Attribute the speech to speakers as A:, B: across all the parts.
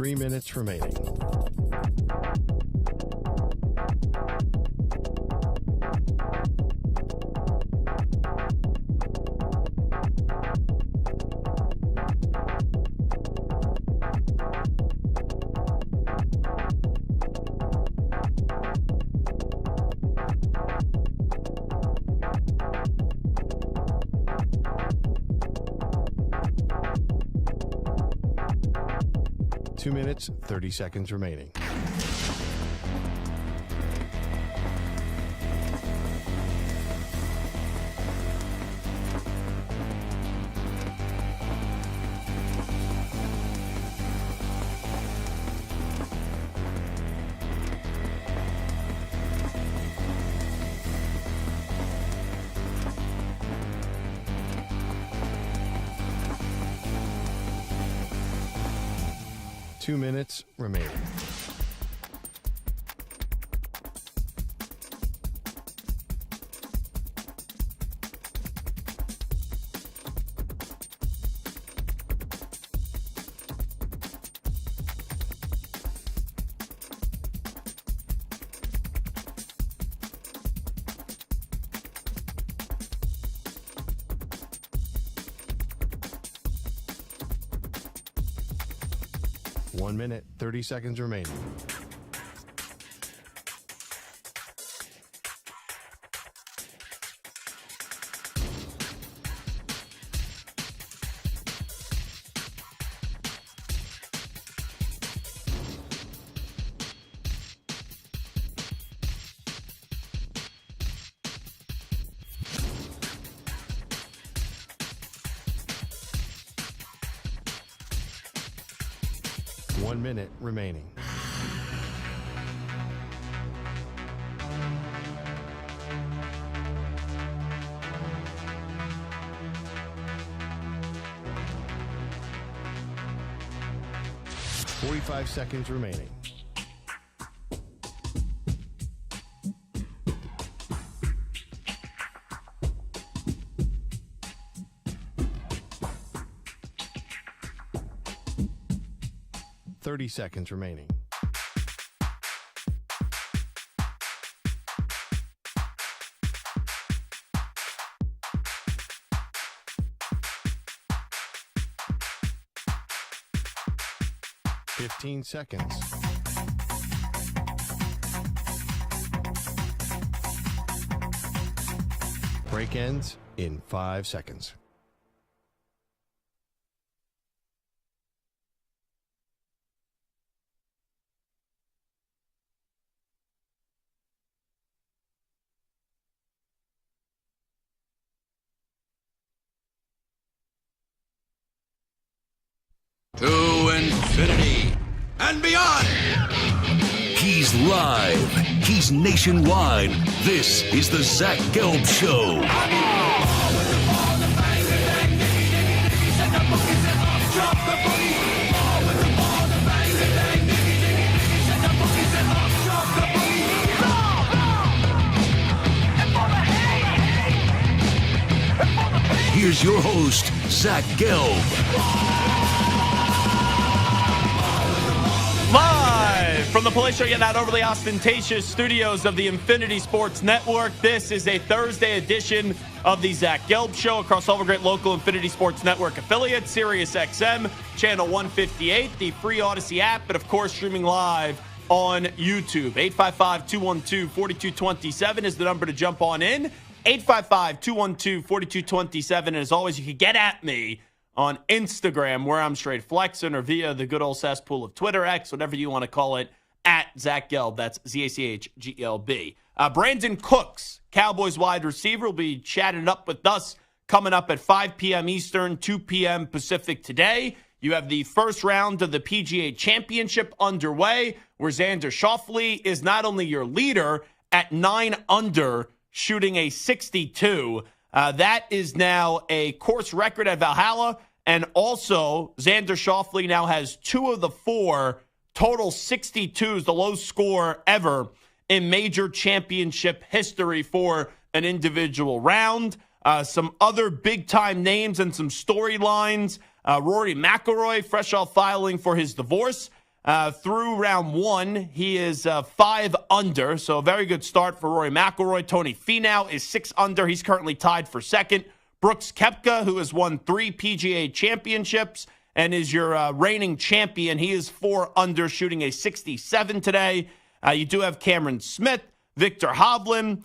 A: 3 minutes remaining. Two minutes, 30 seconds remaining. Two minutes remaining. One minute, 30 seconds remaining. One minute remaining. Forty-five seconds remaining. Thirty seconds remaining. Fifteen seconds. Break ends in 5 seconds.
B: To infinity and beyond.
C: He's live. He's nationwide. This is the Zach Gelb Show. Here's your host, Zach Gelb.
D: Live from the palatial yet not overly ostentatious studios of the Infinity Sports Network, this is a Thursday edition of the Zach Gelb Show across all the great local Infinity Sports Network affiliates, Sirius XM, channel 158, the free Odyssey app, and of course streaming live on YouTube. 855-212-4227 is the number to jump on in. 855-212-4227. And as always, you can get at me on Instagram, where I'm straight flexing, or via the good old cesspool of Twitter, X, whatever you want to call it, at Zach Gelb. That's ZACHGLB. Brandin Cooks, Cowboys wide receiver, will be chatting up with us coming up at 5 p.m. Eastern, 2 p.m. Pacific today. You have the first round of the PGA Championship underway, where Xander Schauffele is not only your leader at 9 under, shooting a 62. That is now a course record at Valhalla. And also, Xander Schauffele now has 2 of the 4 total 62s, the low score ever in major championship history for an individual round. Some other big-time names and some storylines. Rory McIlroy, fresh off filing for his divorce. Through round one, he is 5 under, so a very good start for Rory McIlroy. Tony Finau is 6 under. He's currently tied for second. Brooks Koepka, who has won 3 PGA championships and is your reigning champion, he is 4 under, shooting a 67 today. You do have Cameron Smith, Victor Hovland,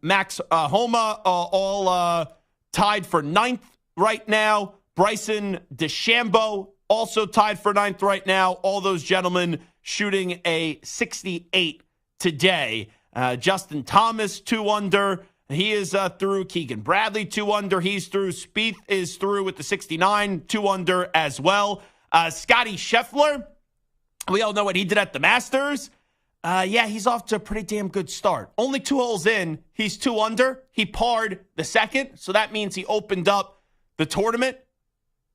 D: Max Homa, all tied for 9th right now. Bryson DeChambeau also tied for 9th right now. All those gentlemen shooting a 68 today. Justin Thomas, 2 under. He is through. Keegan Bradley, 2 under. He's through. Spieth is through with the 69, 2 under as well. Scotty Scheffler, we all know what he did at the Masters. Yeah, he's off to a pretty damn good start. Only 2 holes in, he's 2 under. He parred the second, so that means he opened up the tournament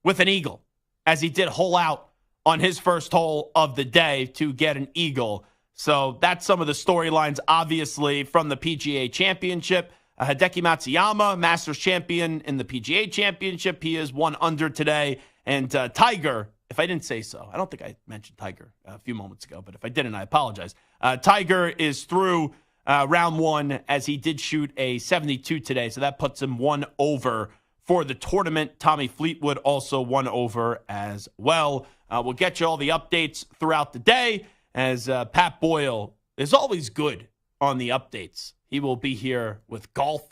D: with an eagle, as he did hole out on his first hole of the day to get an eagle. So that's some of the storylines, obviously, from the PGA Championship. Hideki Matsuyama, Masters champion in the PGA Championship. He is 1 under today. And Tiger, if I didn't say so, I don't think I mentioned Tiger a few moments ago, but if I didn't, I apologize. Tiger is through round one, as he did shoot a 72 today, so that puts him 1 over for the tournament. Tommy Fleetwood also 1 over as well. We'll get you all the updates throughout the day, as Pat Boyle is always good on the updates. He will be here with golf.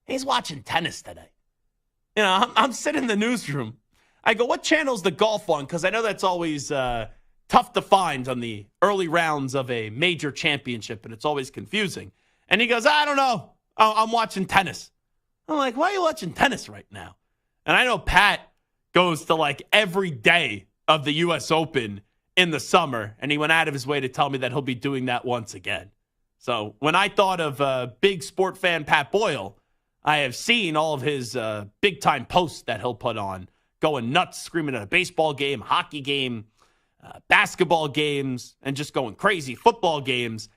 D: He's watching tennis today. You know, I'm sitting in the newsroom. I go, what channel's the golf on? Because I know that's always tough to find on the early rounds of a major championship, and it's always confusing. And he goes, I don't know. I'm watching tennis. I'm like, why are you watching tennis right now? And I know Pat goes to like every day of the U.S. Open in the summer, and he went out of his way to tell me that he'll be doing that once again. So when I thought of big sport fan Pat Boyle, I have seen all of his big-time posts that he'll put on, going nuts, screaming at a baseball game, hockey game, basketball games, and just going crazy, football games.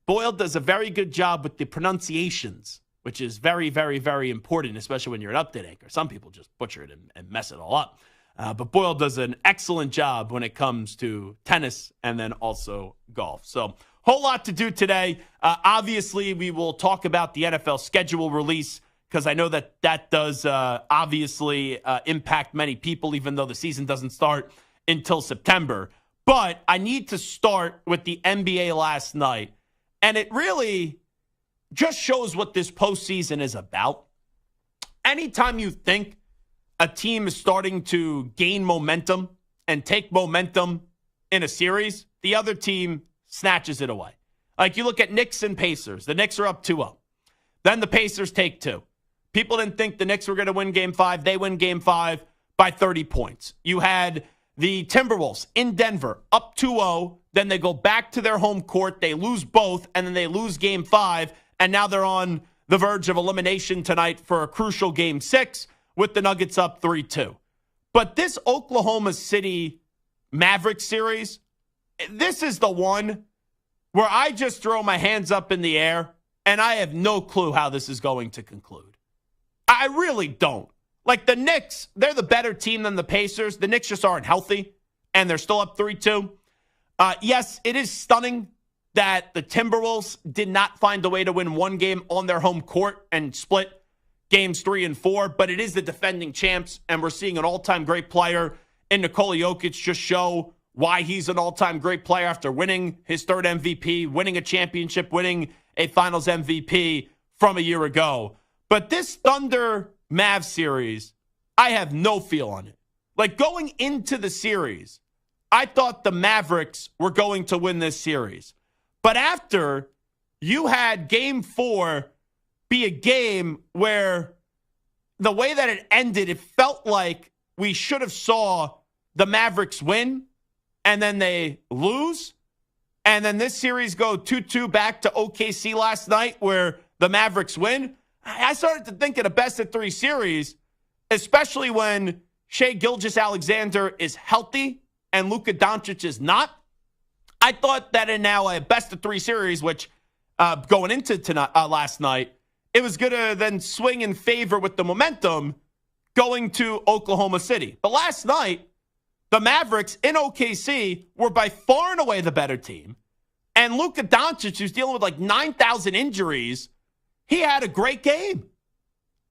D: Boyle does a very good job with the pronunciations, which is very, very, very important, especially when you're an update anchor. Some people just butcher it and mess it all up. But Boyle does an excellent job when it comes to tennis and then also golf. So whole lot to do today. Obviously, we will talk about the NFL schedule release, because I know that does obviously impact many people, even though the season doesn't start until September. But I need to start with the NBA last night. And it really just shows what this postseason is about. Anytime you think a team is starting to gain momentum and take momentum in a series, the other team snatches it away. Like you look at Knicks and Pacers. The Knicks are up 2-0. Then the Pacers take 2. People didn't think the Knicks were going to win Game 5. They win Game 5 by 30 points. You had the Timberwolves in Denver up 2-0. Then they go back to their home court. They lose both, and then they lose Game 5. And now they're on the verge of elimination tonight for a crucial Game 6 with the Nuggets up 3-2. But this Oklahoma City Mavericks series, this is the one where I just throw my hands up in the air, and I have no clue how this is going to conclude. I really don't. Like the Knicks, they're the better team than the Pacers. The Knicks just aren't healthy, and they're still up 3-2. Yes, it is stunning that the Timberwolves did not find a way to win one game on their home court and split games 3 and 4, but it is the defending champs, and we're seeing an all-time great player in Nikola Jokic just show why he's an all-time great player after winning his 3rd MVP, winning a championship, winning a Finals MVP from a year ago. But this Thunder Mavs series, I have no feel on it. Like going into the series, I thought the Mavericks were going to win this series. But after you had Game 4 be a game where the way that it ended, it felt like we should have saw the Mavericks win and then they lose. And then this series go 2-2 back to OKC last night where the Mavericks win. I started to think of a best-of-3 series, especially when Shai Gilgeous-Alexander is healthy and Luka Doncic is not. I thought that in now a best-of-3 series, which going into tonight, last night, it was going to then swing in favor with the momentum going to Oklahoma City. But last night, the Mavericks in OKC were by far and away the better team. And Luka Doncic, who's dealing with like 9,000 injuries, he had a great game.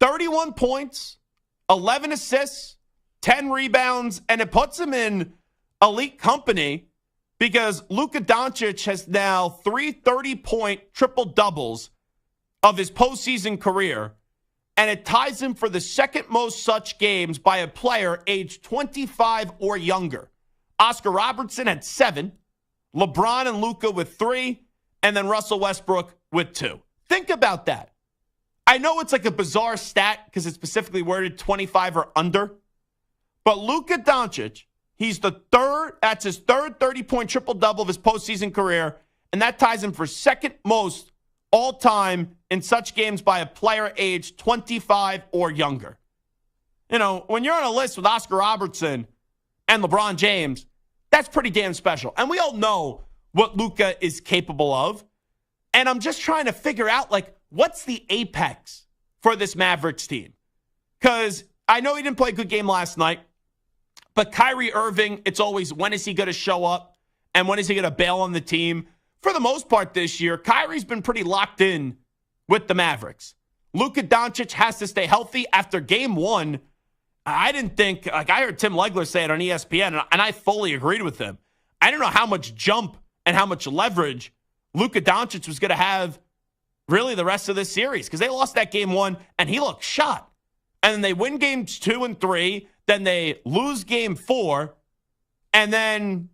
D: 31 points, 11 assists, 10 rebounds, and it puts him in elite company because Luka Doncic has now 3 30-point triple-doubles of his postseason career, and it ties him for the second most such games by a player aged 25 or younger. Oscar Robertson had 7, LeBron and Luka with 3, and then Russell Westbrook with 2. Think about that. I know it's like a bizarre stat because it's specifically worded 25 or under, but Luka Doncic, that's his third 30-point triple-double of his postseason career, and that ties him for second most all-time in such games by a player aged 25 or younger. You know, when you're on a list with Oscar Robertson and LeBron James, that's pretty damn special. And we all know what Luka is capable of. And I'm just trying to figure out, like, what's the apex for this Mavericks team? Because I know he didn't play a good game last night, but Kyrie Irving, it's always, when is he going to show up? And when is he going to bail on the team? For the most part this year, Kyrie's been pretty locked in with the Mavericks. Luka Doncic has to stay healthy. After game 1, I didn't think, like I heard Tim Legler say it on ESPN, and I fully agreed with him. I didn't know how much jump and how much leverage Luka Doncic was going to have really the rest of this series because they lost that game 1, and he looked shot. And then they win games 2 and 3, then they lose game 4, and then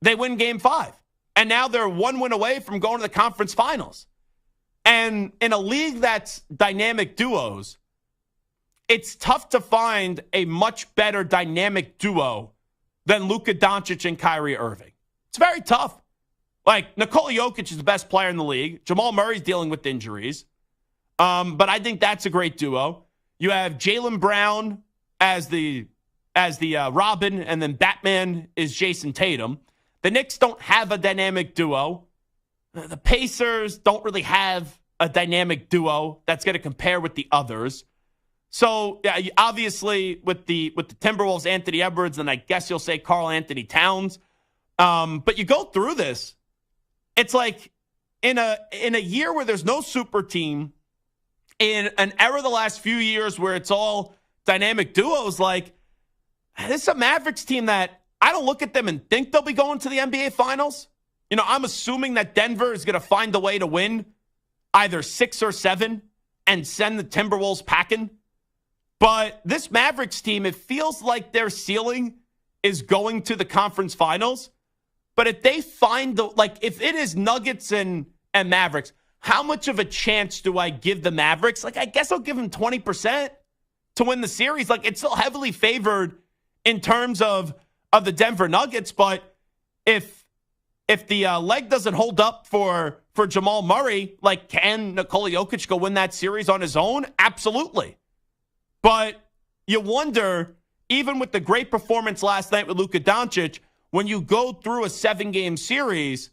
D: they win game 5. And now they're 1 win away from going to the conference finals. And in a league that's dynamic duos, it's tough to find a much better dynamic duo than Luka Doncic and Kyrie Irving. It's very tough. Like, Nikola Jokic is the best player in the league. Jamal Murray's dealing with injuries. But I think that's a great duo. You have Jaylen Brown as the Robin, and then Batman is Jason Tatum. The Knicks don't have a dynamic duo. The Pacers don't really have a dynamic duo that's going to compare with the others. So, yeah, obviously, with the Timberwolves, Anthony Edwards, and I guess you'll say Karl Anthony Towns. But you go through this, it's like in a year where there's no super team, in an era the last few years where it's all dynamic duos, like, this is a Mavericks team that I don't look at them and think they'll be going to the NBA Finals. You know, I'm assuming that Denver is going to find a way to win either 6 or 7 and send the Timberwolves packing. But this Mavericks team, it feels like their ceiling is going to the conference finals. But if they find if it is Nuggets and Mavericks, how much of a chance do I give the Mavericks? Like, I guess I'll give them 20% to win the series. Like, it's still heavily favored in terms of the Denver Nuggets. But if the leg doesn't hold up for Jamal Murray, like, can Nikola Jokic go win that series on his own? Absolutely. But you wonder, even with the great performance last night with Luka Doncic, when you go through a 7-game series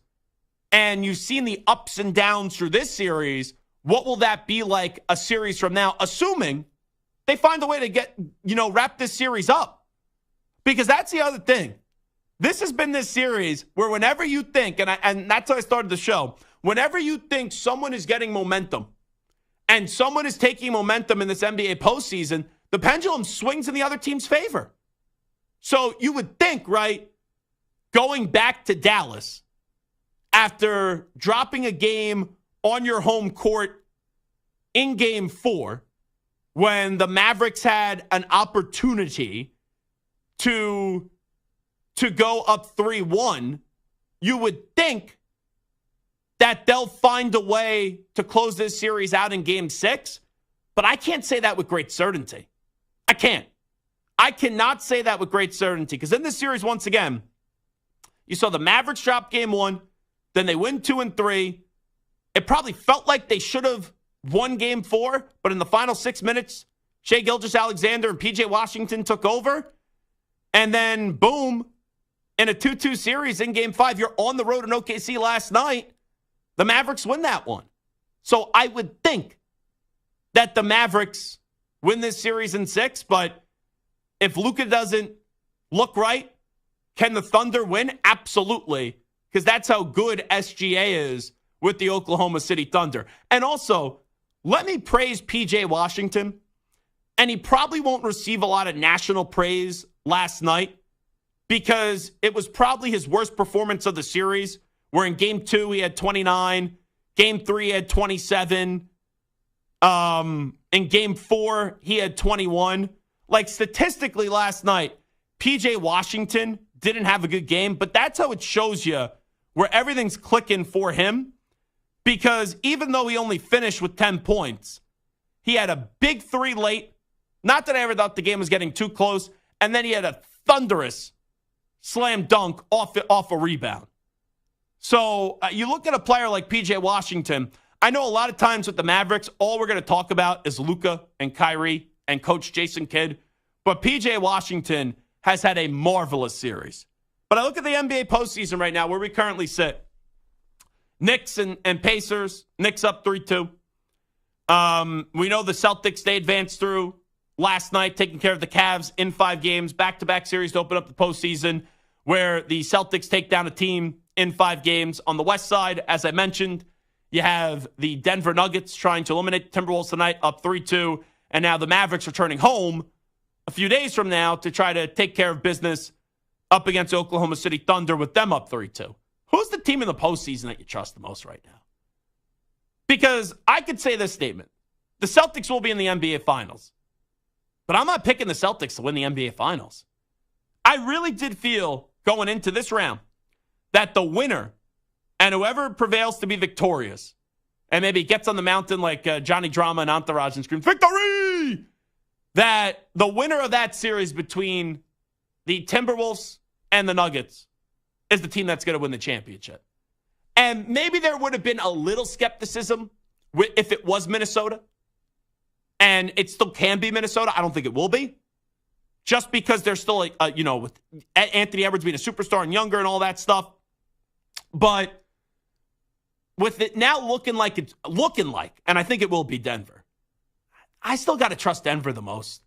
D: and you've seen the ups and downs through this series, what will that be like a series from now, assuming they find a way to wrap this series up? Because that's the other thing. This has been this series where whenever you think, and that's how I started the show, whenever you think someone is getting momentum and someone is taking momentum in this NBA postseason, the pendulum swings in the other team's favor. So you would think, right, going back to Dallas after dropping a game on your home court in game 4, when the Mavericks had an opportunity to go up 3-1, you would think that they'll find a way to close this series out in game 6. But I can't say that with great certainty. I can't. I cannot say that with great certainty, because in this series, once again, you saw the Mavericks drop game 1, then they win 2 and 3. It probably felt like they should have won game 4, but in the final 6 minutes, Shai Gilgeous-Alexander and PJ Washington took over. And then, boom, in a 2-2 series in game 5, you're on the road in OKC last night. The Mavericks win that one. So I would think that the Mavericks win this series in 6, but if Luka doesn't look right Can the Thunder win? Absolutely, because that's how good SGA is with the Oklahoma City Thunder. And also, let me praise PJ Washington. And he probably won't receive a lot of national praise last night because it was probably his worst performance of the series, where in Game 2 he had 29, Game 3 he had 27, in Game 4 he had 21. Like, statistically last night, PJ Washington didn't have a good game, but that's how it shows you where everything's clicking for him, because even though he only finished with 10 points, he had a big three late. Not that I ever thought the game was getting too close, and then he had a thunderous slam dunk off a rebound. So you look at a player like PJ Washington. I know a lot of times with the Mavericks, all we're going to talk about is Luka and Kyrie and Coach Jason Kidd. But PJ Washington has had a marvelous series. But I look at the NBA postseason right now, where we currently sit. Knicks and Pacers. Knicks up 3-2. We know the Celtics, they advanced through last night, taking care of the Cavs in 5 games. Back-to-back series to open up the postseason, where the Celtics take down a team in 5 games. On the west side, as I mentioned, you have the Denver Nuggets trying to eliminate the Timberwolves tonight, up 3-2. And now the Mavericks returning home a few days from now to try to take care of business up against Oklahoma City Thunder, with them up 3-2. Who's the team in the postseason that you trust the most right now? Because I could say this statement. The Celtics will be in the NBA Finals. But I'm not picking the Celtics to win the NBA Finals. I really did feel going into this round that the winner and whoever prevails to be victorious, and maybe gets on the mountain like Johnny Drama and Entourage and screams, "Victory!" that the winner of that series between the Timberwolves and the Nuggets is the team that's going to win the championship. And maybe there would have been a little skepticism if it was Minnesota. And it still can be Minnesota. I don't think it will be. Just because they're still, with Anthony Edwards being a superstar and younger and all that stuff. But with it now looking like, and I think it will be Denver, I still got to trust Denver the most.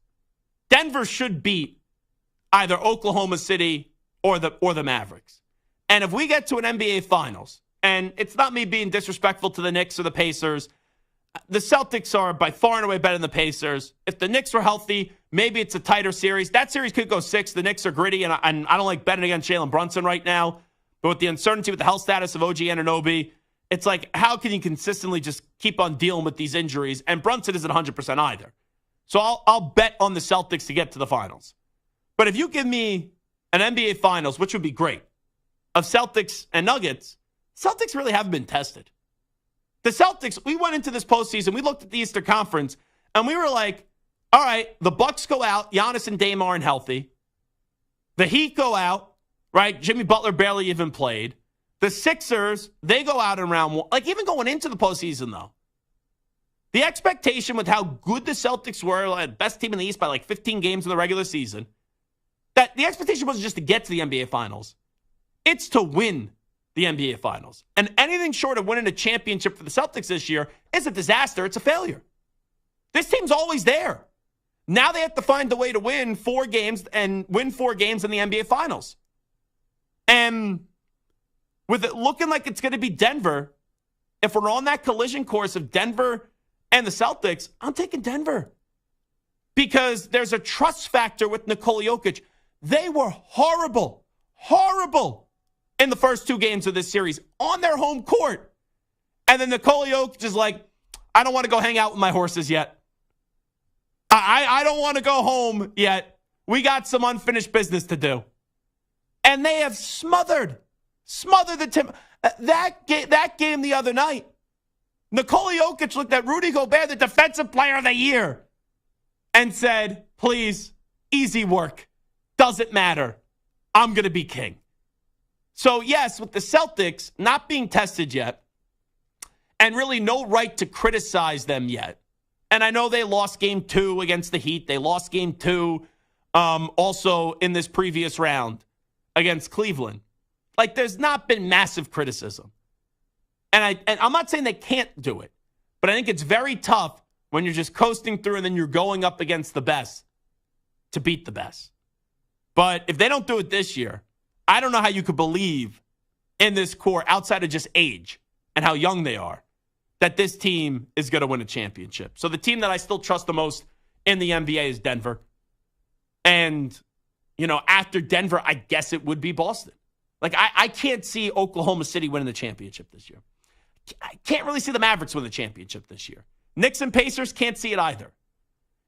D: Denver should beat either Oklahoma City or the Mavericks. And if we get to an NBA Finals, and it's not me being disrespectful to the Knicks or the Pacers, the Celtics are by far and away better than the Pacers. If the Knicks were healthy, maybe it's a tighter series. That series could go 6. The Knicks are gritty, and I don't like betting against Jalen Brunson right now. But with the uncertainty with the health status of OG Anunoby, it's like, how can you consistently just keep on dealing with these injuries? And Brunson isn't 100% either. So I'll bet on the Celtics to get to the finals. But if you give me an NBA Finals, which would be great, of Celtics and Nuggets, Celtics really haven't been tested. The Celtics, we went into this postseason, we looked at the Eastern Conference, and we were like, all right, the Bucks go out, Giannis and Dame aren't healthy. The Heat go out, right? Jimmy Butler barely even played. The Sixers, they go out in round 1. Like, even going into the postseason, though, the expectation with how good the Celtics were, like, best team in the East by like 15 games in the regular season, that the expectation wasn't just to get to the NBA Finals. It's to win the NBA Finals. And anything short of winning a championship for the Celtics this year is a disaster. It's a failure. This team's always there. Now they have to find a way to win 4 games and win 4 games in the NBA Finals. And with it looking like it's going to be Denver, if we're on that collision course of Denver and the Celtics, I'm taking Denver. Because there's a trust factor with Nikola Jokic. They were horrible in the first 2 games of this series on their home court. And then Nikola Jokic is like, I don't want to go hang out with my horses yet. I don't want to go home yet. We got some unfinished business to do. And they have smothered the team. That game the other night, Nikola Jokic looked at Rudy Gobert, the defensive player of the year, and said, please, easy work. Doesn't matter. I'm going to be king. So, yes, with the Celtics not being tested yet and really no right to criticize them yet. And I know they lost game 2 against the Heat. They lost game 2 also in this previous round against Cleveland. Like, there's not been massive criticism. And I'm not saying they can't do it, but I think it's very tough when you're just coasting through and then you're going up against the best to beat the best. But if they don't do it this year, I don't know how you could believe in this core outside of just age and how young they are that this team is going to win a championship. So the team that I still trust the most in the NBA is Denver. And, after Denver, I guess it would be Boston. Like, I can't see Oklahoma City winning the championship this year. I can't really see the Mavericks win the championship this year. Knicks and Pacers, can't see it either.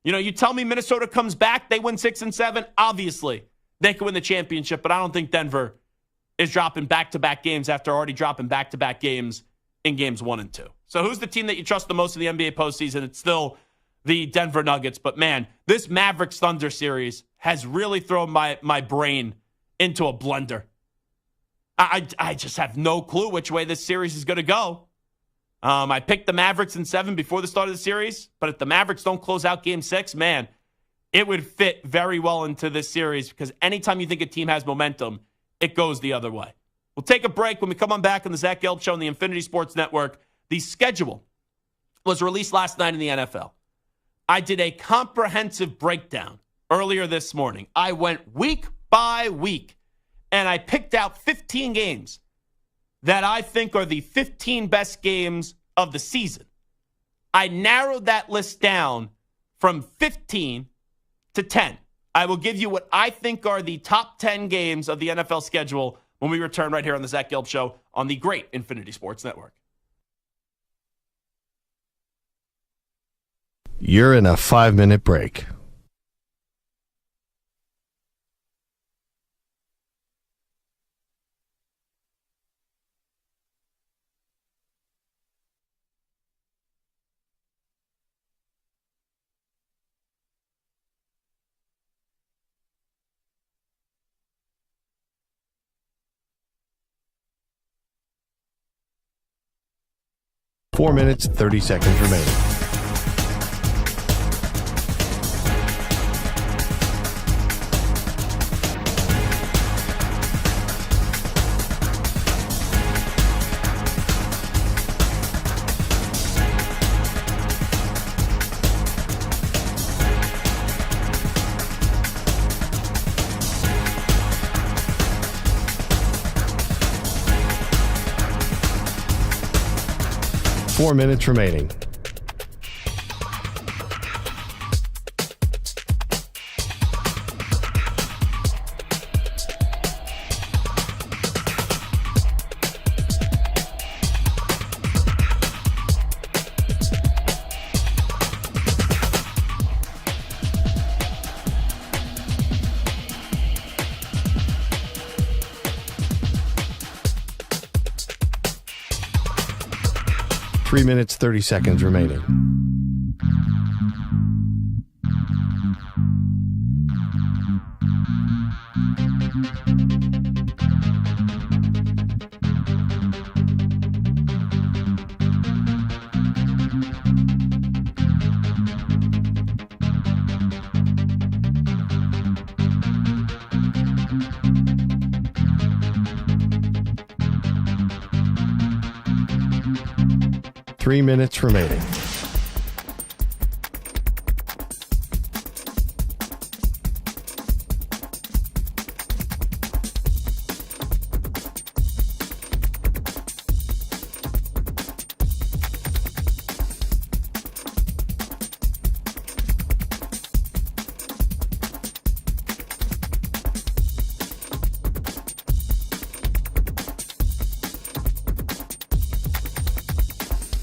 D: You tell me Minnesota comes back, they win 6 and 7. Obviously, they could win the championship, but I don't think Denver is dropping back-to-back games after already dropping back-to-back games in games 1 and 2. So who's the team that you trust the most in the NBA postseason? It's still the Denver Nuggets. But, man, this Mavericks-Thunder series has really thrown my brain into a blender. I just have no clue which way this series is going to go. I picked the Mavericks in 7 before the start of the series, but if the Mavericks don't close out Game 6, man, it would fit very well into this series because anytime you think a team has momentum, it goes the other way. We'll take a break. When we come on back on the Zach Gelb Show on the Infinity Sports Network, the schedule was released last night in the NFL. I did a comprehensive breakdown earlier this morning. I went week by week, and I picked out 15 games that I think are the 15 best games of the season. I narrowed that list down from 15 to 10. I will give you what I think are the top 10 games of the NFL schedule when we return right here on the Zach Gelb Show on the great Infinity Sports Network.
A: You're in a 5-minute break. Four minutes, 30 seconds remaining. Four minutes remaining. Three minutes, 30 seconds remaining. Three minutes remaining.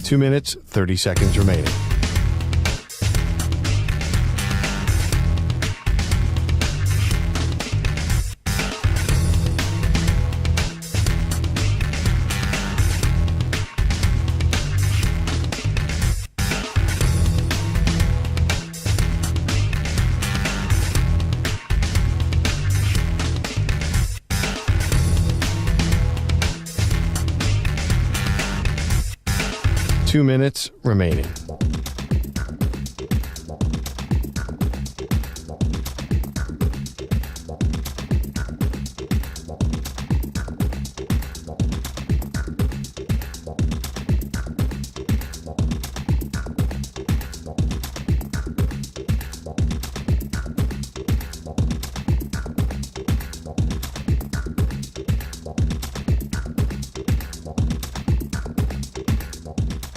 A: Two minutes, 30 seconds remaining. Two minutes remaining.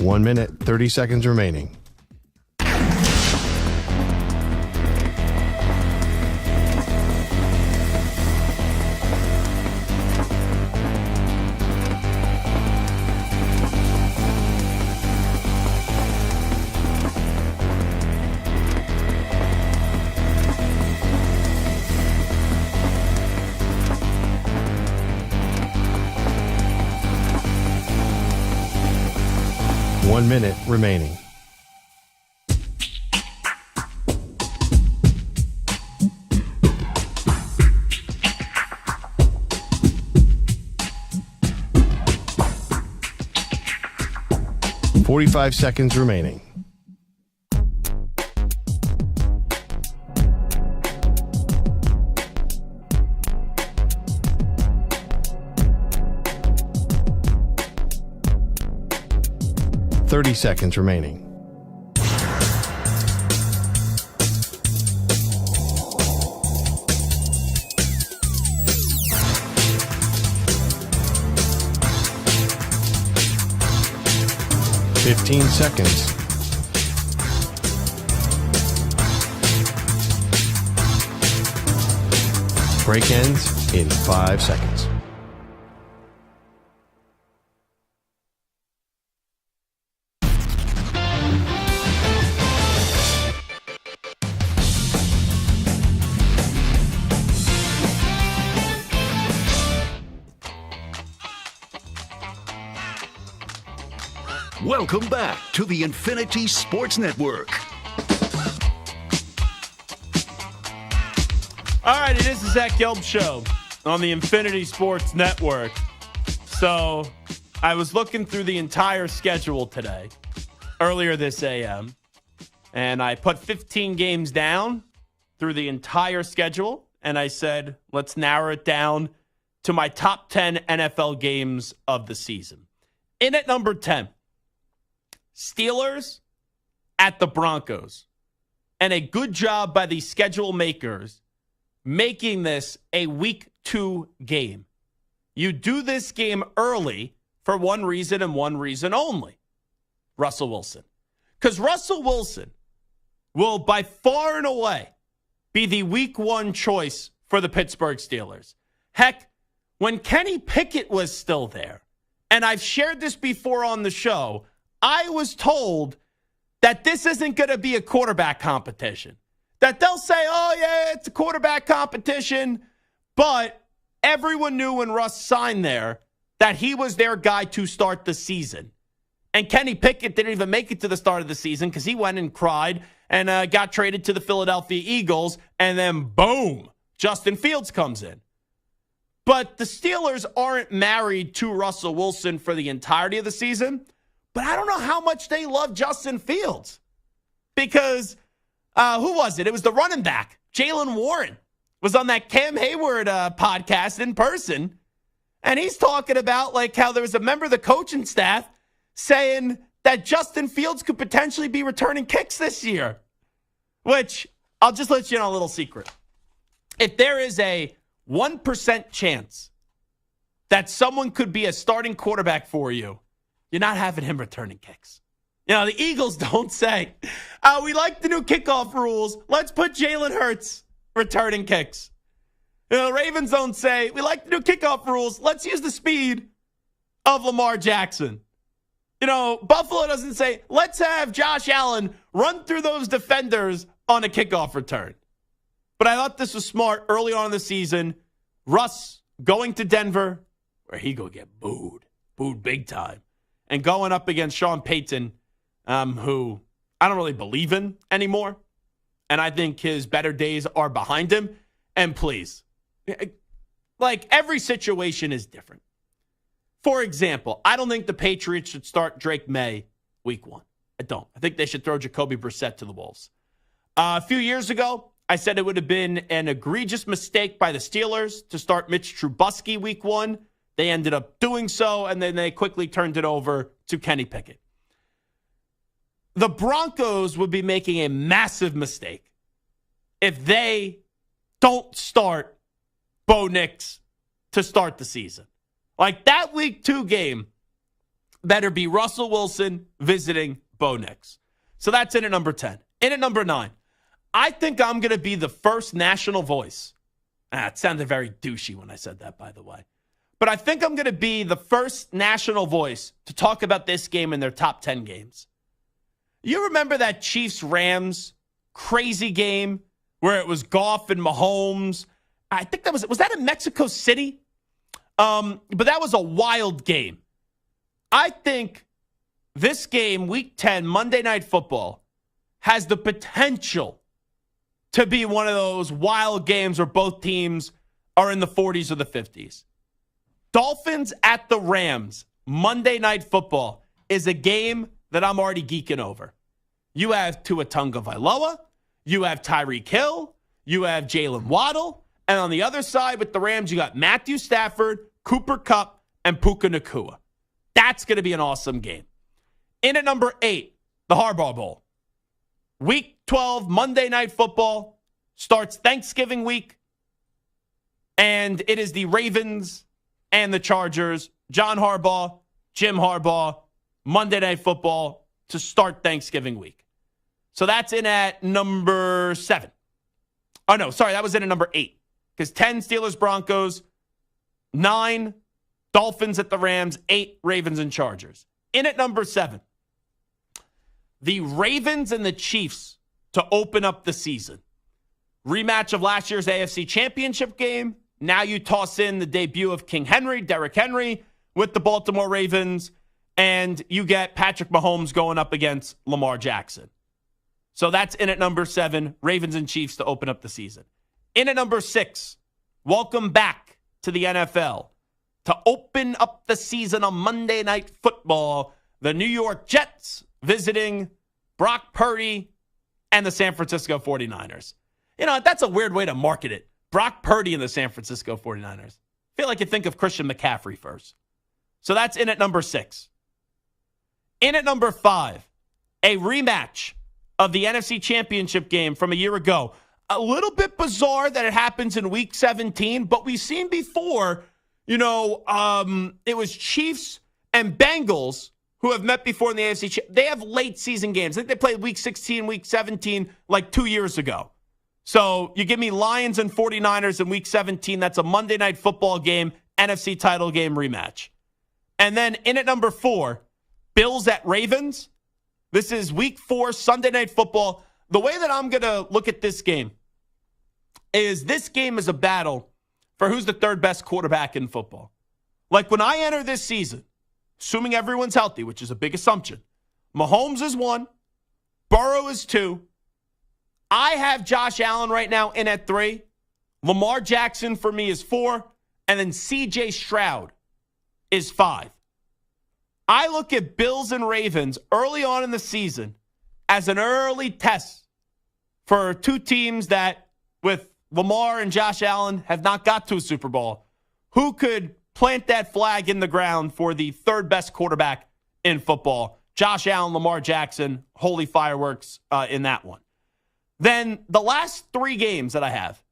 A: 1 minute, 30 seconds remaining. One minute remaining. Forty-five seconds remaining. Thirty seconds remaining. Fifteen seconds. Break ends in 5 seconds.
C: Welcome back to the Infinity Sports Network.
D: All right, it is the Zach Gelb Show on the Infinity Sports Network. So I was looking through the entire schedule today, earlier this AM, and I put 15 games down through the entire schedule, and I said, let's narrow it down to my top 10 NFL games of the season. In at number 10, Steelers at the Broncos. And a good job by the schedule makers making this a week 2 game. You do this game early for one reason and one reason only. Russell Wilson. Because Russell Wilson will by far and away be the week 1 choice for the Pittsburgh Steelers. Heck, when Kenny Pickett was still there, and I've shared this before on the show, I was told that this isn't going to be a quarterback competition. That they'll say, oh, yeah, it's a quarterback competition. But everyone knew when Russ signed there that he was their guy to start the season. And Kenny Pickett didn't even make it to the start of the season because he went and cried and got traded to the Philadelphia Eagles. And then, boom, Justin Fields comes in. But the Steelers aren't married to Russell Wilson for the entirety of the season. But I don't know how much they love Justin Fields. Because who was it? It was the running back. Jalen Warren was on that Cam Hayward podcast in person. And he's talking about like how there was a member of the coaching staff saying that Justin Fields could potentially be returning kicks this year. Which, I'll just let you know a little secret. If there is a 1% chance that someone could be a starting quarterback for you, you're not having him returning kicks. You know, the Eagles don't say, we like the new kickoff rules. Let's put Jalen Hurts returning kicks. You know, the Ravens don't say, we like the new kickoff rules. Let's use the speed of Lamar Jackson. You know, Buffalo doesn't say, let's have Josh Allen run through those defenders on a kickoff return. But I thought this was smart early on in the season. Russ going to Denver, where he go get booed big time. And going up against Sean Payton, who I don't really believe in anymore. And I think his better days are behind him. And please, like every situation is different. For example, I don't think the Patriots should start Drake May week 1. I don't. I think they should throw Jacoby Brissett to the Wolves. A few years ago, I said it would have been an egregious mistake by the Steelers to start Mitch Trubisky week 1. They ended up doing so, and then they quickly turned it over to Kenny Pickett. The Broncos would be making a massive mistake if they don't start Bo Nix to start the season. Like that week 2 game, better be Russell Wilson visiting Bo Nix. So that's in at number 10. In at number 9, I think I'm going to be the first national voice. It sounded very douchey when I said that, by the way. But I think I'm going to be the first national voice to talk about this game in their top 10 games. You remember that Chiefs-Rams crazy game where it was Goff and Mahomes? I think that was that in Mexico City? But that was a wild game. I think this game, Week 10, Monday Night Football, has the potential to be one of those wild games where both teams are in the 40s or the 50s. Dolphins at the Rams, Monday Night Football, is a game that I'm already geeking over. You have Tua Tagovailoa, you have Tyreek Hill, you have Jalen Waddle, and on the other side with the Rams, you got Matthew Stafford, Cooper Kupp, and Puka Nacua. That's going to be an awesome game. In at number 8, the Harbaugh Bowl. Week 12, Monday Night Football, starts Thanksgiving week, and it is the Ravens and the Chargers. John Harbaugh, Jim Harbaugh, Monday Night Football to start Thanksgiving week. So that's in at number 7. Oh, no, sorry, that was in at number 8. Because 10, Steelers, Broncos, 9, Dolphins at the Rams, 8, Ravens and Chargers. In at number 7, the Ravens and the Chiefs to open up the season. Rematch of last year's AFC Championship game. Now you toss in the debut of King Henry, Derrick Henry, with the Baltimore Ravens, and you get Patrick Mahomes going up against Lamar Jackson. So that's in at number 7, Ravens and Chiefs to open up the season. In at number 6, welcome back to the NFL. To open up the season on Monday Night Football, the New York Jets visiting Brock Purdy and the San Francisco 49ers. You know, that's a weird way to market it. Brock Purdy and the San Francisco 49ers. I feel like you think of Christian McCaffrey first. So that's in at number 6. In at number 5, a rematch of the NFC Championship game from a year ago. A little bit bizarre that it happens in Week 17, but we've seen before, it was Chiefs and Bengals who have met before in the AFC. They have late season games. I think they played Week 16, Week 17, like 2 years ago. So you give me Lions and 49ers in Week 17. That's a Monday Night Football game, NFC title game rematch. And then in at number 4, Bills at Ravens. This is Week 4, Sunday Night Football. The way that I'm going to look at this game is this game is a battle for who's the third best quarterback in football. Like when I enter this season, assuming everyone's healthy, which is a big assumption, Mahomes is 1, Burrow is 2. I have Josh Allen right now in at 3. Lamar Jackson for me is 4. And then C.J. Stroud is 5. I look at Bills and Ravens early on in the season as an early test for two teams that, with Lamar and Josh Allen, have not got to a Super Bowl. Who could plant that flag in the ground for the third best quarterback in football? Josh Allen, Lamar Jackson, holy fireworks in that one. Then the last 3 games that I have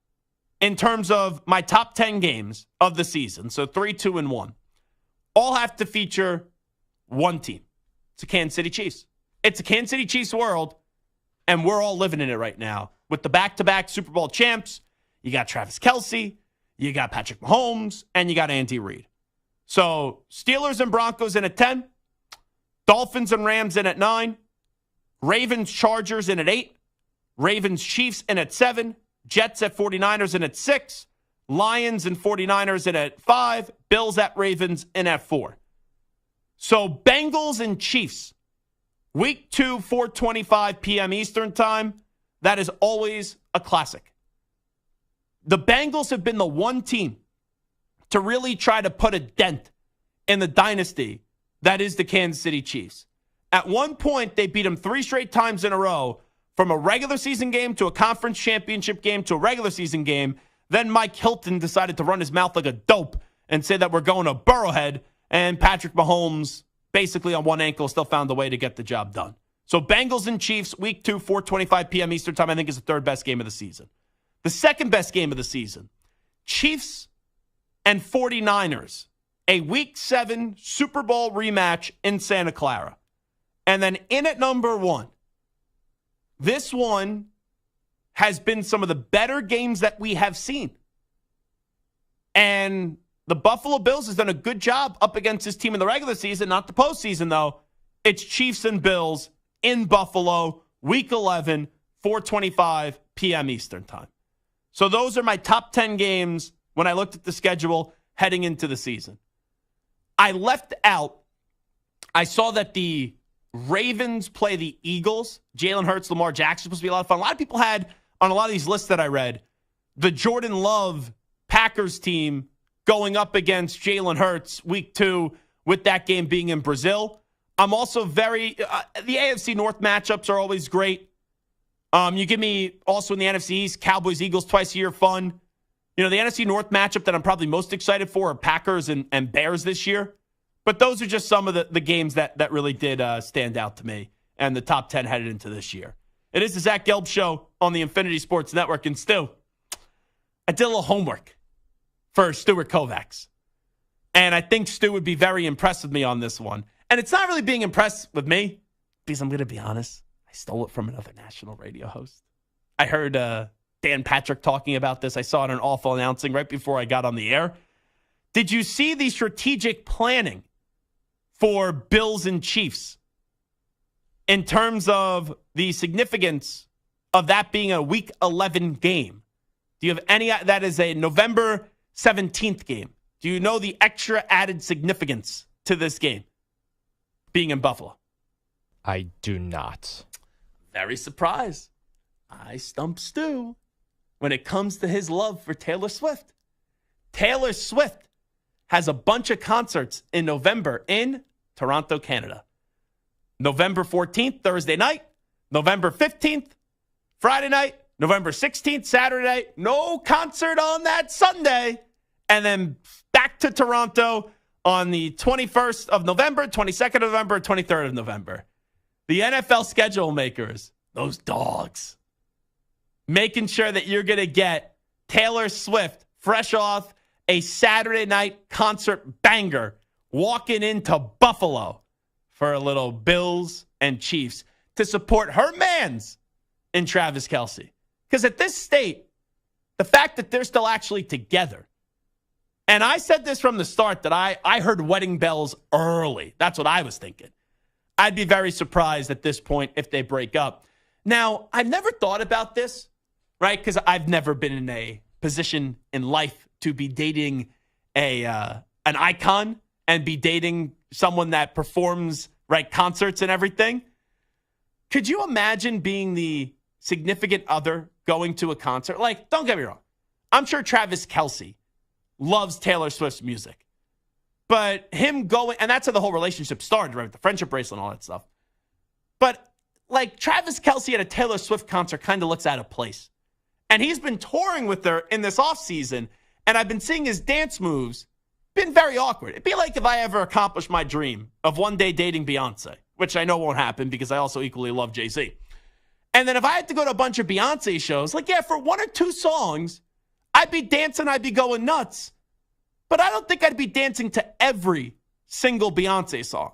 D: in terms of my top 10 games of the season, so 3, 2, and 1, all have to feature one team. It's the Kansas City Chiefs. It's a Kansas City Chiefs world, and we're all living in it right now. With the back-to-back Super Bowl champs, you got Travis Kelce, you got Patrick Mahomes, and you got Andy Reid. So Steelers and Broncos in at 10, Dolphins and Rams in at 9, Ravens Chargers in at 8, Ravens Chiefs in at 7, Jets at 49ers in at 6, Lions and 49ers in at 5, Bills at Ravens in at 4. So Bengals and Chiefs, Week 2, 4:25 p.m. Eastern time. That is always a classic. The Bengals have been the one team to really try to put a dent in the dynasty that is the Kansas City Chiefs. At one point, they beat them 3 straight times in a row, from a regular season game to a conference championship game to a regular season game. Then Mike Hilton decided to run his mouth like a dope and say that we're going to Burrowhead, and Patrick Mahomes, basically on one ankle, still found a way to get the job done. So Bengals and Chiefs, Week 2, 4:25 p.m. Eastern time, I think is the third best game of the season. The second best game of the season, Chiefs and 49ers a Week 7 Super Bowl rematch in Santa Clara. And then in at number 1, this one has been some of the better games that we have seen. And the Buffalo Bills has done a good job up against this team in the regular season, not the postseason, though. It's Chiefs and Bills in Buffalo, Week 11, 4:25 p.m. Eastern Time. So those are my top 10 games when I looked at the schedule heading into the season. I left out, I saw that the Ravens play the Eagles. Jalen Hurts, Lamar Jackson, supposed to be a lot of fun. A lot of people had, on a lot of these lists that I read, the Jordan Love Packers team going up against Jalen Hurts Week 2 with that game being in Brazil. I'm also the AFC North matchups are always great. You give me also in the NFC East, Cowboys, Eagles twice a year, fun. The NFC North matchup that I'm probably most excited for are Packers and Bears this year. But those are just some of the games that really did stand out to me and the top 10 headed into this year. It is the Zach Gelb Show on the Infinity Sports Network. And Stu, I did a little homework for Stuart Kovacs. And I think Stu would be very impressed with me on this one. And it's not really being impressed with me because I'm going to be honest. I stole it from another national radio host. I heard Dan Patrick talking about this. I saw it on Awful Announcing right before I got on the air. Did you see the strategic planning for Bills and Chiefs in terms of the significance of that being a Week 11 game? Do you have any? That is a November 17th game. Do you know the extra added significance to this game being in Buffalo?
E: I do not.
D: Very surprised. I stumped Stu when it comes to his love for Taylor Swift. Taylor Swift has a bunch of concerts in November in Toronto, Canada. November 14th, Thursday night. November 15th, Friday night. November 16th, Saturday night. No concert on that Sunday. And then back to Toronto on the 21st of November, 22nd of November, 23rd of November. The NFL schedule makers, those dogs, making sure that you're going to get Taylor Swift fresh off a Saturday night concert banger walking into Buffalo for a little Bills and Chiefs to support her mans in Travis Kelce. Because at this state, the fact that they're still actually together, and I said this from the start that I heard wedding bells early. That's what I was thinking. I'd be very surprised at this point if they break up. Now, I've never thought about this, right? Because I've never been in a position in life to be dating an icon and be dating someone that performs, right, concerts and everything. Could you imagine being the significant other going to a concert? Like, don't get me wrong. I'm sure Travis Kelce loves Taylor Swift's music. But him going, and that's how the whole relationship started, right? The friendship bracelet and all that stuff. But like Travis Kelce at a Taylor Swift concert kind of looks out of place. And he's been touring with her in this offseason, and I've been seeing his dance moves. Been very awkward. It'd be like if I ever accomplished my dream of one day dating Beyonce, which I know won't happen because I also equally love Jay-Z. And then if I had to go to a bunch of Beyonce shows, like, yeah, for one or two songs, I'd be dancing, I'd be going nuts. But I don't think I'd be dancing to every single Beyonce song.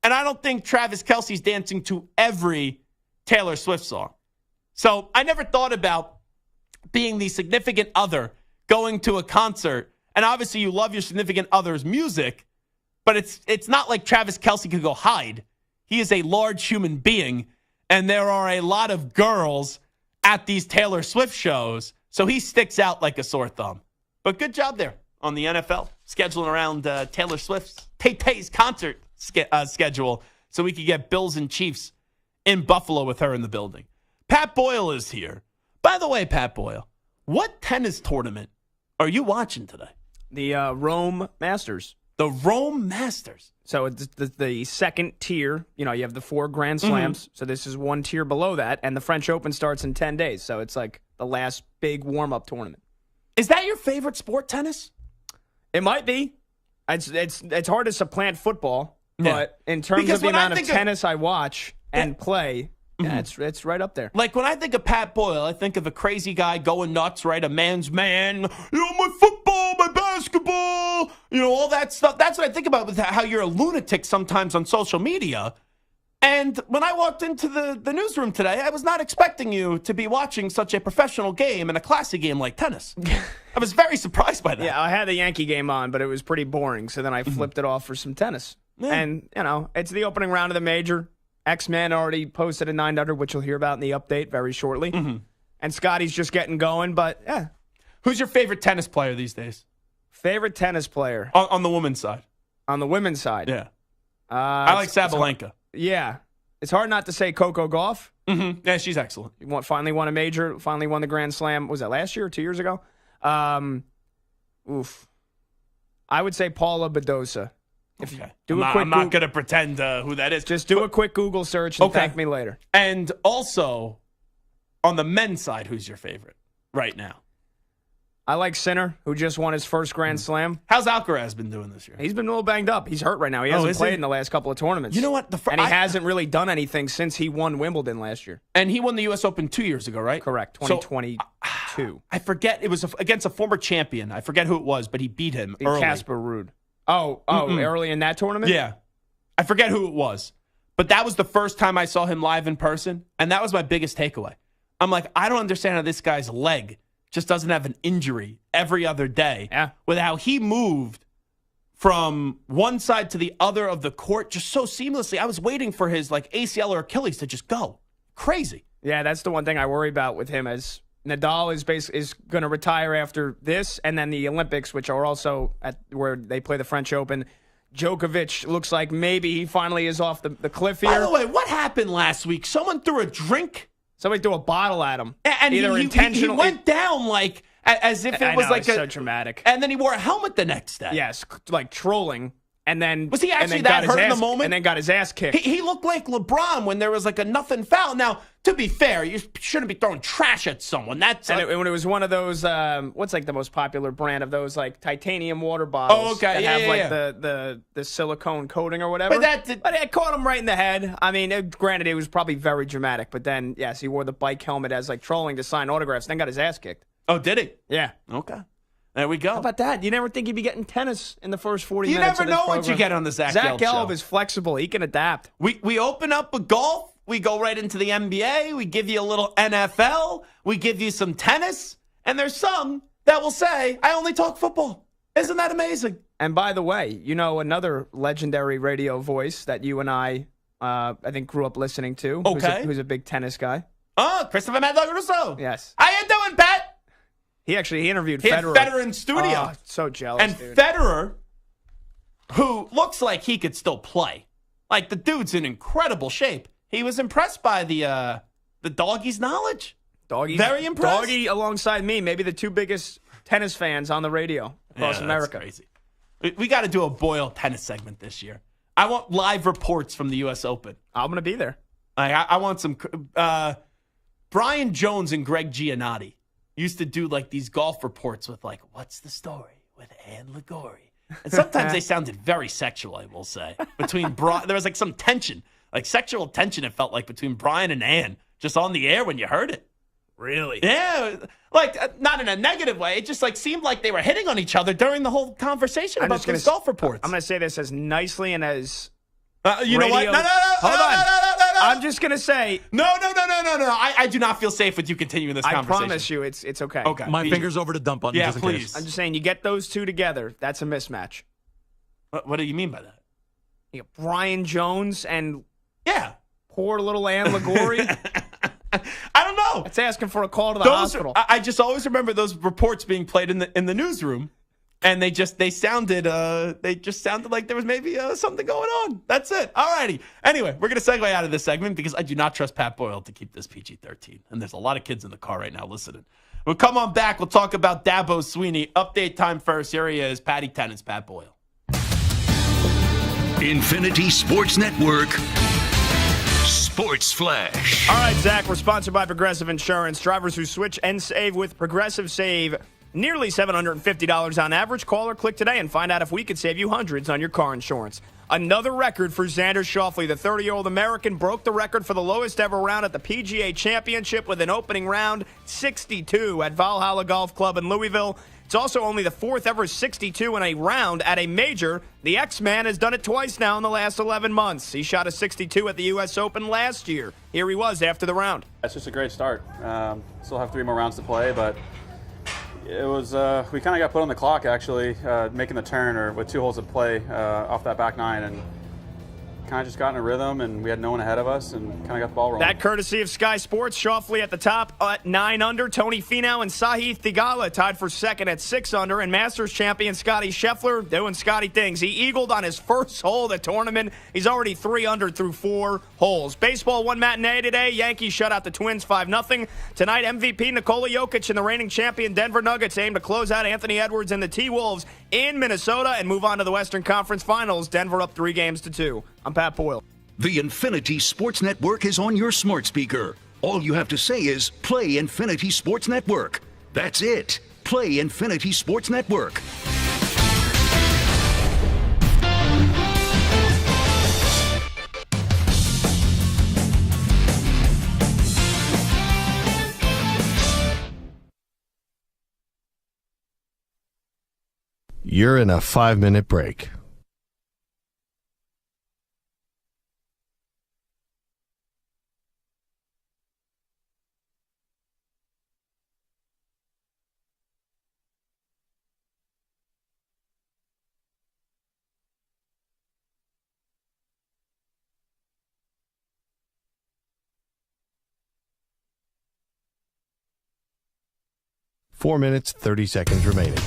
D: And I don't think Travis Kelce's dancing to every Taylor Swift song. So I never thought about being the significant other going to a concert. And obviously you love your significant other's music, but it's not like Travis Kelce could go hide. He is a large human being, and there are a lot of girls at these Taylor Swift shows, so he sticks out like a sore thumb. But good job there on the NFL, scheduling around Taylor Swift's Tay-Tay's concert schedule so we could get Bills and Chiefs in Buffalo with her in the building. Pat Boyle is here. By the way, Pat Boyle, what tennis tournament are you watching today?
F: The Rome Masters.
D: The Rome Masters.
F: So it's the second tier. You know, you have the 4 Grand Slams. So this is one tier below that. And the French Open starts in 10 days. So it's like the last big warm-up tournament.
D: Is that your favorite sport, tennis?
F: It might be. It's hard to supplant football. But in terms of the amount of tennis I watch and play, yeah, it's right up there.
D: Like when I think of Pat Boyle, I think of a crazy guy going nuts, right? A man's man. You know, my football, my basketball. basketball, all that stuff. That's what I think about with how you're a lunatic sometimes on social media. And when I walked into the newsroom today, I was not expecting you to be watching such a professional game and a classy game like tennis. I was very surprised by that.
F: Yeah, I had the Yankee game on, but it was pretty boring. So then I flipped it off for some tennis. Yeah. And, it's the opening round of the major. X-Man already posted a 9-under, which you'll hear about in the update very shortly. Mm-hmm. And Scotty's just getting going, but yeah.
D: Who's your favorite tennis player these days?
F: Favorite tennis player?
D: On the women's side.
F: On the women's side?
D: Yeah. I like Sabalenka.
F: Yeah. It's hard not to say Coco Gauff.
D: Mm-hmm. Yeah, she's excellent.
F: Finally won a major, finally won the Grand Slam. Was that last year or 2 years ago? I would say Paula Badosa.
D: Okay. I'm not going to pretend who that is.
F: Just do a quick Google search and thank me later.
D: And also, on the men's side, who's your favorite right now?
F: I like Sinner, who just won his first Grand Slam.
D: How's Alcaraz been doing this year?
F: He's been a little banged up. He's hurt right now. He hasn't played in the last couple of tournaments.
D: You know what?
F: And he hasn't really done anything since he won Wimbledon last year.
D: And he won the U.S. Open 2 years ago, right?
F: Correct, 2022.
D: I forget. It was against a former champion. I forget who it was, but he beat him early.
F: Casper Ruud. Early in that tournament?
D: Yeah. I forget who it was. But that was the first time I saw him live in person, and that was my biggest takeaway. I'm like, I don't understand how this guy's leg just doesn't have an injury every other day.
F: Yeah.
D: With how he moved from one side to the other of the court just so seamlessly. I was waiting for his ACL or Achilles to just go. Crazy.
F: Yeah, that's the one thing I worry about with him, as Nadal is going to retire after this, and then the Olympics, which are also where they play the French Open. Djokovic looks like maybe he finally is off the cliff here.
D: By the way, what happened last week? Someone threw a drink.
F: Somebody threw a bottle at him.
D: And he went down as if it was
F: so dramatic.
D: And then he wore a helmet the next day.
F: Yes, trolling. And then
D: was he actually that hurt in the moment?
F: And then got his ass kicked.
D: He looked like LeBron when there was a nothing foul. Now, to be fair, you shouldn't be throwing trash at someone.
F: When it was one of those, what's the most popular brand of those titanium water bottles?
D: Oh, okay,
F: that have the silicone coating or whatever. But it caught him right in the head. I mean, granted, it was probably very dramatic. But then, yes, he wore the bike helmet as trolling to sign autographs. Then got his ass kicked.
D: Oh, did he?
F: Yeah.
D: Okay. There we go.
F: How about that? You never think you'd be getting tennis in the first 40
D: minutes
F: of this
D: program. You never know
F: what
D: you get on the Zach Gelb
F: Gelb
D: show.
F: Is flexible. He can adapt.
D: We open up with golf. We go right into the NBA. We give you a little NFL. We give you some tennis. And there's some that will say, I only talk football. Isn't that amazing?
F: And by the way, another legendary radio voice that you and I think, grew up listening to.
D: Okay.
F: Who's a big tennis guy.
D: Oh, Christopher Mad Dog Russo.
F: Yes.
D: How you doing, Pat?
F: He interviewed Federer.
D: Federer in studio.
F: Oh, so jealous,
D: and
F: dude.
D: Federer, who looks like he could still play. The dude's in incredible shape. He was impressed by the doggie's knowledge. Very impressed.
F: Doggy alongside me, maybe the two biggest tennis fans on the radio across America.
D: That's crazy. We got to do a Boyle tennis segment this year. I want live reports from the U.S. Open.
F: I'm going to be there.
D: I want some Brian Jones and Greg Giannotti used to do these golf reports with what's the story with Ann Ligori? And sometimes they sounded very sexual, I will say. Between there was some tension, sexual tension it felt like between Brian and Ann, just on the air when you heard it.
F: Really?
D: Yeah. Not in a negative way. It just seemed like they were hitting on each other during the whole conversation about those golf reports.
F: I'm going to say this as nicely and as
D: you know what? No.
F: Hold on.
D: No.
F: I'm just going to say.
D: No. I do not feel safe with you continuing this conversation.
F: I promise you it's okay.
D: Okay.
G: My finger's over the dump button.
D: Yeah,
G: just in
D: please.
G: case.
F: I'm just saying, you get those two together, that's a mismatch.
D: What do you mean by that?
F: You got Brian Jones and poor little Ann Ligori.
D: I don't know.
F: It's asking for a call to the hospital.
D: I just always remember those reports being played in the newsroom, and they sounded like there was maybe something going on. That's it. All righty. Anyway, we're gonna segue out of this segment because I do not trust Pat Boyle to keep this PG-13, and there's a lot of kids in the car right now listening. We'll come on back. We'll talk about Dabo Sweeney. Update time first. Here he is, Patty Tennis, Pat Boyle.
C: Infinity Sports Network. Sports Flash.
F: All right, Zach, we're sponsored by Progressive Insurance. Drivers who switch and save with Progressive save nearly $750 on average. Call or click today and find out if we could save you hundreds on your car insurance. Another record for Xander Schauffele. The 30-year-old American broke the record for the lowest ever round at the PGA Championship with an opening round 62 at Valhalla Golf Club in Louisville. It's also only the fourth ever 62 in a round at a major. The X-Man has done it twice now in the last 11 months. He shot a 62 at the U.S. Open last year. Here he was after the round.
G: It's just a great start. Still have 3 more rounds to play, but it was we kind of got put on the clock, actually, making the turn or with 2 holes to play off that back 9, and kind of just got in a rhythm, and we had no one ahead of us, and kind of got the ball rolling.
F: That courtesy of Sky Sports. Schauffele at the top at 9 under. Tony Finau and Sahith Theegala tied for second at 6 under. And Masters champion Scotty Scheffler doing Scotty things. He eagled on his first hole of the tournament. He's already 3 under through 4 holes. Baseball one matinee today. Yankees shut out the Twins 5-0. Tonight, MVP Nikola Jokic and the reigning champion Denver Nuggets aim to close out Anthony Edwards and the T-Wolves in Minnesota and move on to the Western Conference Finals. Denver up 3-2. I'm Pat Boyle.
C: The Infinity Sports Network is on your smart speaker. All you have to say is, play Infinity Sports Network. That's it. Play Infinity Sports Network.
A: You're in a 5-minute break. Four minutes, 30 seconds remaining.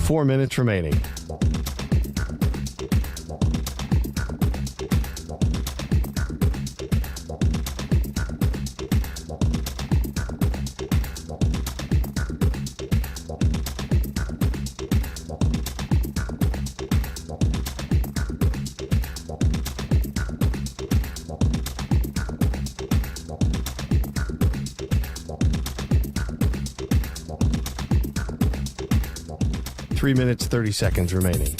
A: Four minutes remaining. Three minutes, 30 seconds remaining.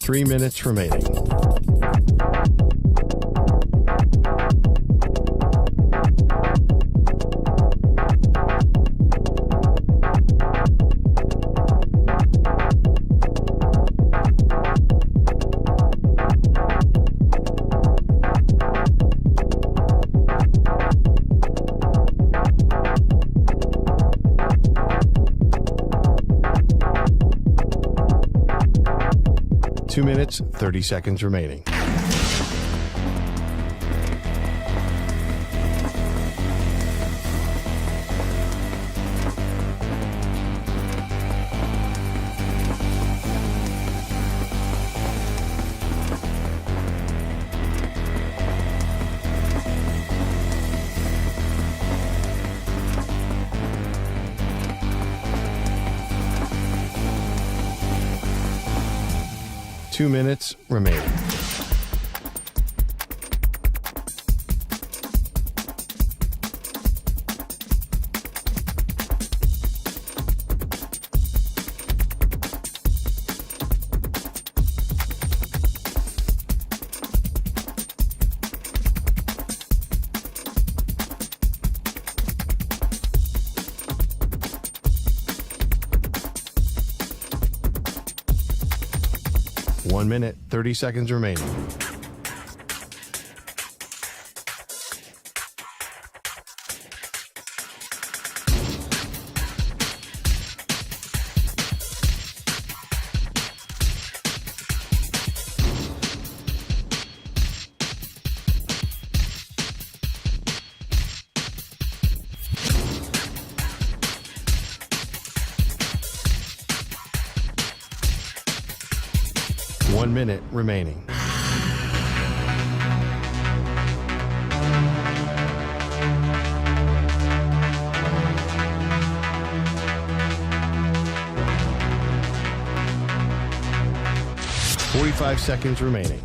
A: Three minutes remaining. Two minutes, 30 seconds remaining. Two minutes remaining. One minute, 30 seconds remaining. 1 minute remaining. Five seconds remaining.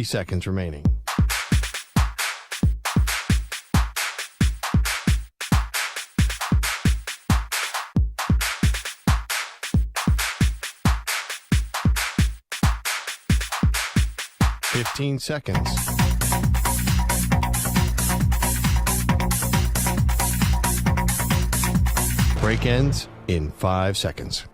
A: Seconds remaining. Seconds. Break ends in 5 seconds.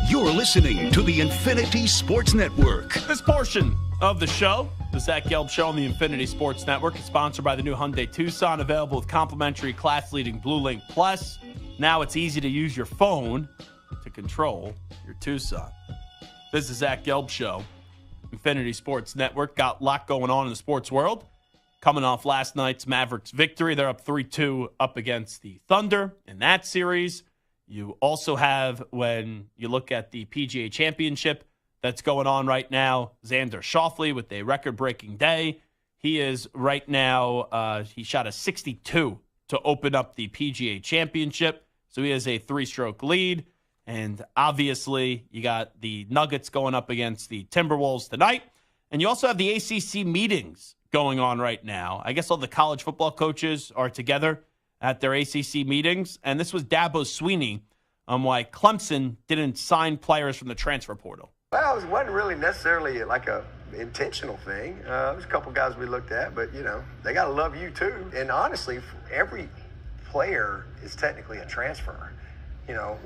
C: You're listening to the Infinity Sports Network.
D: This portion of the show, the Zach Gelb Show on the Infinity Sports Network, is sponsored by the new Hyundai Tucson, available with complimentary class-leading Blue Link Plus. Now it's easy to use your phone to control your Tucson. This is Zach Gelb Show, Infinity Sports Network. Got a lot going on in the sports world. Coming off last night's Mavericks victory, they're up 3-2 up against the Thunder in that series. You also have, when you look at the PGA Championship that's going on right now, Xander Schauffele with a record-breaking day. He is right now, he shot a 62 to open up the PGA Championship. So he has a 3-stroke lead. And obviously, you got the Nuggets going up against the Timberwolves tonight. And you also have the ACC meetings going on right now. I guess all the college football coaches are together at their ACC meetings, and this was Dabo Sweeney on why Clemson didn't sign players from the transfer portal.
H: Well, it wasn't really necessarily like a intentional thing. There's a couple guys we looked at, but, they got to love you too. And honestly, every player is technically a transfer.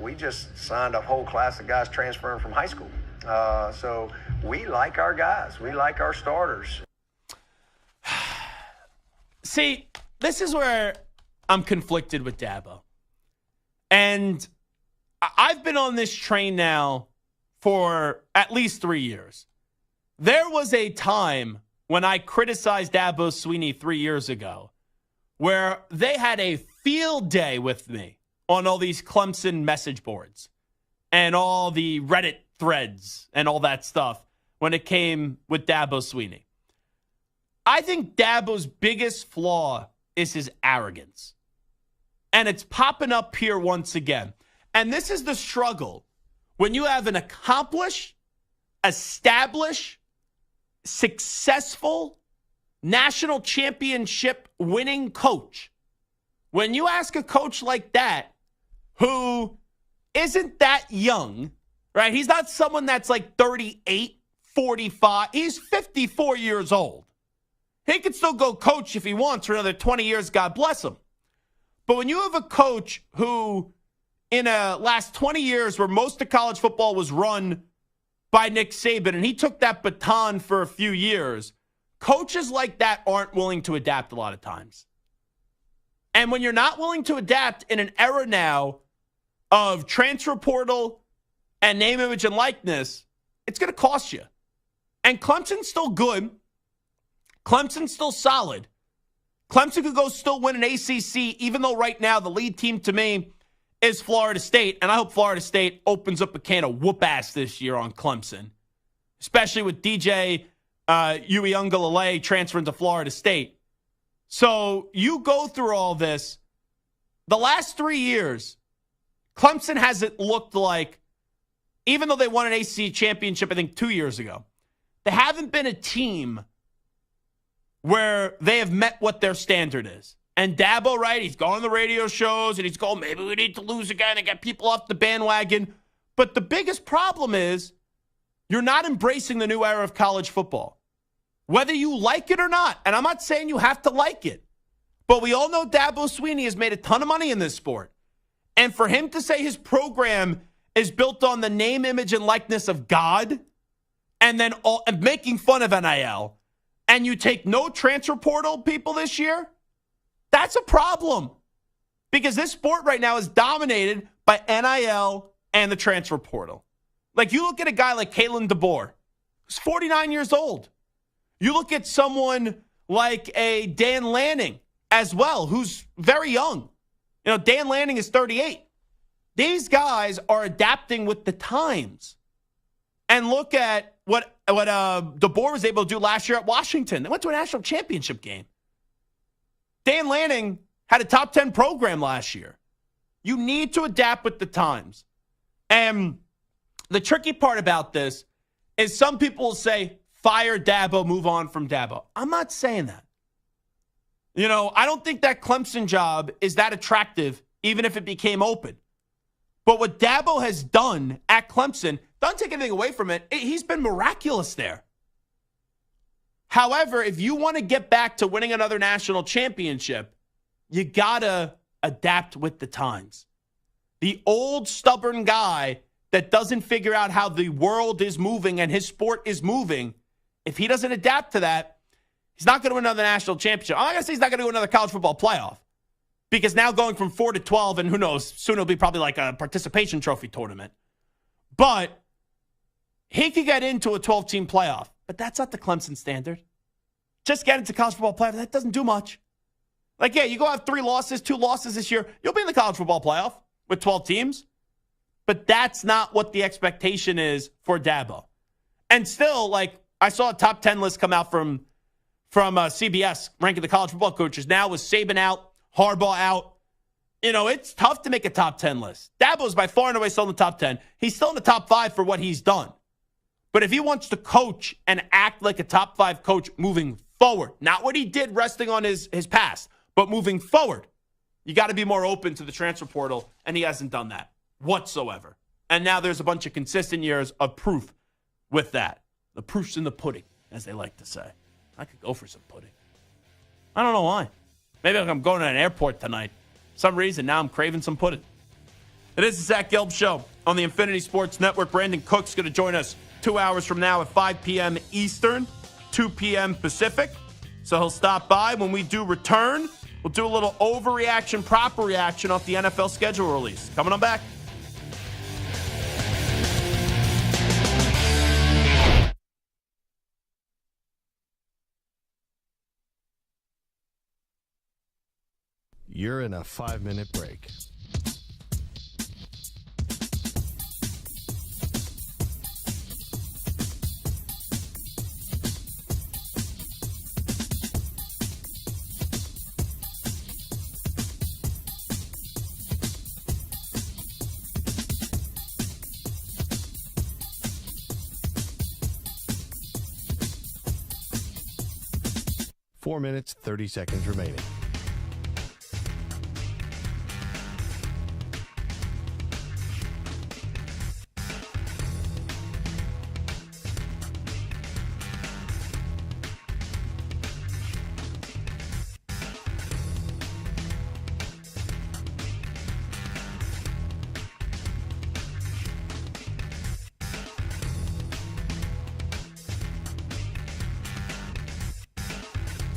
H: We just signed a whole class of guys transferring from high school. So we like our guys. We like our starters.
D: See, this is where I'm conflicted with Dabo. And I've been on this train now for at least 3 years. There was a time when I criticized Dabo Sweeney 3 years ago where they had a field day with me on all these Clemson message boards and all the Reddit threads and all that stuff when it came with Dabo Sweeney. I think Dabo's biggest flaw is his arrogance. And it's popping up here once again. And this is the struggle when you have an accomplished, established, successful, national championship winning coach. When you ask a coach like that, who isn't that young, right? He's not someone that's like 38, 45. He's 54 years old. He could still go coach if he wants for another 20 years, God bless him. But when you have a coach who, in a last 20 years where most of college football was run by Nick Saban, and he took that baton for a few years, coaches like that aren't willing to adapt a lot of times. And when you're not willing to adapt in an era now of transfer portal and name, image, and likeness, it's going to cost you. And Clemson's still good. Clemson's still solid. Clemson could go still win an ACC, even though right now the lead team to me is Florida State. And I hope Florida State opens up a can of whoop-ass this year on Clemson, especially with DJ Uiagalelei transferring to Florida State. So you go through all this. The last 3 years, Clemson hasn't looked like, even though they won an ACC championship, I think 2 years ago, they haven't been a team where they have met what their standard is. And Dabo, right, he's going on the radio shows, and he's going, maybe we need to lose again and get people off the bandwagon. But the biggest problem is you're not embracing the new era of college football, whether you like it or not. And I'm not saying you have to like it. But we all know Dabo Sweeney has made a ton of money in this sport. And for him to say his program is built on the name, image, and likeness of God, and then making fun of NIL, and you take no transfer portal people this year, that's a problem. Because this sport right now is dominated by NIL and the transfer portal. Like, you look at a guy like Kalen DeBoer, who's 49 years old. You look at someone like a Dan Lanning as well, who's very young. You know, Dan Lanning is 38. These guys are adapting with the times. And look at what DeBoer was able to do last year at Washington. They went to a national championship game. Dan Lanning had a top 10 program last year. You need to adapt with the times. And the tricky part about this is some people will say, fire Dabo, move on from Dabo. I'm not saying that. You know, I don't think that Clemson job is that attractive, even if it became open. But what Dabo has done at Clemson, don't take anything away from it. He's been miraculous there. However, if you want to get back to winning another national championship, you got to adapt with the times. The old stubborn guy that doesn't figure out how the world is moving and his sport is moving, if he doesn't adapt to that, he's not going to win another national championship. I'm not going to say he's not going to win another college football playoff, because now going from 4 to 12, and who knows, soon it'll be probably like a participation trophy tournament. But he could get into a 12-team playoff, but that's not the Clemson standard. Just get into college football playoff, that doesn't do much. Like, yeah, you go have 3 losses, 2 losses this year, you'll be in the college football playoff with 12 teams. But that's not what the expectation is for Dabo. And still, like, I saw a top 10 list come out from CBS ranking the college football coaches. Now with Saban out, Harbaugh out, you know, it's tough to make a top 10 list. Dabo's by far and away still in the top 10. He's still in the top 5 for what he's done. But if he wants to coach and act like a top 5 coach moving forward, not what he did resting on his past, but moving forward, you got to be more open to the transfer portal, and he hasn't done that whatsoever. And now there's a bunch of consistent years of proof with that. The proof's in the pudding, as they like to say. I could go for some pudding. I don't know why. Maybe I'm going to an airport tonight. For some reason, now I'm craving some pudding. It is the Zach Gelb Show on the Infinity Sports Network. Brandin Cook's going to join us 2 hours from now at 5 p.m. Eastern, 2 p.m. Pacific. So he'll stop by. When we do return, we'll do a little overreaction, proper reaction off the NFL schedule release. Coming on back.
A: You're in a 5-minute break. Four minutes, 30 seconds remaining.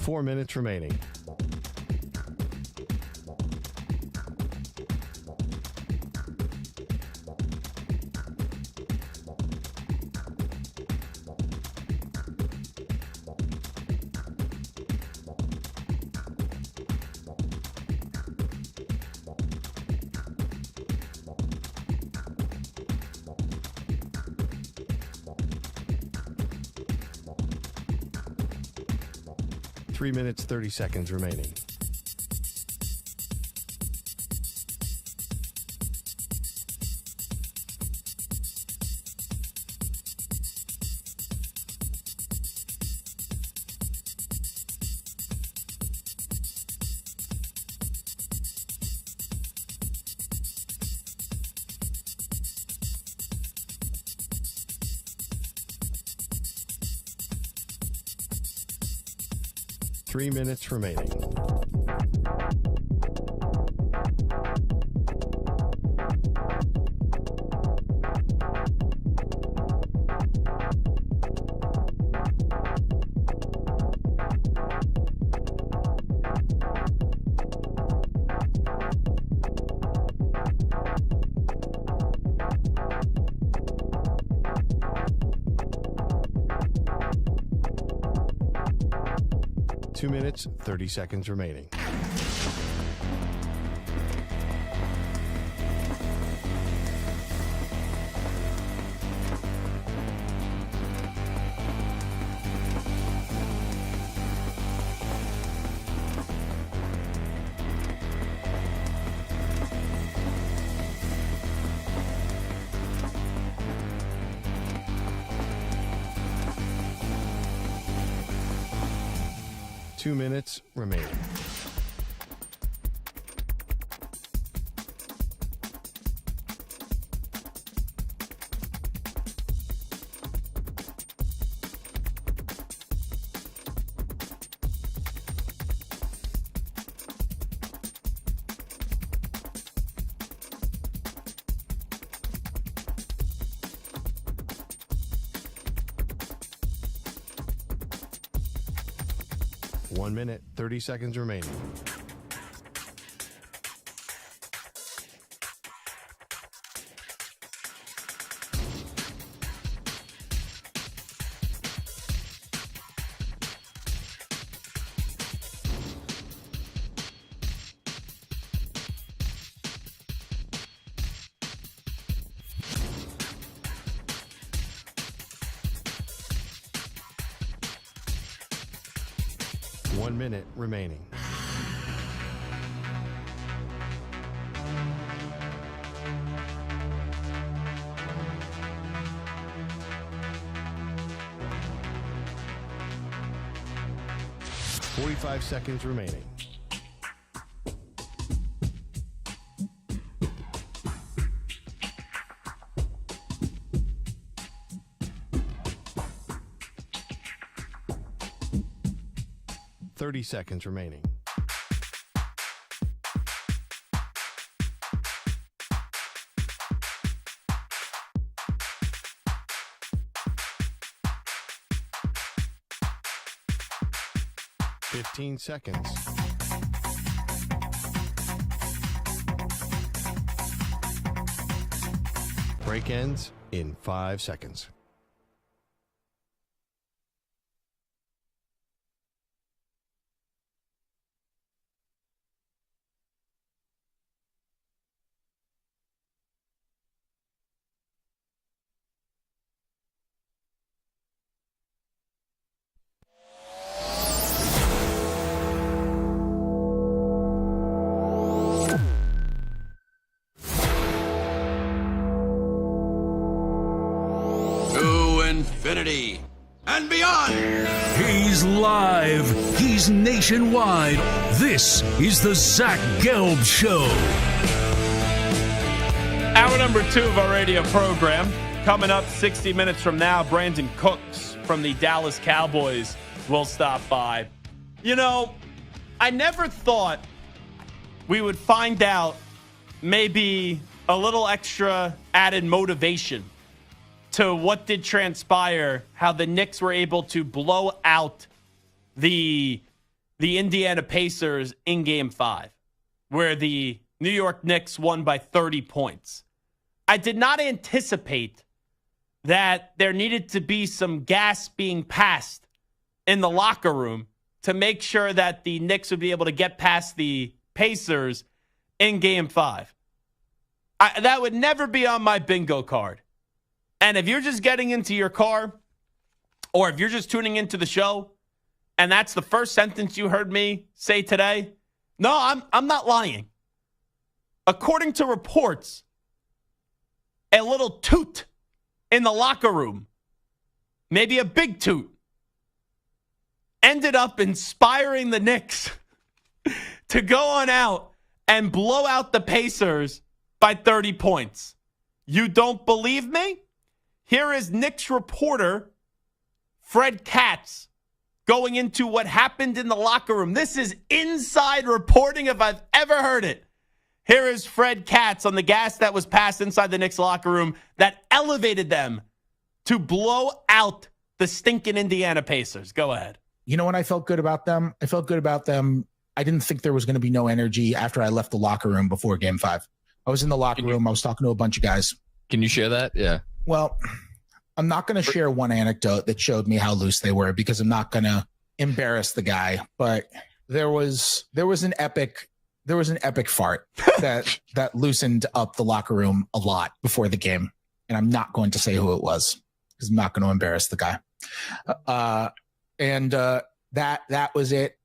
A: Four minutes remaining. Three minutes, 30 seconds remaining. Three minutes remaining. 2 minutes, 30 seconds remaining. Two minutes remaining. One minute, 30 seconds remaining. One minute remaining. Forty-five seconds remaining. Seconds remaining. Fifteen seconds. Break ends in 5 seconds.
B: Infinity and beyond.
I: He's live. He's nationwide. This is the Zach Gelb Show.
D: Hour number 2 of our radio program. Coming up 60 minutes from now, Brandin Cooks from the Dallas Cowboys will stop by. You know, I never thought we would find out maybe a little extra added motivation to what did transpire, how the Knicks were able to blow out the Indiana Pacers in Game 5, where the New York Knicks won by 30 points. I did not anticipate that there needed to be some gas being passed in the locker room to make sure that the Knicks would be able to get past the Pacers in Game 5. That would never be on my bingo card. And if you're just getting into your car, or if you're just tuning into the show, and that's the first sentence you heard me say today, no, I'm not lying. According to reports, a little toot in the locker room, maybe a big toot, ended up inspiring the Knicks to go on out and blow out the Pacers by 30 points. You don't believe me? Here is Knicks reporter Fred Katz going into what happened in the locker room. This is inside reporting if I've ever heard it. Here is Fred Katz on the gas that was passed inside the Knicks locker room that elevated them to blow out the stinking Indiana Pacers. Go ahead.
J: You know what I felt good about them? I felt good about them. I didn't think there was going to be no energy after I left the locker room before Game 5. I was in the locker room. I was talking to a bunch of guys.
E: Can you share that? Yeah.
J: Well, I'm not going to share one anecdote that showed me how loose they were because I'm not going to embarrass the guy, but there was an epic fart that loosened up the locker room a lot before the game, and I'm not going to say who it was because I'm not going to embarrass the guy. That was it.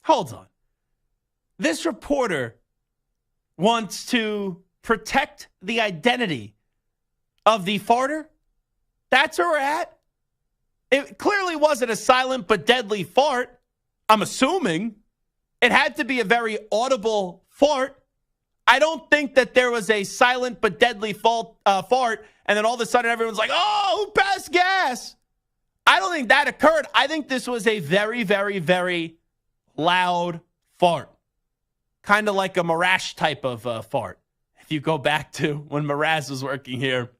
D: Hold on. This reporter wants to protect the identity of the farter. That's where we're at. It clearly wasn't a silent but deadly fart. I'm assuming it had to be a very audible fart. I don't think that there was a silent but deadly fart, and then all of a sudden everyone's like, oh, who passed gas? I don't think that occurred. I think this was a very, very, very loud fart. Kind of like a Marash type of fart. If you go back to when Mraz was working here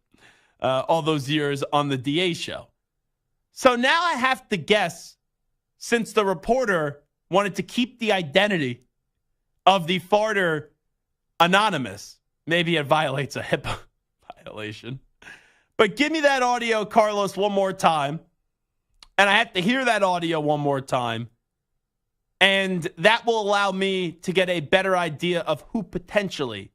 D: all those years on the DA show. So now I have to guess, since the reporter wanted to keep the identity of the farter anonymous, maybe it violates a HIPAA violation. But give me that audio, Carlos, one more time. And I have to hear that audio one more time. And that will allow me to get a better idea of who potentially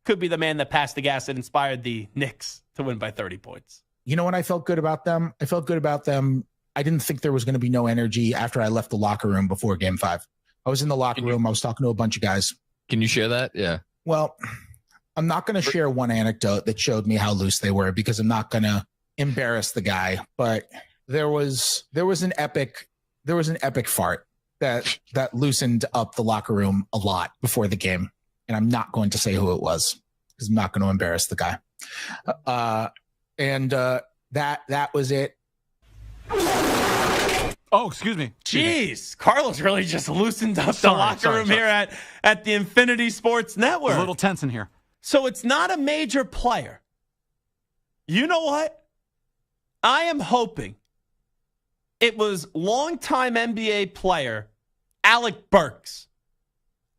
D: could be the man that passed the gas that inspired the Knicks to win by 30 points.
J: You know when I felt good about them? I felt good about them. I didn't think there was going to be no energy after I left the locker room before game 5. I was in the locker room. I was talking to a bunch of guys.
A: Can you share that? Yeah.
J: Well, I'm not going to share one anecdote that showed me how loose they were because I'm not going to embarrass the guy. But there was an epic fart that loosened up the locker room a lot before the game, and I'm not going to say who it was because I'm not going to embarrass the guy. That was it.
G: Oh, excuse me.
D: Jeez, Carlos really just loosened up the locker room here at the Infinity Sports Network.
G: A little tense in here.
D: So it's not a major player. You know what? I am hoping it was longtime NBA player Alec Burks.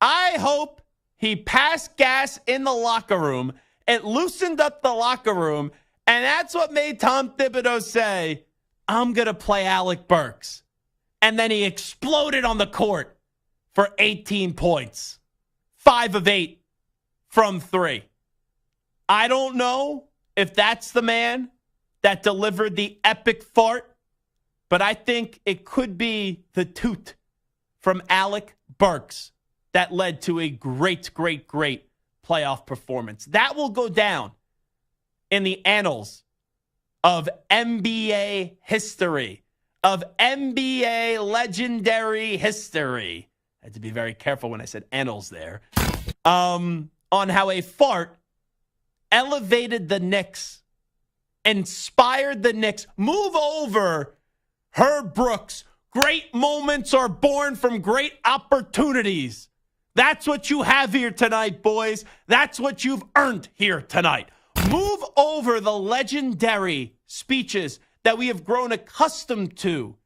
D: I hope he passed gas in the locker room. It loosened up the locker room, and that's what made Tom Thibodeau say, I'm going to play Alec Burks. And then he exploded on the court for 18 points. 5 of 8 from 3. I don't know if that's the man that delivered the epic fart, but I think it could be the toot from Alec Burks that led to a great, great, great playoff performance. That will go down in the annals of NBA history, of NBA legendary history. I had to be very careful when I said annals there. On how a fart elevated the Knicks, inspired the Knicks. Move over, Herb Brooks. Great moments are born from great opportunities. That's what you have here tonight, boys. That's what you've earned here tonight. Move over the legendary speeches that we have grown accustomed to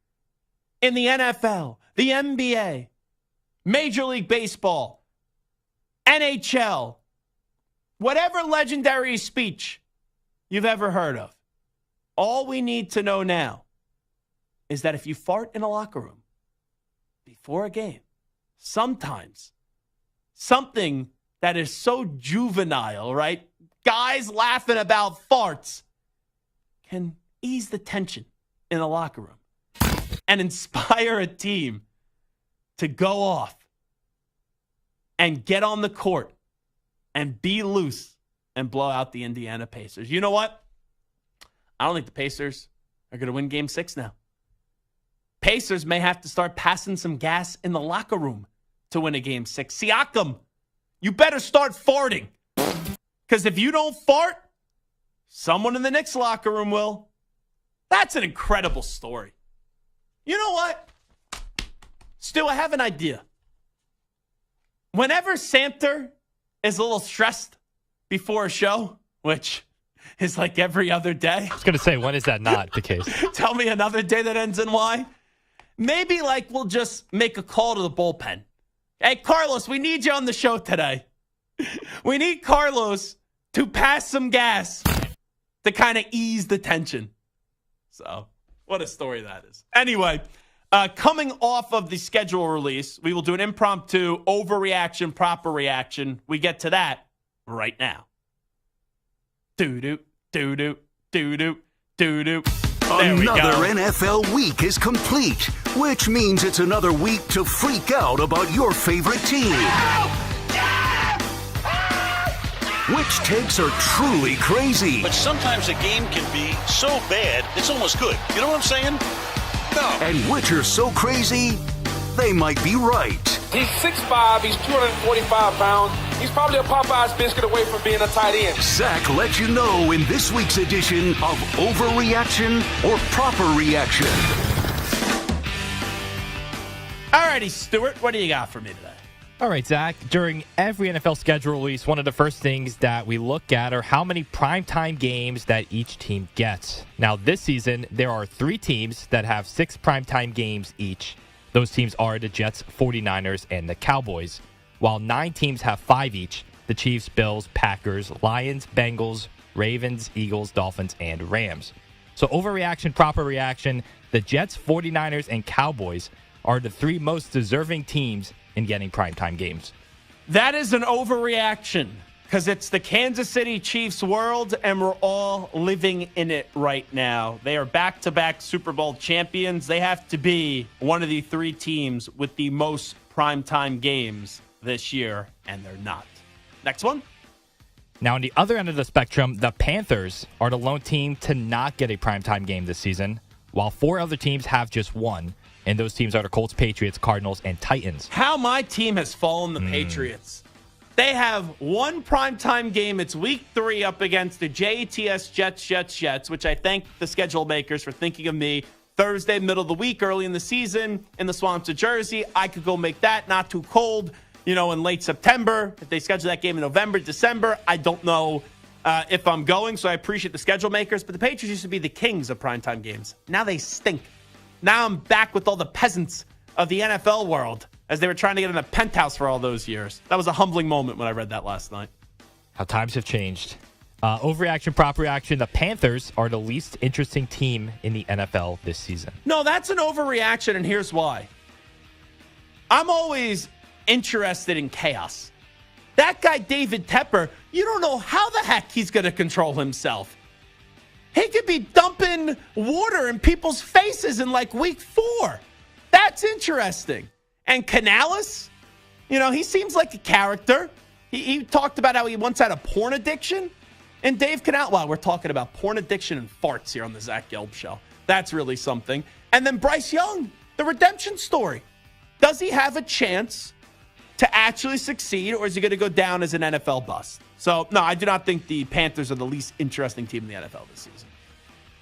D: in the NFL, the NBA, Major League Baseball, NHL, whatever legendary speech you've ever heard of. All we need to know now is that if you fart in a locker room before a game, sometimes something that is so juvenile, right? Guys laughing about farts can ease the tension in the locker room and inspire a team to go off and get on the court and be loose and blow out the Indiana Pacers. You know what? I don't think the Pacers are going to win Game 6 now. Pacers may have to start passing some gas in the locker room to win a Game 6. Siakam, you better start farting. Because if you don't fart, someone in the Knicks locker room will. That's an incredible story. You know what? Stu, I have an idea. Whenever Samter is a little stressed before a show, which is like every other day.
E: I was going to say, when is that not the case?
D: Tell me another day that ends in Y. Maybe we'll just make a call to the bullpen. Hey, Carlos, we need you on the show today. We need Carlos to pass some gas to kind of ease the tension. So, what a story that is. Anyway, Coming off of the schedule release, we will do an impromptu overreaction, proper reaction. We get to that right now. Doo-doo, doo-doo, doo-doo, doo-doo. There we go.
C: Another NFL week is complete, which means it's another week to freak out about your favorite team. Which takes are truly crazy.
B: But sometimes a game can be so bad, it's almost good. You know what I'm saying? No.
C: And which are so crazy, they might be right.
K: He's 6'5", he's 245 pounds. He's probably a Popeye's biscuit away from being a tight end.
C: Zach lets you know in this week's edition of Overreaction or Proper Reaction.
D: Alrighty, Stuart, what do you got for me today?
E: All right, Zach. During every NFL schedule release, one of the first things that we look at are how many primetime games that each team gets. Now, this season, there are 3 teams that have 6 primetime games each. Those teams are the Jets, 49ers, and the Cowboys. While 9 teams have 5 each, the Chiefs, Bills, Packers, Lions, Bengals, Ravens, Eagles, Dolphins, and Rams. So overreaction, proper reaction, the Jets, 49ers, and Cowboys are the 3 most deserving teams in getting primetime games.
D: That is an overreaction because it's the Kansas City Chiefs world, and we're all living in it right now. They are back-to-back Super Bowl champions. They have to be one of the 3 teams with the most primetime games this year, and they're not. Next one.
E: Now, on the other end of the spectrum, the Panthers are the lone team to not get a primetime game this season, while 4 other teams have just one. And those teams are the Colts, Patriots, Cardinals, and Titans.
D: How my team has fallen the Patriots. They have one primetime game. It's week 3 up against the JETS Jets, which I thank the schedule makers for thinking of me. Thursday, middle of the week, early in the season, in the swamps of Jersey. I could go make that not too cold, in late September. If they schedule that game in November, December, I don't know if I'm going, so I appreciate the schedule makers. But the Patriots used to be the kings of primetime games. Now they stink. Now I'm back with all the peasants of the NFL world as they were trying to get in a penthouse for all those years. That was a humbling moment when I read that last night.
E: How times have changed. Overreaction, proper reaction. The Panthers are the least interesting team in the NFL this season.
D: No, that's an overreaction, and here's why. I'm always interested in chaos. That guy, David Tepper, you don't know how the heck he's going to control himself. He could be dumping water in people's faces in like week 4. That's interesting. And Canales, he seems like a character. He talked about how he once had a porn addiction. And Dave Canales, wow, we're talking about porn addiction and farts here on the Zach Gelb Show. That's really something. And then Bryce Young, the redemption story. Does he have a chance to actually succeed, or is he going to go down as an NFL bust? So, no, I do not think the Panthers are the least interesting team in the NFL this season.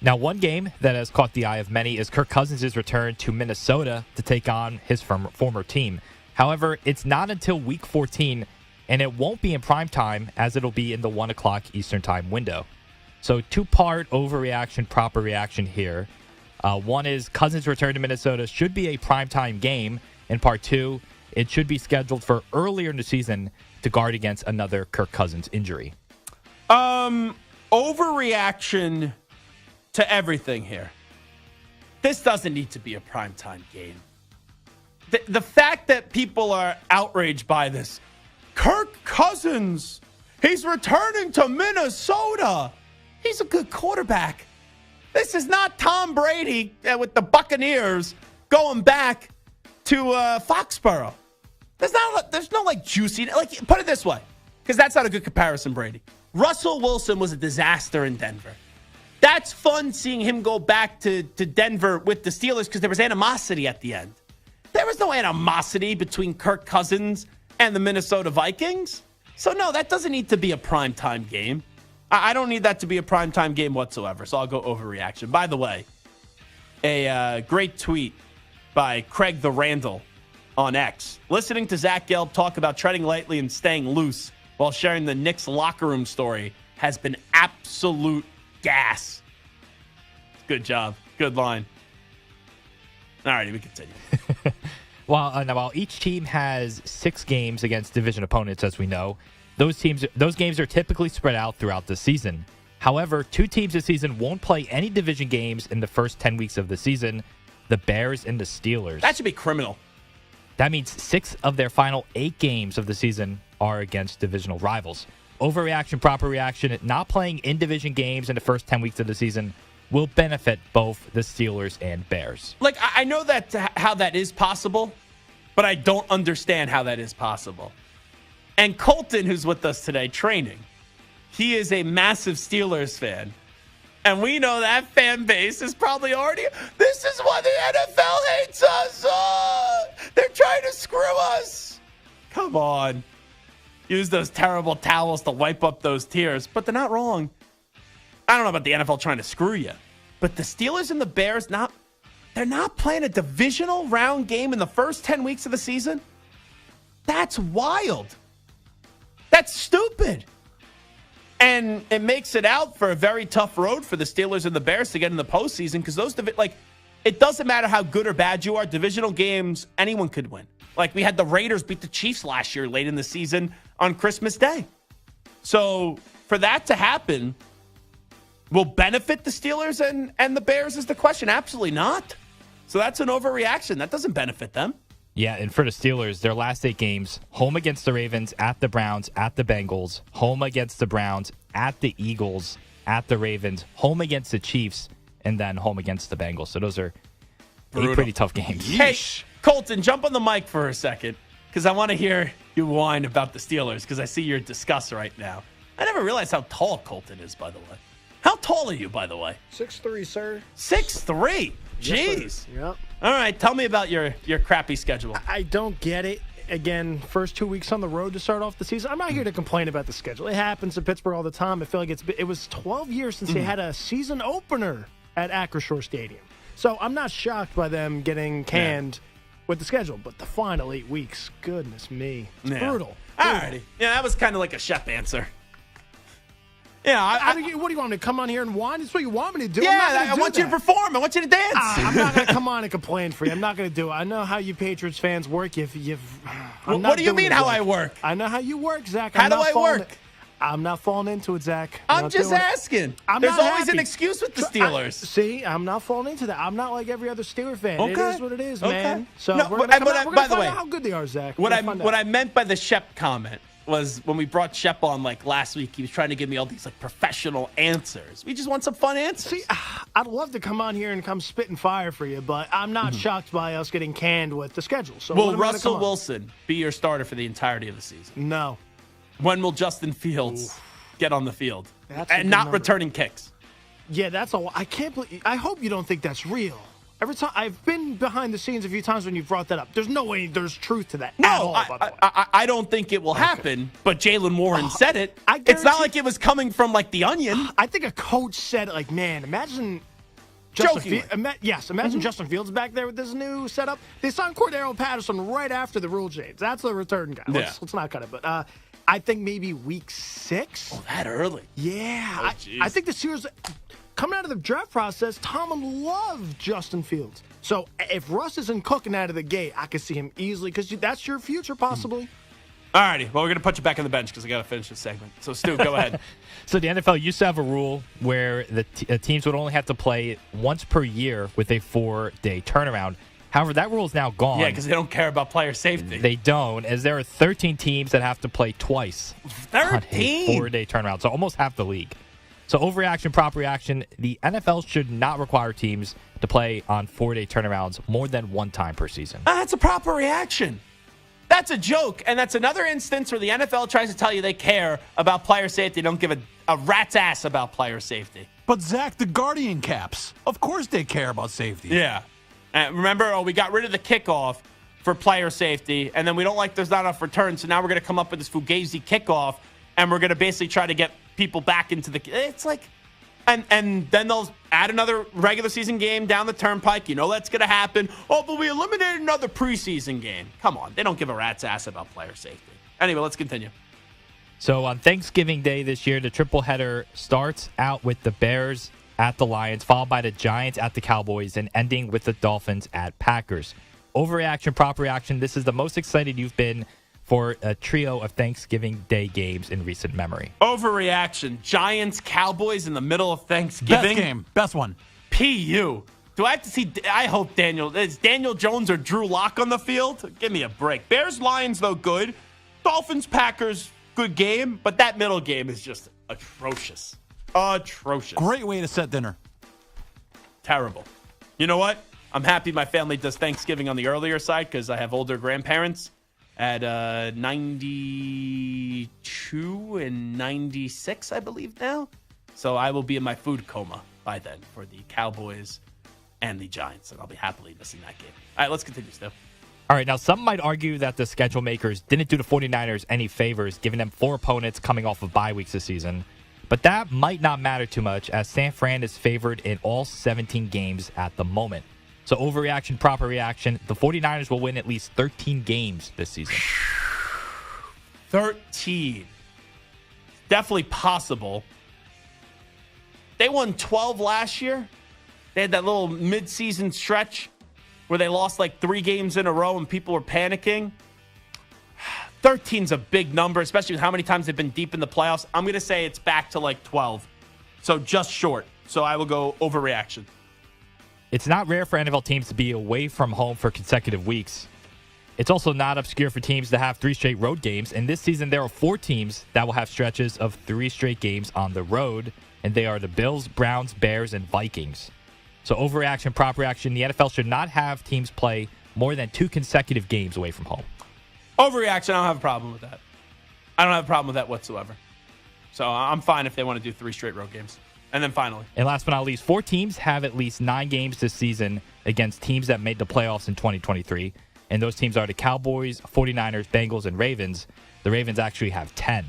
E: Now, one game that has caught the eye of many is Kirk Cousins' return to Minnesota to take on his former team. However, it's not until Week 14, and it won't be in prime time as it'll be in the 1 o'clock Eastern time window. So 2-part overreaction, proper reaction here. One is Cousins' return to Minnesota should be a primetime game. And part 2, it should be scheduled for earlier in the season to guard against another Kirk Cousins injury.
D: Overreaction to everything here. This doesn't need to be a primetime game. The fact that people are outraged by this. Kirk Cousins, he's returning to Minnesota. He's a good quarterback. This is not Tom Brady with the Buccaneers going back to Foxborough. There's no like juicy, like put it this way, because that's not a good comparison, Brady. Russell Wilson was a disaster in Denver. That's fun seeing him go back to Denver with the Steelers because there was animosity at the end. There was no animosity between Kirk Cousins and the Minnesota Vikings. So, no, that doesn't need to be a primetime game. I don't need that to be a primetime game whatsoever, so I'll go overreaction. By the way, a great tweet by Craig the Randall on X. Listening to Zach Gelb talk about treading lightly and staying loose while sharing the Knicks locker room story has been absolute gas. Good job. Good line. All righty, we continue.
E: While each team has 6 games against division opponents, as we know, those games are typically spread out throughout the season. However, 2 teams this season won't play any division games in the first 10 weeks of the season, the Bears and the Steelers.
D: That should be criminal.
E: That means 6 of their final 8 games of the season are against divisional rivals. Overreaction, proper reaction, not playing in-division games in the first 10 weeks of the season will benefit both the Steelers and Bears.
D: Like, I know that how that is possible, but I don't understand how that is possible. And Colton, who's with us today training, he is a massive Steelers fan. And we know that fan base is probably already, this is why the NFL hates us. They're trying to screw us. Come on. Use those terrible towels to wipe up those tears. But they're not wrong. I don't know about the NFL trying to screw you. But the Steelers and the Bears, they're not playing a divisional round game in the first 10 weeks of the season. That's wild. That's stupid. And it makes it out for a very tough road for the Steelers and the Bears to get in the postseason because it doesn't matter how good or bad you are. Divisional games, anyone could win. Like we had the Raiders beat the Chiefs last year late in the season on Christmas Day. So for that to happen, will benefit the Steelers and the Bears is the question. Absolutely not. So that's an overreaction. That doesn't benefit them.
E: Yeah, and for the Steelers, their last 8 games, home against the Ravens, at the Browns, at the Bengals, home against the Browns, at the Eagles, at the Ravens, home against the Chiefs, and then home against the Bengals. So those are 8 pretty tough games.
D: Hey, Colton, jump on the mic for a second because I want to hear you whine about the Steelers because I see you're discussed right now. I never realized how tall Colton is, by the way. How tall are you, by the way?
L: 6'3", sir.
D: 6'3"? Jeez.
L: Yes, yep.
D: All right, tell me about your crappy schedule.
L: I don't get it. Again, first 2 weeks on the road to start off the season. I'm not here to complain about the schedule. It happens in Pittsburgh all the time. I feel like it was 12 years since they had a season opener at Acrisure Stadium. So I'm not shocked by them getting canned with the schedule. But the final 8 weeks, goodness me. It's brutal.
D: All righty. Yeah, that was kind of like a Shep answer.
L: Yeah, what do you want me to come on here and whine? That's what you want me to do.
D: Yeah, I want you to perform. I want you to dance.
L: I'm not going to come on and complain for you. I'm not going to do it. I know how you Patriots fans work.
D: What do you mean how I work?
L: I know how you work, Zach.
D: How do I work?
L: I'm not falling into it, Zach.
D: I'm just asking. There's always an excuse with the Steelers.
L: I'm not falling into that. I'm not like every other Steeler fan.
D: Okay.
L: It is what it is, man. So
D: no,
L: we're going to find out how good they are, Zach.
D: What I meant by the Shep comment was when we brought Shep on last week, he was trying to give me all these professional answers. We just want some fun answers.
L: See, I'd love to come on here and come spit and fire for you, but I'm not shocked by us getting canned with the schedule. So
D: will Russell Wilson be your starter for the entirety of the season?
L: No.
D: When will Justin Fields get on the field and not returning kicks?
L: Yeah, that's all. I can't believe. I hope you don't think that's real. Every time I've been behind the scenes a few times when you've brought that up. There's no way there's truth to that.
D: No, I don't think it will happen. But Jalen Warren said it. It's not like it was coming from The Onion.
L: I think a coach said it. Man, imagine. Imagine Justin Fields back there with this new setup. They signed Cordero Patterson right after the rule change. That's the return guy. Let's not cut it. But I think maybe week 6.
D: Oh, that early?
L: Yeah. I think the Steelers. Coming out of the draft process, Tomlin loved Justin Fields. So if Russ isn't cooking out of the gate, I could see him easily because that's your future possibly.
D: All righty. Well, we're going to put you back on the bench because I got to finish this segment. So, Stu, go ahead.
E: So the NFL used to have a rule where the teams would only have to play once per year with a 4-day turnaround. However, that rule is now gone.
D: Yeah, because they don't care about player safety.
E: They don't, as there are 13 teams that have to play twice
D: 13?
E: on a 4-day turnaround. So almost half the league. So overreaction, proper reaction, the NFL should not require teams to play on 4-day turnarounds more than one time per season.
D: That's a proper reaction. That's a joke. And that's another instance where the NFL tries to tell you they care about player safety. They don't give a rat's ass about player safety.
M: But, Zach, the Guardian Caps, of course they care about safety.
D: Yeah. Remember, we got rid of the kickoff for player safety, and then we don't there's not enough returns, so now we're going to come up with this Fugazi kickoff, and we're going to basically try to get people back into it's and then they'll add another regular season game down the turnpike. That's going to happen. Oh, but we eliminated another preseason game. Come on. They don't give a rat's ass about player safety. Anyway, let's continue.
E: So on Thanksgiving Day this year, the triple header starts out with the Bears at the Lions, followed by the Giants at the Cowboys, and ending with the Dolphins at Packers. Overreaction, proper reaction. This is the most excited you've been for a trio of Thanksgiving Day games in recent memory.
D: Overreaction. Giants, Cowboys in the middle of Thanksgiving.
M: Best game. Best one.
D: PU. Do I have to see? I hope is Daniel Jones or Drew Lock on the field? Give me a break. Bears, Lions, though, good. Dolphins, Packers, good game. But that middle game is just atrocious. Atrocious.
M: Great way to set dinner.
D: Terrible. You know what? I'm happy my family does Thanksgiving on the earlier side because I have older grandparents at 92 and 96, I believe now. So I will be in my food coma by then for the Cowboys and the Giants, and I'll be happily missing that game. All right, let's continue, Steph.
E: All right, now some might argue that the schedule makers didn't do the 49ers any favors, giving them 4 opponents coming off of bye weeks this season. But that might not matter too much, as San Fran is favored in all 17 games at the moment. So overreaction, proper reaction, the 49ers will win at least 13 games this season.
D: 13. Definitely possible. They won 12 last year. They had that little midseason stretch where they lost like 3 games in a row and people were panicking. 13's a big number, especially with how many times they've been deep in the playoffs. I'm going to say it's back to like 12. So just short. So I will go overreaction.
E: It's not rare for NFL teams to be away from home for consecutive weeks. It's also not obscure for teams to have 3 straight road games. And this season, there are 4 teams that will have stretches of 3 straight games on the road. And they are the Bills, Browns, Bears, and Vikings. So overreaction, proper reaction. The NFL should not have teams play more than 2 consecutive games away from home.
D: Overreaction, I don't have a problem with that. I don't have a problem with that whatsoever. So I'm fine if they want to do 3 straight road games. And then finally.
E: And last but not least, 4 teams have at least 9 games this season against teams that made the playoffs in 2023. And those teams are the Cowboys, 49ers, Bengals, and Ravens. The Ravens actually have 10.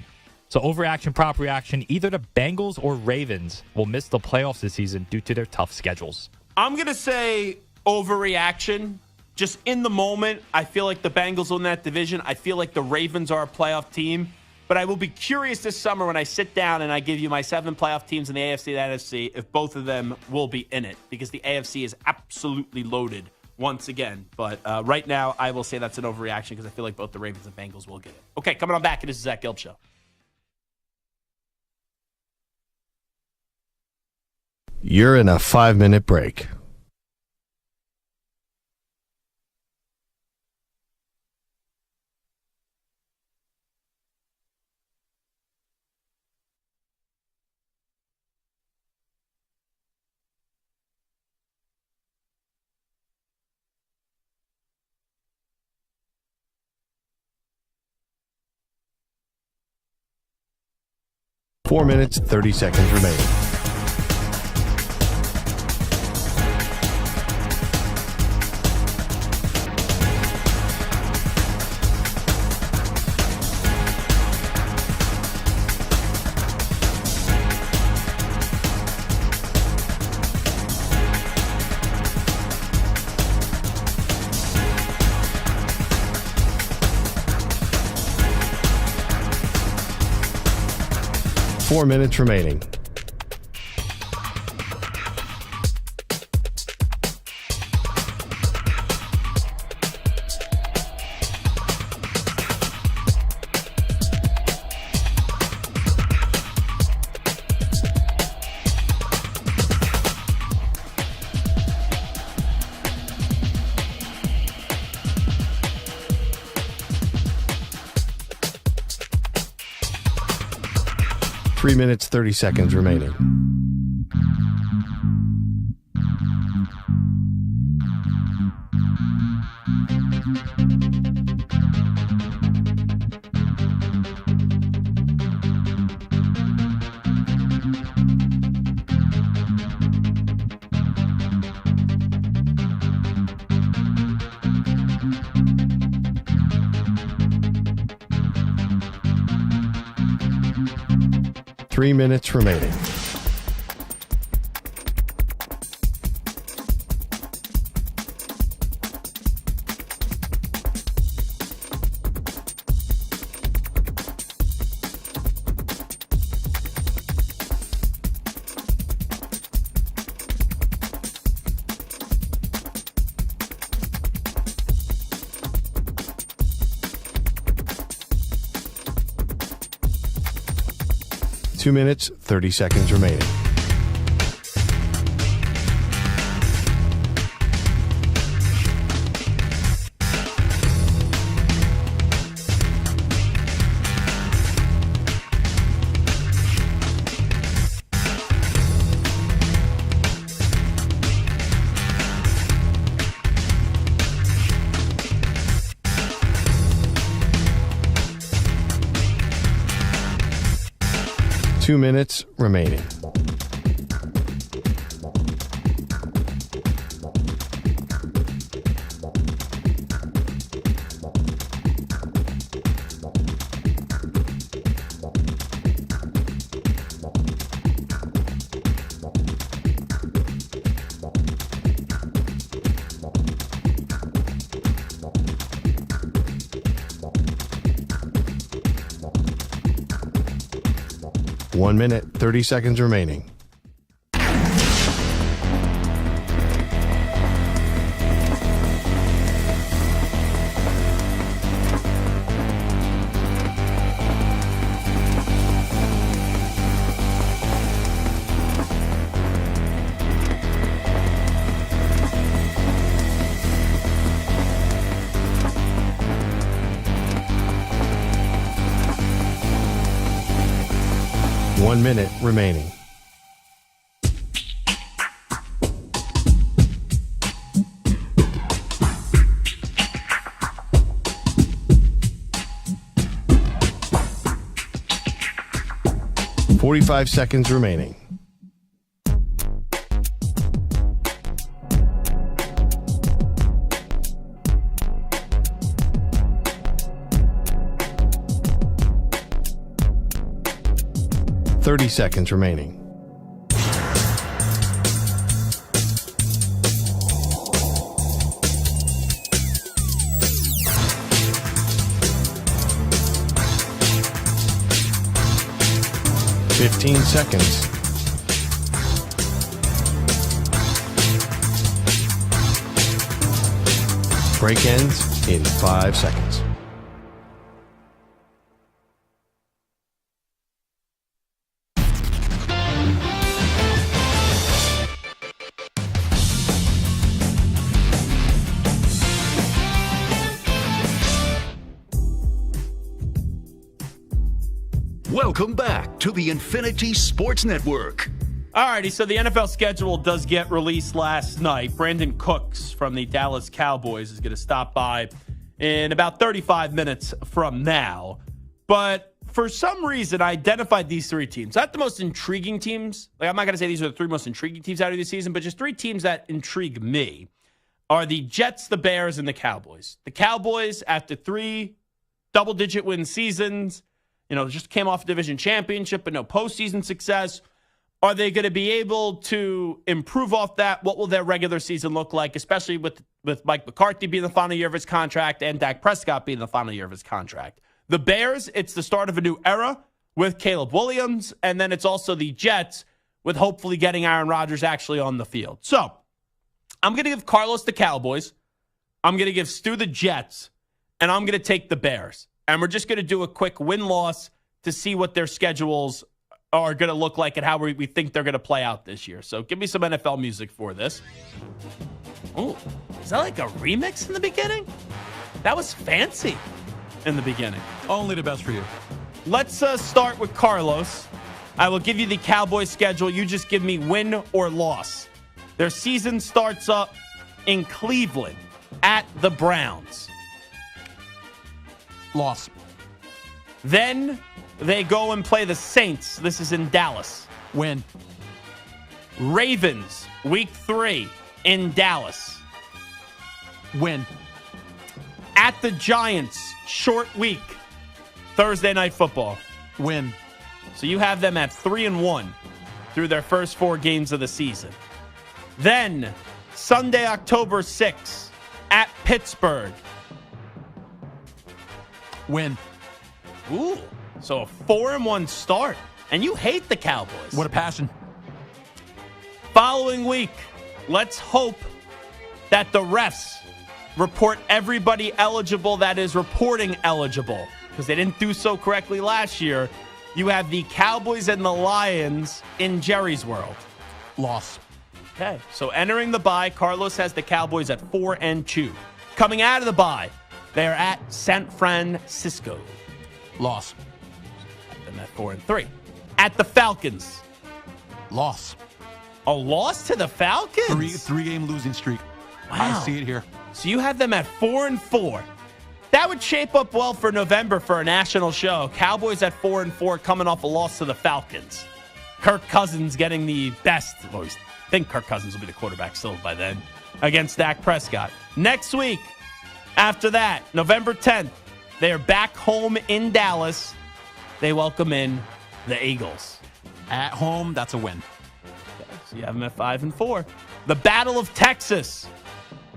E: So overreaction, proper reaction, either the Bengals or Ravens will miss the playoffs this season due to their tough schedules.
D: I'm going to say overreaction. Just in the moment, I feel like the Bengals win that division. I feel like the Ravens are a playoff team. But I will be curious this summer when I sit down and I give you my 7 playoff teams in the AFC and NFC if both of them will be in it. Because the AFC is absolutely loaded once again. But right now, I will say that's an overreaction because I feel like both the Ravens and Bengals will get it. Okay, coming on back, it is the Zach Gelb Show.
A: You're in a 5-minute break. Four minutes, 30 seconds remaining. Four minutes remaining. Three minutes, 30 seconds remaining. Three minutes remaining. Two minutes, 30 seconds remaining. 2 minutes remaining. One minute, 30 seconds remaining. One minute remaining. .45 seconds remaining. .30 seconds remaining. .15 seconds. Break ends in 5 seconds.
C: Welcome back to the Infinity Sports Network.
D: Alrighty, so the NFL schedule does get released last night. Brandin Cooks from the Dallas Cowboys is going to stop by in about 35 minutes from now. But for some reason, I identified these three teams. Not the most intriguing teams. Like, I'm not going to say these are the three most intriguing teams out of the season, but just three teams that intrigue me are the Jets, the Bears, and the Cowboys. The Cowboys, after 3 double-digit win seasons, just came off a division championship, but no postseason success. Are they going to be able to improve off that? What will their regular season look like, especially with Mike McCarthy being the final year of his contract and Dak Prescott being the final year of his contract? The Bears, it's the start of a new era with Caleb Williams, and then it's also the Jets with hopefully getting Aaron Rodgers actually on the field. So I'm going to give Carlos the Cowboys, I'm going to give Stu the Jets, and I'm going to take the Bears. And we're just going to do a quick win-loss to see what their schedules are going to look like and how we think they're going to play out this year. So give me some NFL music for this. Oh, is that like a remix in the beginning? That was fancy in the beginning.
M: Only the best for you.
D: Let's start with Carlos. I will give you the Cowboys schedule. You just give me win or loss. Their season starts up in Cleveland at the Browns.
M: Loss.
D: Then they go and play the Saints. This is in Dallas.
M: Win.
D: Ravens, week 3 in Dallas.
M: Win.
D: At the Giants, short week, Thursday Night Football.
M: Win.
D: So you have them at 3-1 through their first 4 games of the season. Then, Sunday, October 6th, at Pittsburgh.
M: Win.
D: Ooh, so a 4-1 start. And you hate the Cowboys.
M: What a passion.
D: Following week, let's hope that the refs report everybody eligible that is reporting eligible, because they didn't do so correctly last year. You have the Cowboys and the Lions in Jerry's world.
M: Loss.
D: Okay, so entering the bye, Carlos has the Cowboys at 4-2. Coming out of the bye, they are at San Francisco.
M: Loss.
D: Them at 4-3. At the Falcons.
M: Loss.
D: A loss to the Falcons?
M: Three game losing streak.
D: Wow.
M: I see it here.
D: So you have them at 4-4. that would shape up well for November for a national show. Cowboys at 4-4 coming off a loss to the Falcons. Kirk Cousins getting the best. Well, I think Kirk Cousins will be the quarterback still by then against Dak Prescott. Next week, after that, November 10th, they are back home in Dallas. They welcome in the Eagles.
M: At home, that's a win.
D: Okay, so you have them at 5-4. The Battle of Texas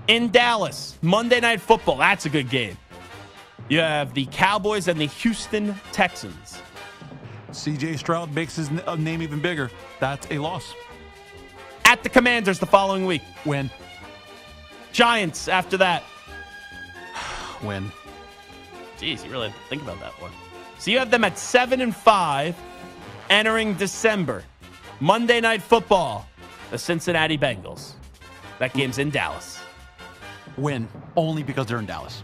D: in Dallas. Monday Night Football. That's a good game. You have the Cowboys and the Houston Texans.
M: CJ Stroud makes his name even bigger. That's a loss.
D: At the Commanders the following week.
M: Win.
D: Giants after that.
M: Win.
D: Jeez, you really have to think about that one. So you have them at 7-5 entering December. Monday Night Football. The Cincinnati Bengals. That game's in Dallas.
M: Win. Only because they're in Dallas.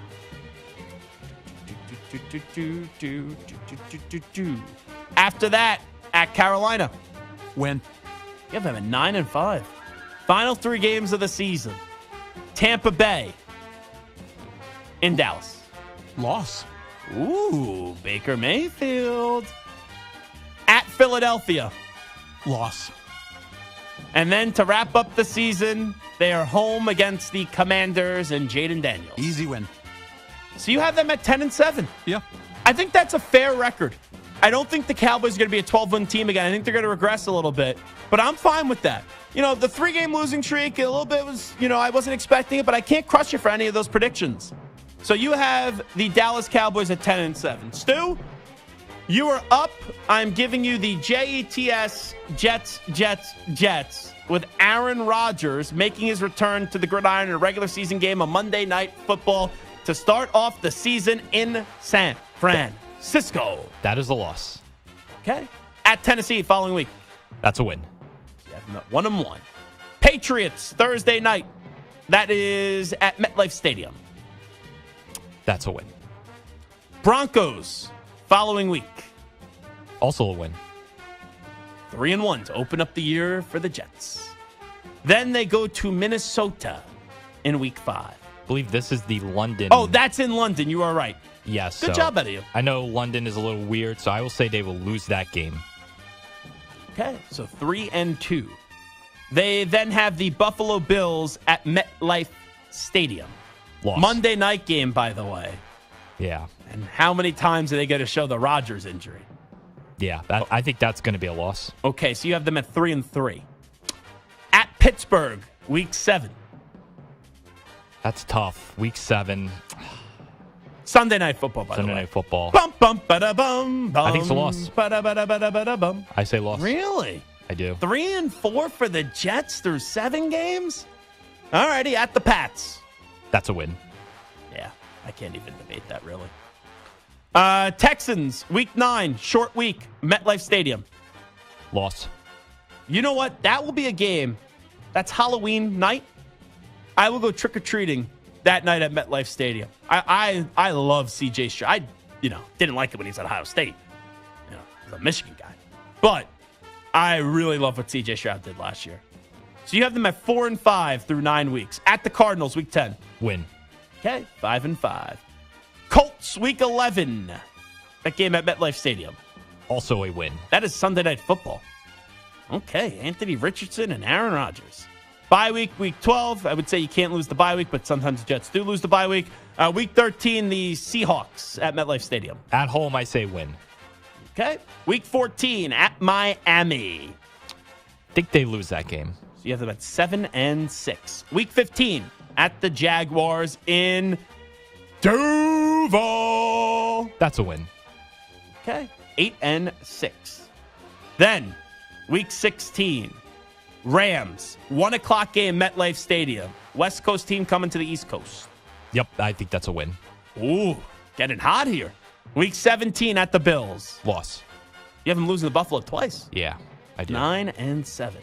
D: After that, at Carolina.
M: Win.
D: You have them at 9-5. Final 3 games of the season. Tampa Bay. In Dallas.
M: Loss.
D: Ooh, Baker Mayfield. At Philadelphia.
M: Loss.
D: And then to wrap up the season, they are home against the Commanders and Jaden Daniels.
M: Easy win.
D: So you have them at 10-7.
M: Yeah.
D: I think that's a fair record. I don't think the Cowboys are going to be a 12-win team again. I think they're going to regress a little bit. But I'm fine with that. The 3-game losing streak, a little bit was, I wasn't expecting it, but I can't crush you for any of those predictions. So you have the Dallas Cowboys at 10-7. Stu, you are up. I'm giving you the JETS Jets with Aaron Rodgers making his return to the gridiron in a regular season game of Monday Night Football to start off the season in San Francisco.
E: That is a loss.
D: Okay. At Tennessee following week.
E: That's a win.
D: You have them at 1-1. Patriots Thursday night. That is at MetLife Stadium.
E: That's a win.
D: Broncos following week.
E: Also a win.
D: 3-1 to open up the year for the Jets. Then they go to Minnesota in week 5.
E: I believe this is the London.
D: Oh, that's in London. You are right.
E: Yes.
D: Good job out of you.
E: I know London is a little weird, so I will say they will lose that game.
D: Okay, so 3-2. They then have the Buffalo Bills at MetLife Stadium.
E: Loss.
D: Monday night game, by the way.
E: Yeah.
D: And how many times are they going to show the Rodgers injury?
E: Yeah, I think that's going to be a loss.
D: Okay, so you have them at 3-3. At Pittsburgh, week 7.
E: That's tough. Week 7.
D: Sunday Night Football, by the way.
E: Sunday Night Football.
D: Bum, bum, ba-da-bum, bum.
E: I think it's a loss.
D: Ba-da-ba-da-ba-da-ba-da-bum.
E: I say loss.
D: Really?
E: I do.
D: 3-4 for the Jets through 7 games? All righty, at the Pats.
E: That's a win.
D: Yeah, I can't even debate that, really. Texans, week 9, short week, MetLife Stadium.
E: Loss.
D: You know what? That will be a game. That's Halloween night. I will go trick-or-treating that night at MetLife Stadium. I love CJ Stroud. I didn't like it when he was at Ohio State. He's a Michigan guy. But I really love what CJ Stroud did last year. So you have them at 4-5 through 9 weeks. At the Cardinals, week 10.
E: Win.
D: Okay, 5-5. Colts, week 11. That game at MetLife Stadium.
E: Also a win.
D: That is Sunday Night Football. Okay, Anthony Richardson and Aaron Rodgers. Bye week, week 12. I would say you can't lose the bye week, but sometimes the Jets do lose the bye week. Week 13, the Seahawks at MetLife Stadium.
E: At home, I say win.
D: Okay. Week 14, at Miami.
E: I think they lose that game.
D: So you have them at 7-6. Week 15, at the Jaguars in Duval.
E: That's a win.
D: Okay. 8-6. Then, week 16, Rams, 1 o'clock game, MetLife Stadium. West Coast team coming to the East Coast.
E: Yep, I think that's a win.
D: Ooh, getting hot here. Week 17 at the Bills.
E: Loss.
D: You have them losing to Buffalo twice.
E: Yeah, I do.
D: 9-7.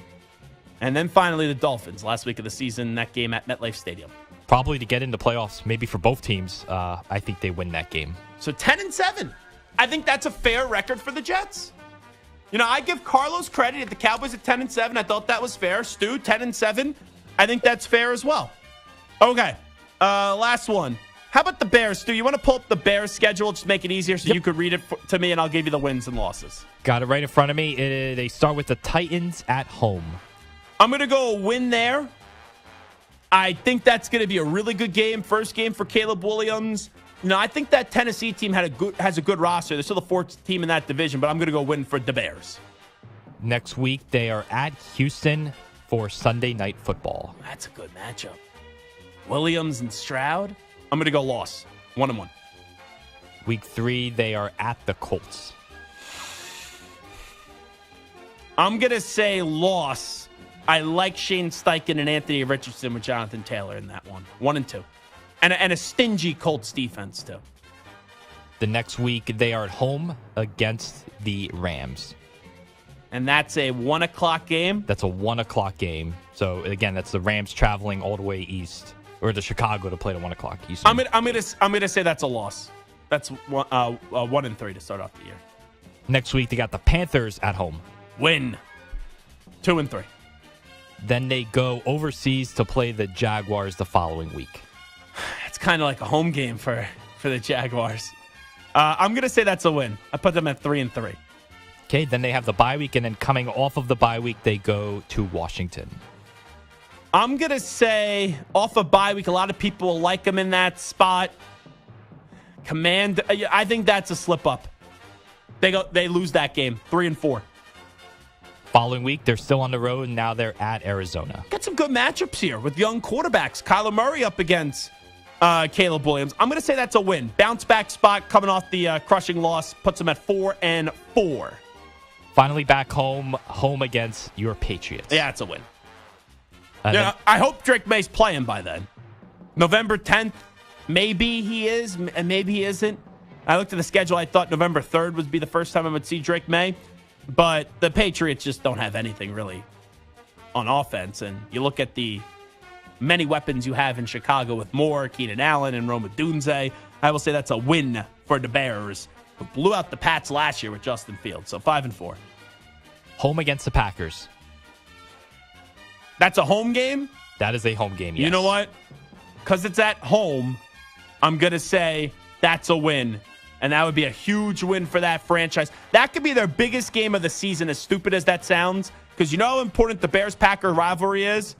D: And then finally the Dolphins, last week of the season, that game at MetLife Stadium.
E: Probably to get into playoffs, maybe for both teams. I think they win that game.
D: So 10-7. I think that's a fair record for the Jets. I give Carlos credit at the Cowboys at 10-7. I thought that was fair. Stu, 10-7. I think that's fair as well. Okay. Last one. How about the Bears, Stu? You want to pull up the Bears schedule, just make it easier so you could read it to me, and I'll give you the wins and losses.
E: Got it right in front of me. They start with the Titans at home.
D: I'm going to go win there. I think that's going to be a really good game. First game for Caleb Williams. I think that Tennessee team has a good roster. They're still the fourth team in that division, but I'm going to go win for the Bears.
E: Next week, they are at Houston for Sunday Night Football.
D: That's a good matchup. Williams and Stroud. I'm going to go loss. 1-1.
E: Week 3, they are at the Colts.
D: I'm going to say loss. I like Shane Steichen and Anthony Richardson with Jonathan Taylor in that one. 1-2. And a stingy Colts defense, too.
E: The next week, they are at home against the Rams.
D: And that's a 1 o'clock game?
E: That's a 1 o'clock game. So, again, that's the Rams traveling all the way east, or to Chicago to play at 1 o'clock east.
D: I'm gonna say that's a loss. That's 1-3 to start off the year.
E: Next week, they got the Panthers at home.
D: Win. 2-3.
E: Then they go overseas to play the Jaguars the following week.
D: It's kind of like a home game for the Jaguars. I'm going to say that's a win. I put them at 3-3.
E: Okay, then they have the bye week, and then coming off of the bye week, they go to Washington.
D: I'm going to say off of bye week, a lot of people like them in that spot. I think that's a slip up. They lose that game, 3-4.
E: Following week, they're still on the road, and now they're at Arizona.
D: Got some good matchups here with young quarterbacks. Kyler Murray up against Caleb Williams. I'm going to say that's a win. Bounce back spot coming off the crushing loss puts them at 4-4.
E: Finally back home against your Patriots.
D: Yeah, it's a win. I hope Drake May's playing by then. November 10th, maybe he is, and maybe he isn't. I looked at the schedule. I thought November 3rd would be the first time I would see Drake May. But the Patriots just don't have anything really on offense. And you look at the many weapons you have in Chicago with Moore, Keenan Allen, and Rome Odunze. I will say that's a win for the Bears, who blew out the Pats last year with Justin Fields. So 5-4.
E: Home against the Packers.
D: That's a home game?
E: That is a home game, yes.
D: You know what? Because it's at home, I'm going to say that's a win. And that would be a huge win for that franchise. That could be their biggest game of the season, as stupid as that sounds. Because you know how important the Bears-Packer rivalry is?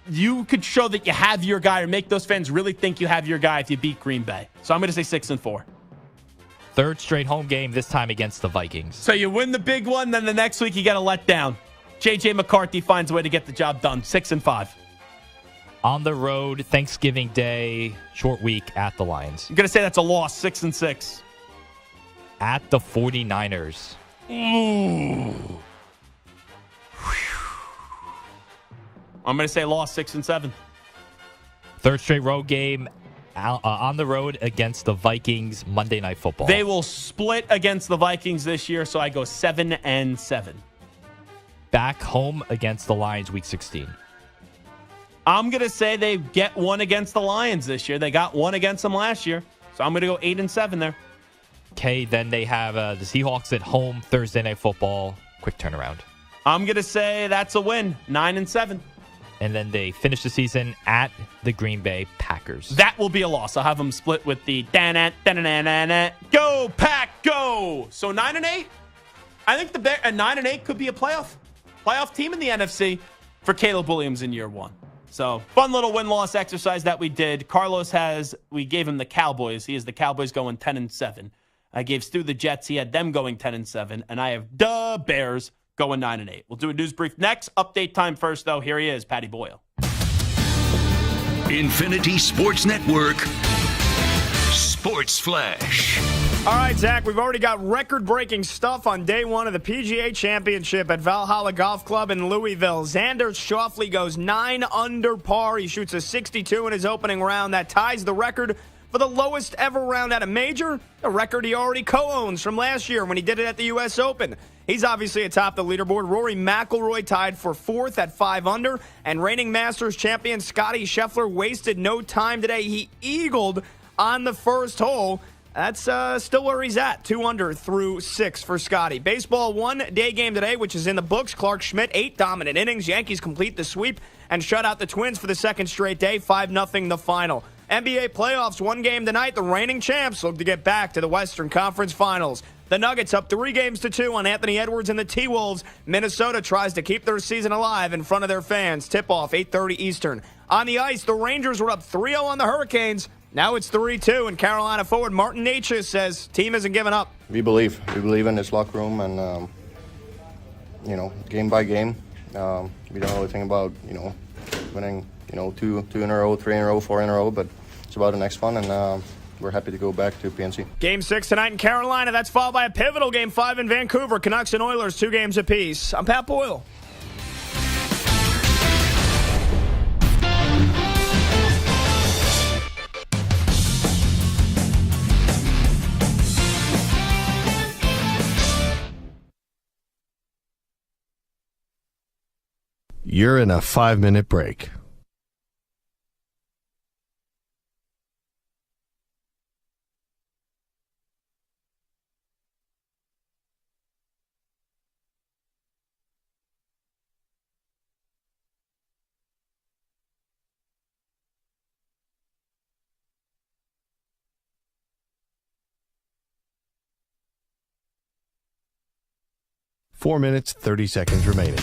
D: You could show that you have your guy or make those fans really think you have your guy if you beat Green Bay. So I'm going to say 6-4.
E: Third straight home game, this time against the Vikings.
D: So you win the big one, then the next week you get a letdown. J.J. McCarthy finds a way to get the job done. 6-5.
E: On the road, Thanksgiving Day, short week at the Lions.
D: I'm going to say that's a loss, 6-6.
E: At the 49ers.
D: Ooh. I'm going to say loss, 6-7.
E: Third straight road game on the road against the Vikings, Monday Night Football.
D: They will split against the Vikings this year, so I go 7-7.
E: Back home against the Lions, Week 16.
D: I'm going to say they get one against the Lions this year. They got one against them last year. So I'm going to go 8-7 there.
E: Okay, then they have the Seahawks at home, Thursday Night Football. Quick turnaround.
D: I'm going to say that's a win, 9-7.
E: And then they finish the season at the Green Bay Packers.
D: That will be a loss. I'll have them split with the go, Pack, go. So 9-8. I think the 9-8 could be a playoff team in the NFC for Caleb Williams in year one. So, fun little win-loss exercise that we did. We gave him the Cowboys. He has the Cowboys going 10-7. I gave Stu the Jets. He had them going 10-7. And I have the Bears going 9-8. We'll do a news brief next. Update time first, though. Here he is, Patty Boyle.
C: Infinity Sports Network. Sports Flash.
F: All right, Zach, we've already got record-breaking stuff on day one of the PGA Championship at Valhalla Golf Club in Louisville. Xander Schauffele goes 9 under par. He shoots a 62 in his opening round. That ties the record for the lowest ever round at a major, a record he already co-owns from last year when he did it at the U.S. Open. He's obviously atop the leaderboard. Rory McIlroy tied for 4th at 5 under, and reigning Masters champion Scottie Scheffler wasted no time today. He eagled on the first hole. That's still where he's at, 2 under through 6 for Scotty. Baseball, one-day game today, which is in the books. Clark Schmidt, 8 dominant innings. Yankees complete the sweep and shut out the Twins for the second straight day, 5-0 the final. NBA playoffs, one game tonight. The reigning champs look to get back to the Western Conference Finals. The Nuggets up 3-2 on Anthony Edwards and the T-Wolves. Minnesota tries to keep their season alive in front of their fans. Tip-off, 8:30 Eastern. On the ice, the Rangers were up 3-0 on the Hurricanes. Now it's 3-2, and Carolina forward Martin Necas says team isn't giving up.
N: We believe in this locker room, and game by game. We don't know anything about winning 2 in a row, 3 in a row, 4 in a row, but it's about the next one, and we're happy to go back to PNC.
F: Game 6 tonight in Carolina. That's followed by a pivotal Game 5 in Vancouver. Canucks and Oilers, 2 games apiece. I'm Pat Boyle.
A: You're in a 5-minute break. Four minutes, 30 seconds remaining.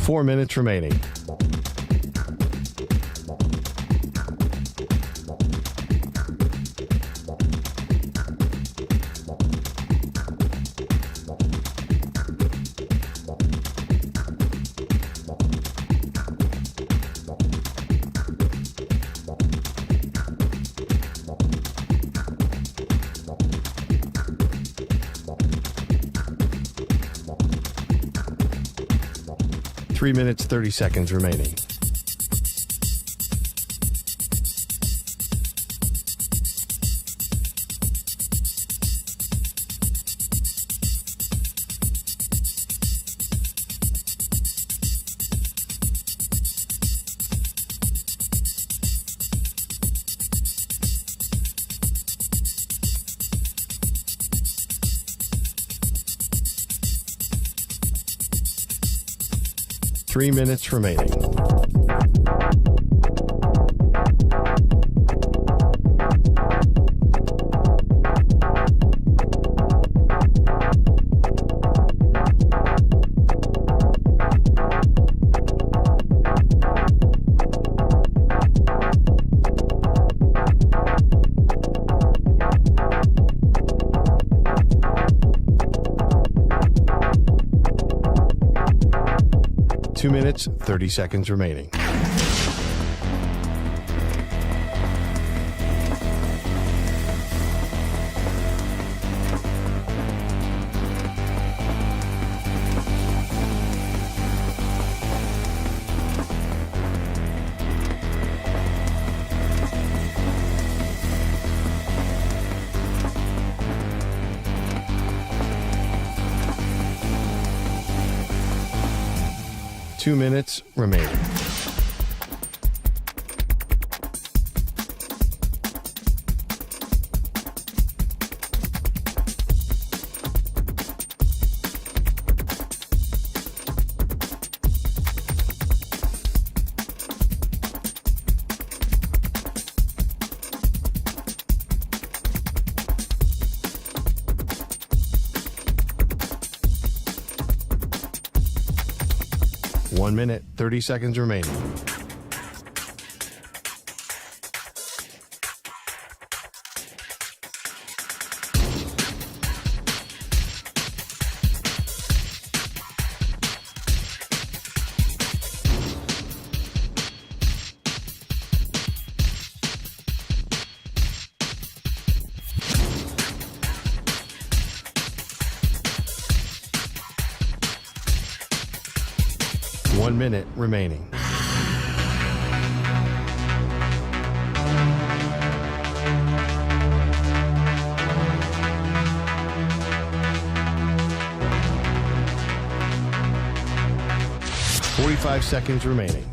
A: Four minutes remaining. Three minutes, 30 seconds remaining. Three minutes remaining. Two minutes, 30 seconds remaining. Two minutes remaining. One minute, 30 seconds remaining. One minute remaining. 45 seconds remaining.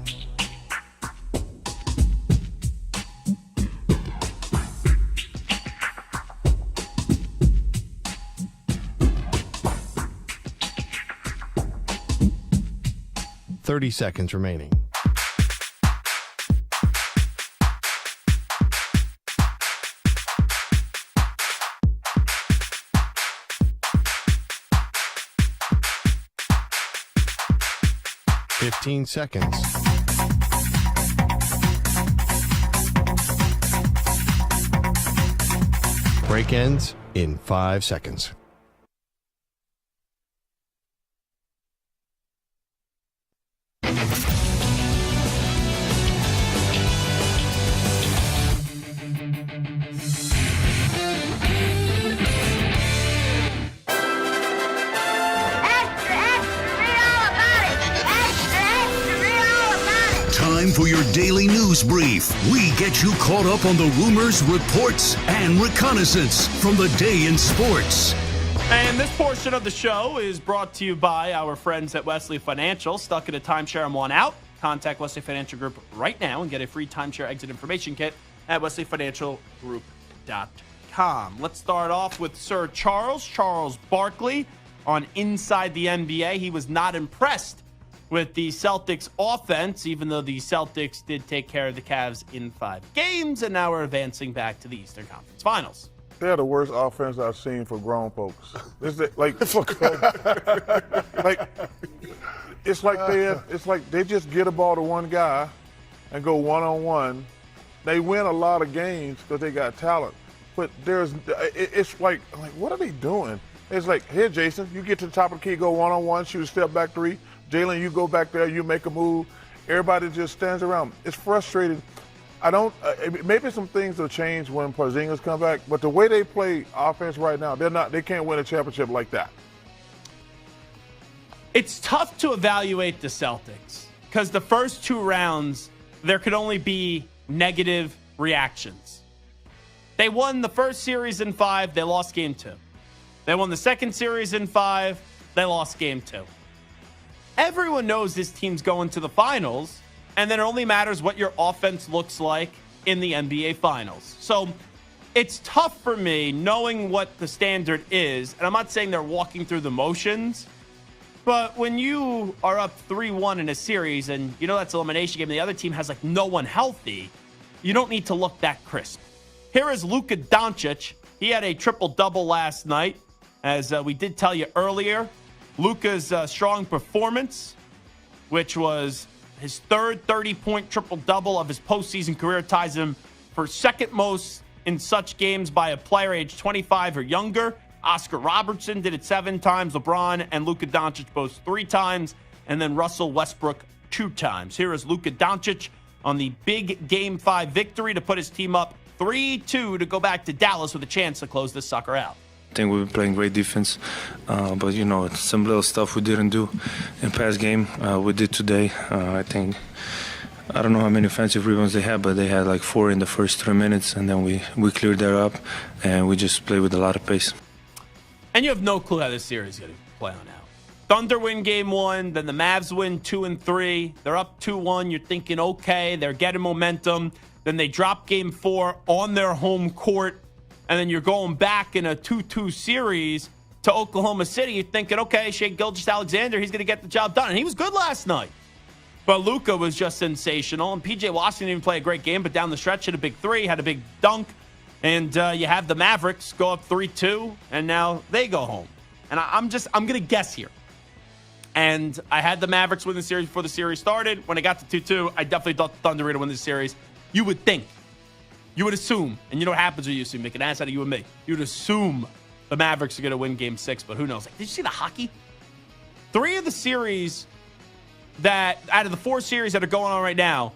A: Seconds remaining. Seconds. Break ends in 5 seconds.
I: Time for your daily news brief. We get you caught up on the rumors, reports, and reconnaissance from the day in sports.
D: And this portion of the show is brought to you by our friends at Wesley Financial. Stuck in a timeshare and want out? Contact Wesley Financial Group right now and get a free timeshare exit information kit at wesleyfinancialgroup.com. Let's start off with Sir Charles Barkley on Inside the NBA. He was not impressed with the Celtics offense, even though the Celtics did take care of the Cavs in 5 games, and now we're advancing back to the Eastern Conference Finals.
O: They're the worst offense I've seen for grown folks. It's like they just get a ball to one guy and go one-on-one. They win a lot of games because they got talent, but it's like what are they doing? It's like, here, Jason, you get to the top of the key, go one-on-one, shoot a step back three. Jalen, you go back there, you make a move. Everybody just stands around. It's frustrating. Maybe some things will change when Porzingis come back, but the way they play offense right now, they can't win a championship like that.
D: It's tough to evaluate the Celtics because the first 2 rounds, there could only be negative reactions. They won the first series in 5, they lost game 2. They won the second series in 5, they lost game 2. Everyone knows this team's going to the finals, and then it only matters what your offense looks like in the NBA Finals. So it's tough for me knowing what the standard is, and I'm not saying they're walking through the motions, but when you are up 3-1 in a series and you know that's an elimination game and the other team has no one healthy, you don't need to look that crisp. Here is Luka Doncic. He had a triple-double last night. As we did tell you earlier, Luka's strong performance, which was his third 30-point triple-double of his postseason career, ties him for second most in such games by a player age 25 or younger. Oscar Robertson did it 7 times, LeBron and Luka Doncic both 3 times, and then Russell Westbrook 2 times. Here is Luka Doncic on the big Game 5 victory to put his team up 3-2 to go back to Dallas with a chance to close this sucker out.
P: I think we've been playing great defense, but some little stuff we didn't do in past game we did today. I don't know how many offensive rebounds they had, but they had 4 in the first 3 minutes, and then we cleared that up, and we just played with a lot of pace.
D: And you have no clue how this series is going to play on out. Thunder win game 1, then the Mavs win 2 and 3. They're up 2-1. You're thinking, okay, they're getting momentum. Then they drop game 4 on their home court. And then you're going back in a 2-2 series to Oklahoma City. You're thinking, okay, Shai Gilgeous-Alexander, he's going to get the job done. And he was good last night. But Luka was just sensational. And P.J. Washington didn't play a great game, but down the stretch hit a big 3, had a big dunk. And you have the Mavericks go up 3-2, and now they go home. And I'm going to guess here. And I had the Mavericks win the series before the series started. When I got to 2-2, I definitely thought the Thunder were going to win the series. You would think. You would assume, and you know what happens when you assume, make an ass out of you and me. You would assume the Mavericks are going to win Game 6, but who knows? Did you see the hockey? 3 of the series out of the 4 series that are going on right now,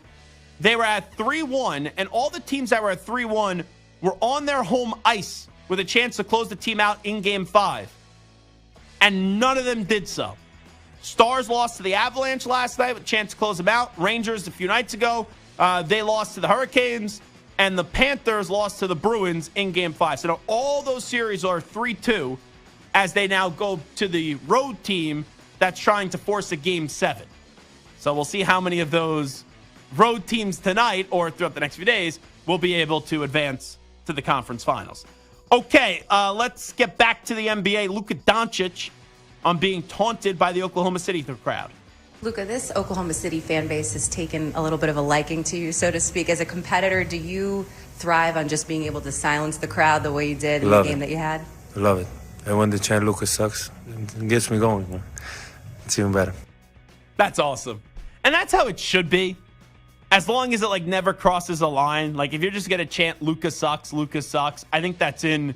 D: they were at 3-1, and all the teams that were at 3-1 were on their home ice with a chance to close the team out in Game 5. And none of them did so. Stars lost to the Avalanche last night with a chance to close them out. Rangers a few nights ago, they lost to the Hurricanes. And the Panthers lost to the Bruins in Game 5. So now all those series are 3-2 as they now go to the road team that's trying to force a Game 7. So we'll see how many of those road teams tonight or throughout the next few days will be able to advance to the conference finals. Okay, let's get back to the NBA. Luka Doncic on being taunted by the Oklahoma City crowd.
Q: Luka, this Oklahoma City fan base has taken a little bit of a liking to you, so to speak. As a competitor, do you thrive on just being able to silence the crowd the way you did in the game that you had?
P: I love it. And when they chant Luka sucks, it gets me going. Man. It's even better.
D: That's awesome. And that's how it should be. As long as it never crosses a line. Like if you're just going to chant Luka sucks, I think that's in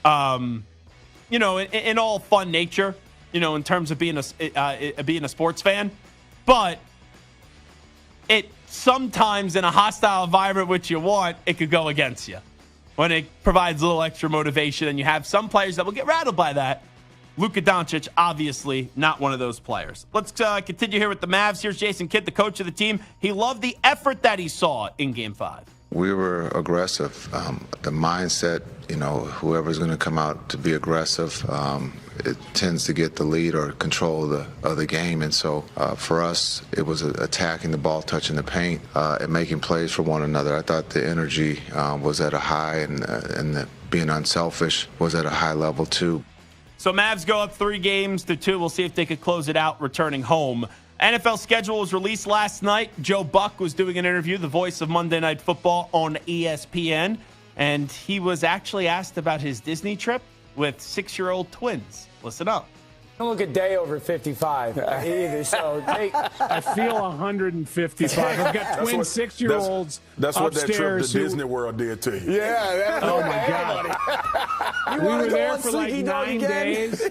D: in all fun nature, in terms of being a sports fan. But it sometimes in a hostile environment, which you want, it could go against you when it provides a little extra motivation. And you have some players that will get rattled by that. Luka Doncic, obviously not one of those players. Let's continue here with the Mavs. Here's Jason Kidd, the coach of the team. He loved the effort that he saw in Game 5.
R: We were aggressive. The mindset, whoever's going to come out to be aggressive, it tends to get the lead or control of the game. And so for us, it was attacking the ball, touching the paint, and making plays for one another. I thought the energy was at a high, and the being unselfish was at a high level too.
D: So Mavs go up 3-2. We'll see if they could close it out returning home. NFL schedule was released last night. Joe Buck was doing an interview, the voice of Monday Night Football on ESPN, and he was actually asked about his Disney trip with 6-year-old twins. Listen up.
S: Don't look a day over 55 either. So
T: I feel 155. I've got twin 6-year-olds.
U: That's what that trip to
T: who,
U: Disney World did to you.
S: Yeah.
T: Oh my God. We were there for 9 days.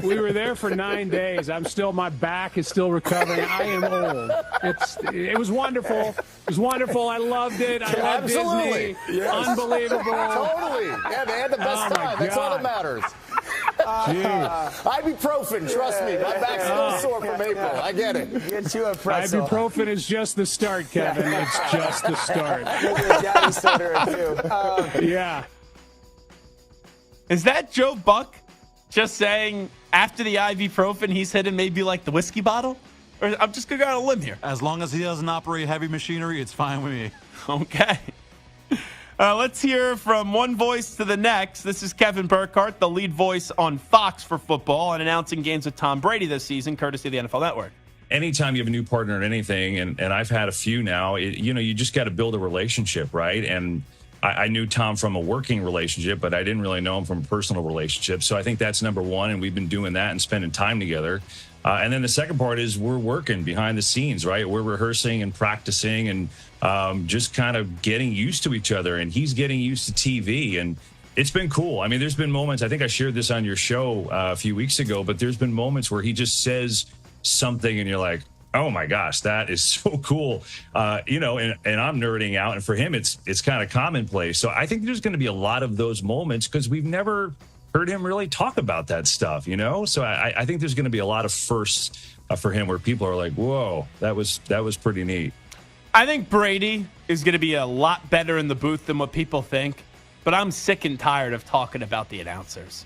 T: We were there for 9 days. My back is still recovering. I am old. It was wonderful. It was wonderful. I loved it. I love
S: Absolutely.
T: Disney. Yes. Unbelievable.
S: Totally. Yeah, they had the best time. That's all that matters. Ibuprofen, trust me. My back's still sore from April. I get it. Get you a pretzel.
T: Ibuprofen is just the start, Kevin. It's just the start. Yeah.
D: Is that Joe Buck just saying after the ibuprofen he's hitting maybe the whiskey bottle? Or I'm just going to go on a limb here.
M: As long as he doesn't operate heavy machinery, it's fine with me.
D: Okay. Let's hear from one voice to the next. This is Kevin Burkhardt, the lead voice on Fox for football and announcing games with Tom Brady this season, courtesy of the NFL Network.
V: Anytime you have a new partner in anything, and I've had a few now, you just got to build a relationship, right? And I knew Tom from a working relationship, but I didn't really know him from a personal relationship. So I think that's number one, and we've been doing that and spending time together. And then the second part is we're working behind the scenes, right? We're rehearsing and practicing and just kind of getting used to each other. And he's getting used to TV. And it's been cool. I mean, there's been moments, I think I shared this on your show a few weeks ago, but there's been moments where he just says something and you're like, oh my gosh, that is so cool. And I'm nerding out. And for him, it's kind of commonplace. So I think there's going to be a lot of those moments because we've never heard him really talk about that stuff, So I think there's going to be a lot of firsts for him where people are like, whoa, that was pretty neat.
D: I think Brady is going to be a lot better in the booth than what people think, but I'm sick and tired of talking about the announcers.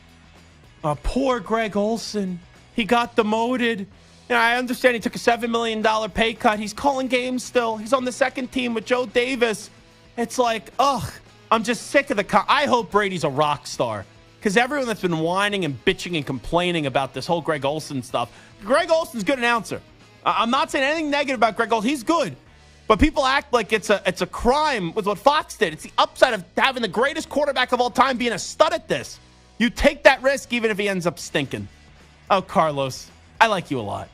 D: Poor Greg Olsen. He got demoted. I understand he took a $7 million pay cut. He's calling games still. He's on the second team with Joe Davis. It's like, I'm just sick of I hope Brady's a rock star. Because everyone that's been whining and bitching and complaining about this whole Greg Olsen stuff, Greg Olsen's a good announcer. I'm not saying anything negative about Greg Olsen. He's good. But people act like it's a crime with what Fox did. It's the upside of having the greatest quarterback of all time being a stud at this. You take that risk even if he ends up stinking. Oh, Carlos, I like you a lot.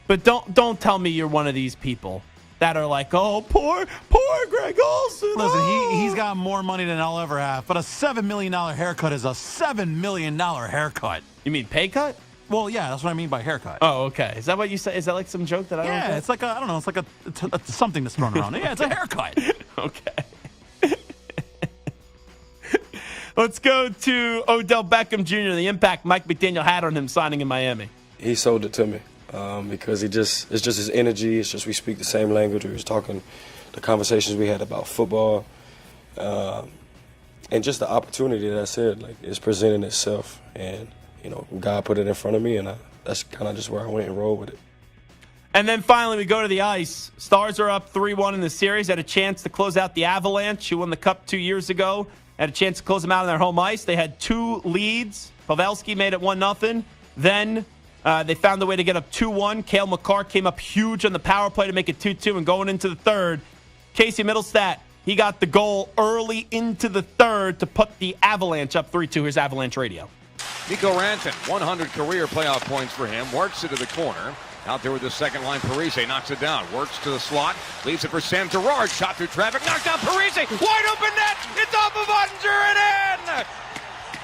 D: But don't tell me you're one of these people that are like, oh, poor Greg Olsen.
M: Listen, he's got more money than I'll ever have, but a $7 million haircut is a $7 million haircut.
D: You mean pay cut?
M: Well, yeah, that's what I mean by haircut.
D: Oh, okay. Is that what you say? Is that like some joke that I don't know?
M: Yeah, it's like I don't know. It's like a something that's thrown around. Yeah, it's a haircut.
D: Okay. Let's go to Odell Beckham Jr., the impact Mike McDaniel had on him signing in Miami.
W: He sold it to me. Because it's just his energy. It's just we speak the same language. We was talking the conversations we had about football, and just the opportunity that I said, it's presenting itself. And God put it in front of me, and that's kind of just where I went and rolled with it.
D: And then finally, we go to the ice. Stars are up 3-1 in the series. Had a chance to close out the Avalanche, who won the Cup 2 years ago. Had a chance to close them out on their home ice. They had 2 leads. Pavelski made it 1-0. Then they found a way to get up 2-1. Cale Makar came up huge on the power play to make it 2-2. And going into the third, Casey Middlestat, he got the goal early into the third to put the Avalanche up 3-2. Here's Avalanche Radio.
G: Mikko Rantanen, 100 career playoff points for him. Works it to the corner. Out there with the second line, Parise knocks it down. Works to the slot. Leaves it for Sam Girard. Shot through traffic. Knocked down Parise. Wide open net. It's off of Ottinger and in.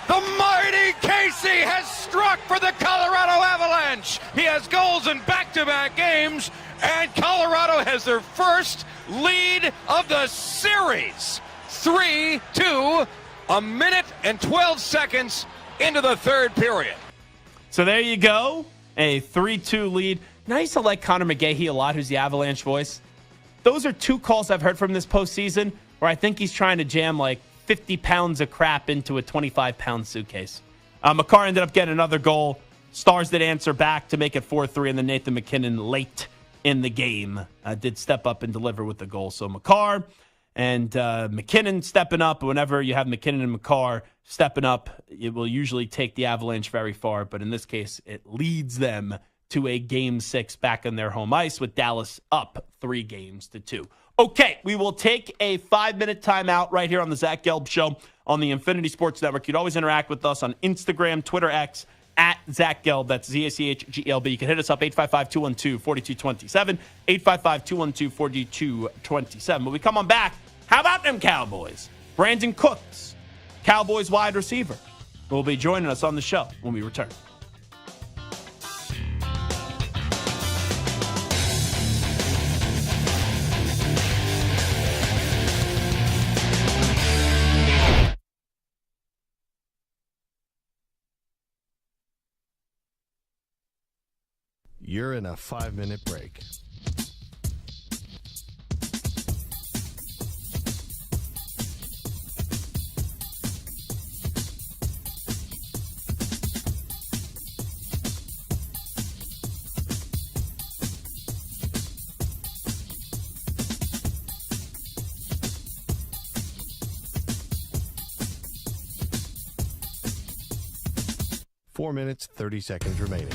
G: The mighty Casey has struck for the Colorado Avalanche. He has goals in back-to-back games. And Colorado has their first lead of the series. 3-2. A minute and 12 seconds into the third period.
D: So there you go. A 3-2 lead. And I used to like Connor McGahey a lot, who's the Avalanche voice. Those are 2 calls I've heard from this postseason where I think he's trying to jam like 50 pounds of crap into a 25-pound suitcase. Makar ended up getting another goal. Stars did answer back to make it 4-3, and then Nathan MacKinnon late in the game did step up and deliver with the goal. So Makar and MacKinnon stepping up. Whenever you have MacKinnon and Makar stepping up, it will usually take the Avalanche very far. But in this case, it leads them to a Game 6 back on their home ice with Dallas up 3-2. Okay, we will take a 5-minute timeout right here on the Zach Gelb Show on the Infinity Sports Network. You'd always interact with us on Instagram, Twitter, X, at Zach Gelb. That's ZACHGLB. You can hit us up 855-212-4227, 855-212-4227. When we come on back, how about them Cowboys? Brandin Cooks, Cowboys wide receiver, will be joining us on the show when we return.
A: You're in a 5-minute break. Four minutes, 30 seconds remaining.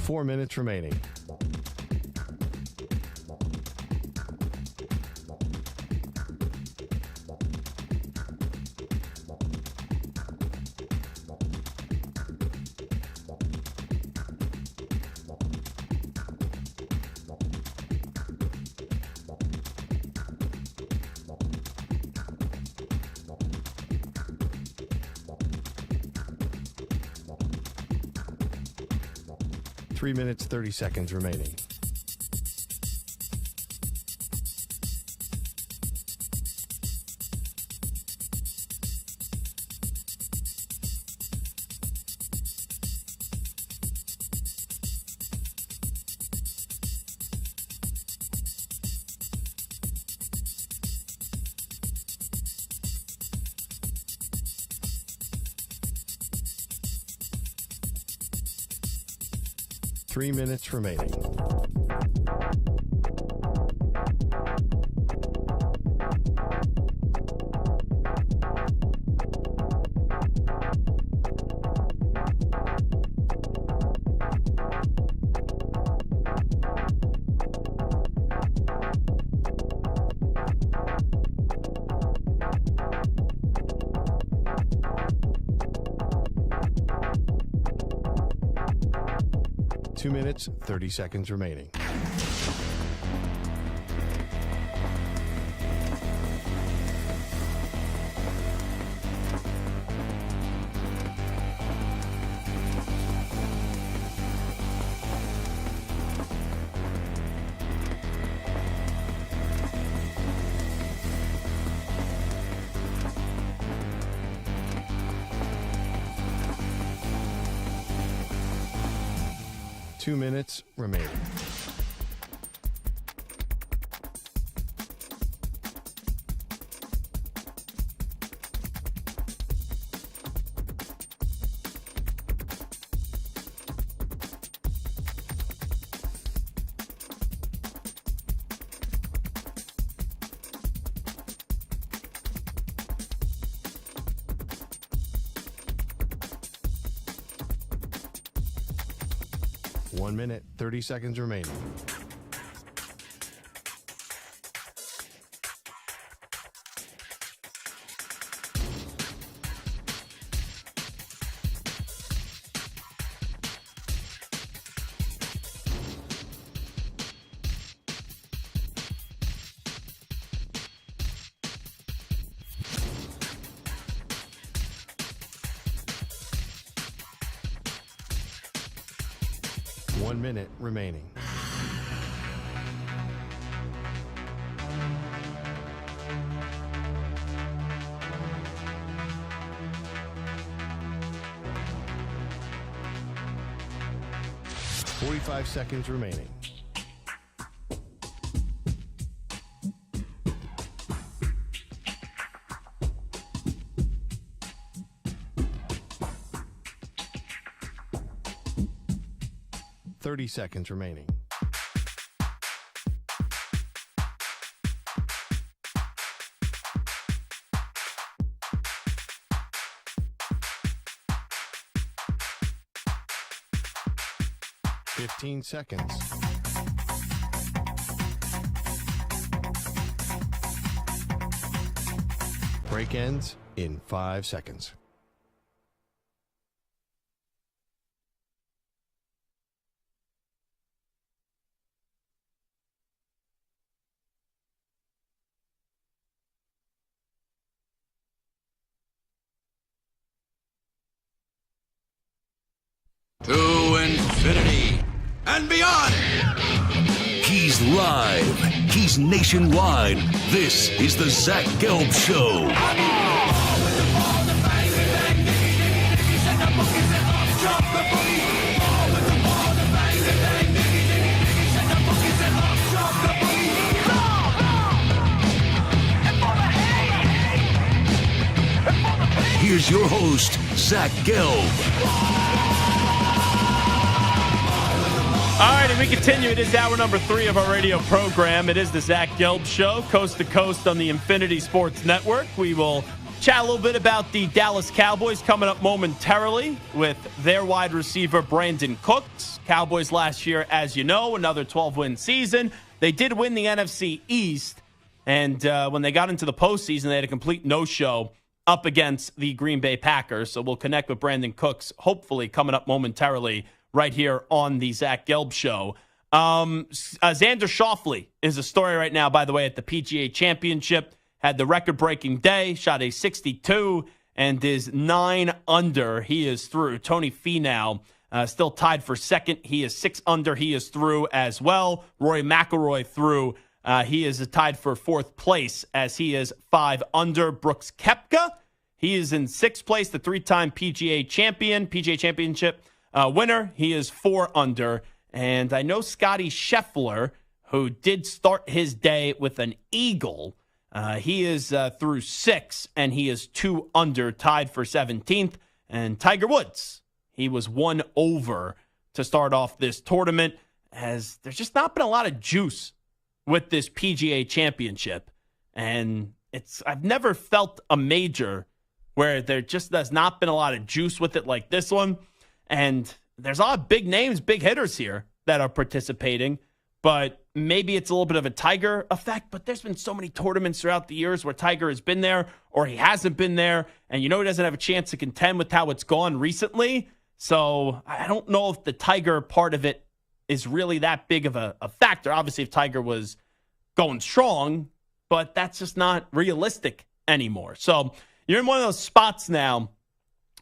A: Four minutes remaining. Three minutes, 30 seconds remaining. Three minutes remaining. Two minutes, 30 seconds remaining. 2 minutes remaining. One minute, 30 seconds remaining. One minute remaining. Forty-five seconds remaining. Seconds remaining. Fifteen seconds. Break ends in 5 seconds.
I: To infinity and beyond. He's live. He's nationwide. This is the Zach Gelb Show. Here's your host, Zach Gelb.
D: All right, and we continue. It is hour number 3 of our radio program. It is the Zach Gelb Show, coast to coast on the Infinity Sports Network. We will chat a little bit about the Dallas Cowboys coming up momentarily with their wide receiver, Brandin Cooks. Cowboys last year, as you know, another 12-win season. They did win the NFC East, and when they got into the postseason, they had a complete no-show up against the Green Bay Packers. So we'll connect with Brandin Cooks, hopefully coming up momentarily, right here on the Zach Gelb Show. Xander Schauffele is a story right now, by the way, at the PGA Championship. Had the record-breaking day, shot a 62, and is 9 under. He is through. Tony Finau still tied for second. He is 6 under. He is through as well. Rory McIlroy through. He is tied for 4th place as he is 5 under. Brooks Koepka, he is in 6th place, the 3-time PGA Championship winner. He is 4 under. And I know Scotty Scheffler, who did start his day with an eagle, he is through 6, and he is 2 under, tied for 17th. And Tiger Woods, he was 1 over to start off this tournament, as there's just not been a lot of juice with this PGA Championship. And I've never felt a major where there just has not been a lot of juice with it like this one. And there's a lot of big names, big hitters here that are participating, but maybe it's a little bit of a Tiger effect. But there's been so many tournaments throughout the years where Tiger has been there or he hasn't been there, and he doesn't have a chance to contend with how it's gone recently. So I don't know if the Tiger part of it is really that big of a factor. Obviously, if Tiger was going strong, but that's just not realistic anymore. So you're in one of those spots now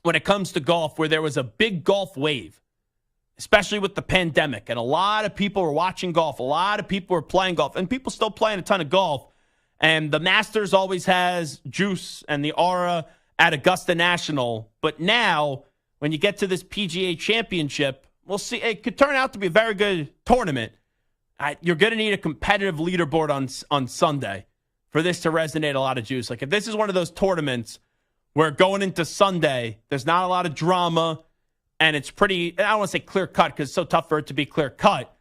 D: when it comes to golf where there was a big golf wave, especially with the pandemic, and a lot of people were watching golf. A lot of people were playing golf, and people still playing a ton of golf. And the Masters always has juice and the aura at Augusta National. But now, when you get to this PGA Championship, We'll see. It could turn out to be a very good tournament. You're going to need a competitive leaderboard on Sunday for this to resonate a lot of juice. Like if this is one of those tournaments where going into Sunday, there's not a lot of drama and it's pretty, I don't want to say clear cut because it's so tough for it to be clear cut,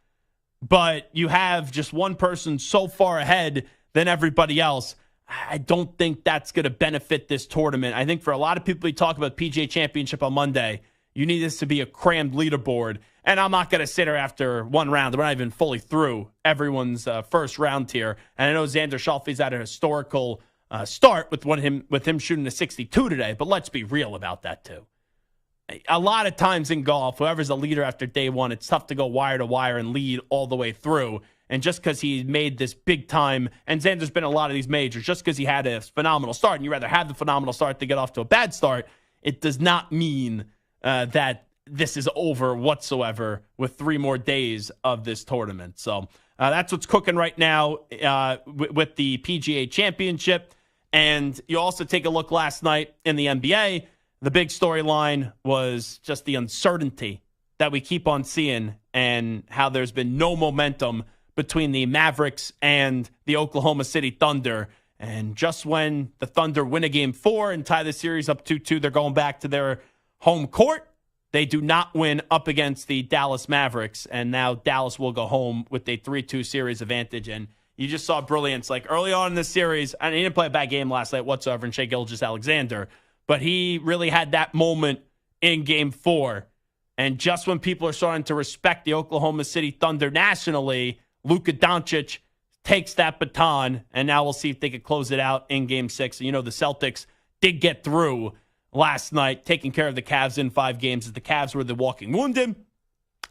D: but you have just one person so far ahead than everybody else. I don't think that's going to benefit this tournament. I think for a lot of people who talk about PGA Championship on Monday, you need this to be a crammed leaderboard. And I'm not going to sit here after one round. We're not even fully through everyone's first round here. And I know Xander Schauffele's at a historical start with him shooting a 62 today. But let's be real about that too. A lot of times in golf, whoever's a leader after day one, it's tough to go wire to wire and lead all the way through. And just because he made this big time, and Xander's been in a lot of these majors, just because he had a phenomenal start, and you rather have the phenomenal start to get off to a bad start, it does not mean that this is over whatsoever with 3 more days of this tournament. So that's what's cooking right now with the PGA Championship. And you also take a look last night in the NBA. The big storyline was just the uncertainty that we keep on seeing and how there's been no momentum between the Mavericks and the Oklahoma City Thunder. And just when the Thunder win a game 4 and tie the series up 2-2, they're going back to their home court. They do not win up against the Dallas Mavericks, and now Dallas will go home with a 3-2 series advantage. And you just saw brilliance. Like early on in this series, and he didn't play a bad game last night whatsoever in Shai Gilgeous-Alexander, but he really had that moment in game 4. And just when people are starting to respect the Oklahoma City Thunder nationally, Luka Doncic takes that baton, and now we'll see if they can close it out in game 6. You know, the Celtics did get through last night, taking care of the Cavs in 5 games, as the Cavs were the walking wounded.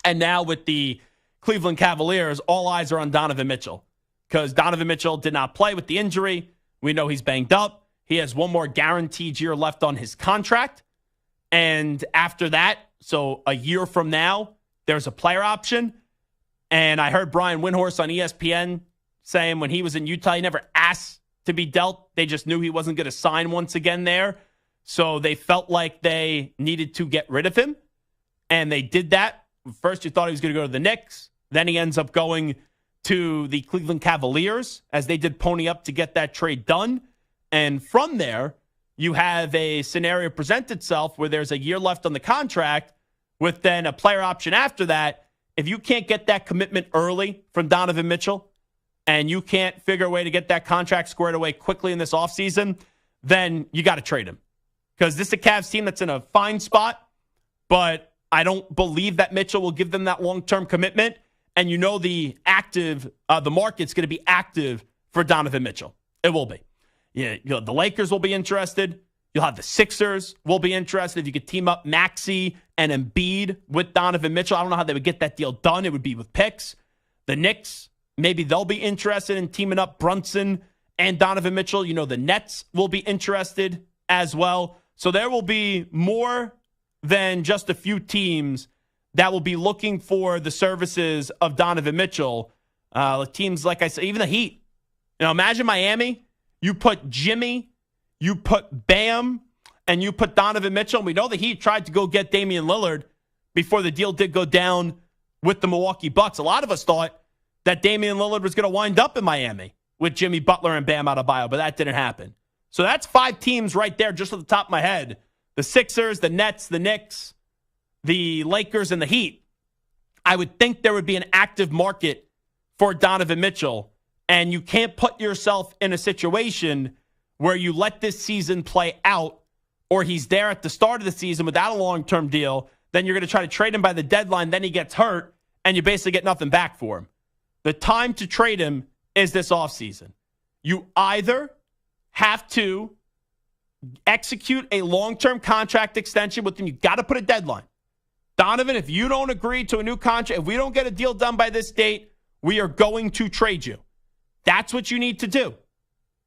D: And now with the Cleveland Cavaliers, all eyes are on Donovan Mitchell, because Donovan Mitchell did not play with the injury. We know he's banged up. He has one more guaranteed year left on his contract. And after that, so a year from now, there's a player option. And I heard Brian Windhorst on ESPN saying when he was in Utah, he never asked to be dealt. They just knew he wasn't going to sign once again there. So they felt like they needed to get rid of him. And they did that. First, you thought he was going to go to the Knicks. Then he ends up going to the Cleveland Cavaliers, as they did pony up to get that trade done. And from there, you have a scenario present itself where there's a year left on the contract with then a player option after that. If you can't get that commitment early from Donovan Mitchell and you can't figure a way to get that contract squared away quickly in this offseason, then you got to trade him. Because this is a Cavs team that's in a fine spot, but I don't believe that Mitchell will give them that long-term commitment. And you know the market's going to be active for Donovan Mitchell. It will be. Yeah, you know, the Lakers will be interested. You'll have the Sixers will be interested. If you could team up Maxey and Embiid with Donovan Mitchell, I don't know how they would get that deal done. It would be with picks. The Knicks, maybe they'll be interested in teaming up Brunson and Donovan Mitchell. You know, the Nets will be interested as well. So there will be more than just a few teams that will be looking for the services of Donovan Mitchell. Teams, like I said, even the Heat. You know, imagine Miami. You put Jimmy, you put Bam, and you put Donovan Mitchell. And we know the Heat tried to go get Damian Lillard before the deal did go down with the Milwaukee Bucks. A lot of us thought that Damian Lillard was going to wind up in Miami with Jimmy Butler and Bam Adebayo, but that didn't happen. So that's 5 teams right there, just at the top of my head. The Sixers, the Nets, the Knicks, the Lakers, and the Heat. I would think there would be an active market for Donovan Mitchell, and you can't put yourself in a situation where you let this season play out, or he's there at the start of the season without a long-term deal, then you're going to try to trade him by the deadline, then he gets hurt, and you basically get nothing back for him. The time to trade him is this offseason. You either have to execute a long-term contract extension with him. You got to put a deadline. Donovan, if you don't agree to a new contract, if we don't get a deal done by this date, we are going to trade you. That's what you need to do.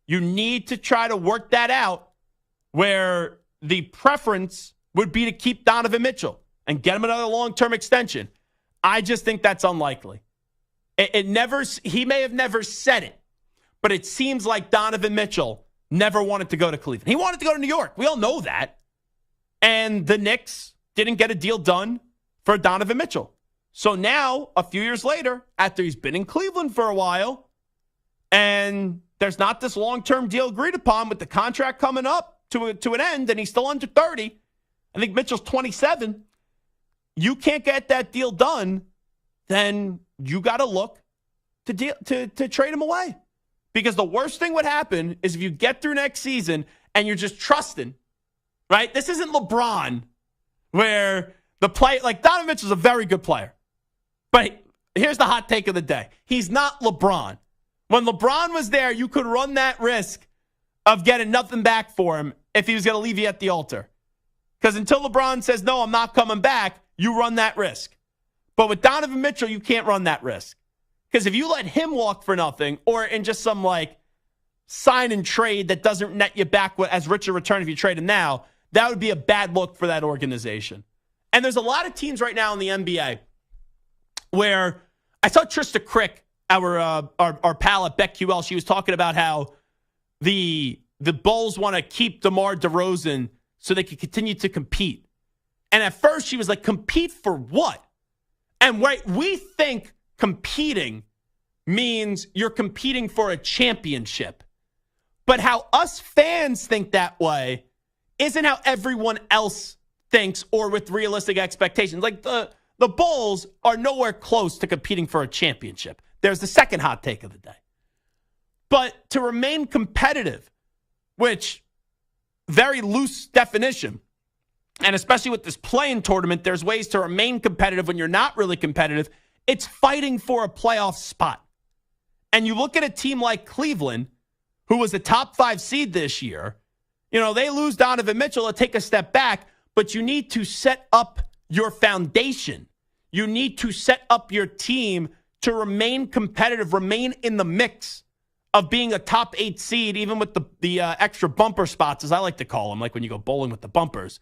D: You need to try to work that out where the preference would be to keep Donovan Mitchell and get him another long-term extension. I just think that's unlikely. He may have never said it, but it seems like Donovan Mitchell never wanted to go to Cleveland. He wanted to go to New York. We all know that. And the Knicks didn't get a deal done for Donovan Mitchell. So now, a few years later, after he's been in Cleveland for a while, and there's not this long-term deal agreed upon with the contract coming up to an end, and he's still under 30. I think Mitchell's 27. You can't get that deal done, then you got to look to trade him away. Because the worst thing would happen is if you get through next season and you're just trusting, right? This isn't LeBron where the play, like Donovan Mitchell's a very good player. But here's the hot take of the day. He's not LeBron. When LeBron was there, you could run that risk of getting nothing back for him if he was going to leave you at the altar. Because until LeBron says, no, I'm not coming back, you run that risk. But with Donovan Mitchell, you can't run that risk. Because if you let him walk for nothing, or in just some like sign and trade that doesn't net you back as rich a return if you trade him now, that would be a bad look for that organization. And there's a lot of teams right now in the NBA where I saw Trista Crick, our pal at BetQL, she was talking about how the Bulls want to keep DeMar DeRozan so they can continue to compete. And at first she was like, compete for what? And we think competing means you're competing for a championship. But how us fans think that way isn't how everyone else thinks or with realistic expectations. Like the Bulls are nowhere close to competing for a championship. There's the second hot take of the day. But to remain competitive, which very loose definition, and especially with this play-in tournament, there's ways to remain competitive when you're not really competitive. It's fighting for a playoff spot. And you look at a team like Cleveland, who was a top 5 seed this year. You know, they lose Donovan Mitchell to take a step back, but you need to set up your foundation. You need to set up your team to remain competitive, remain in the mix of being a top 8 seed, even with the extra bumper spots, as I like to call them, like when you go bowling with the bumpers,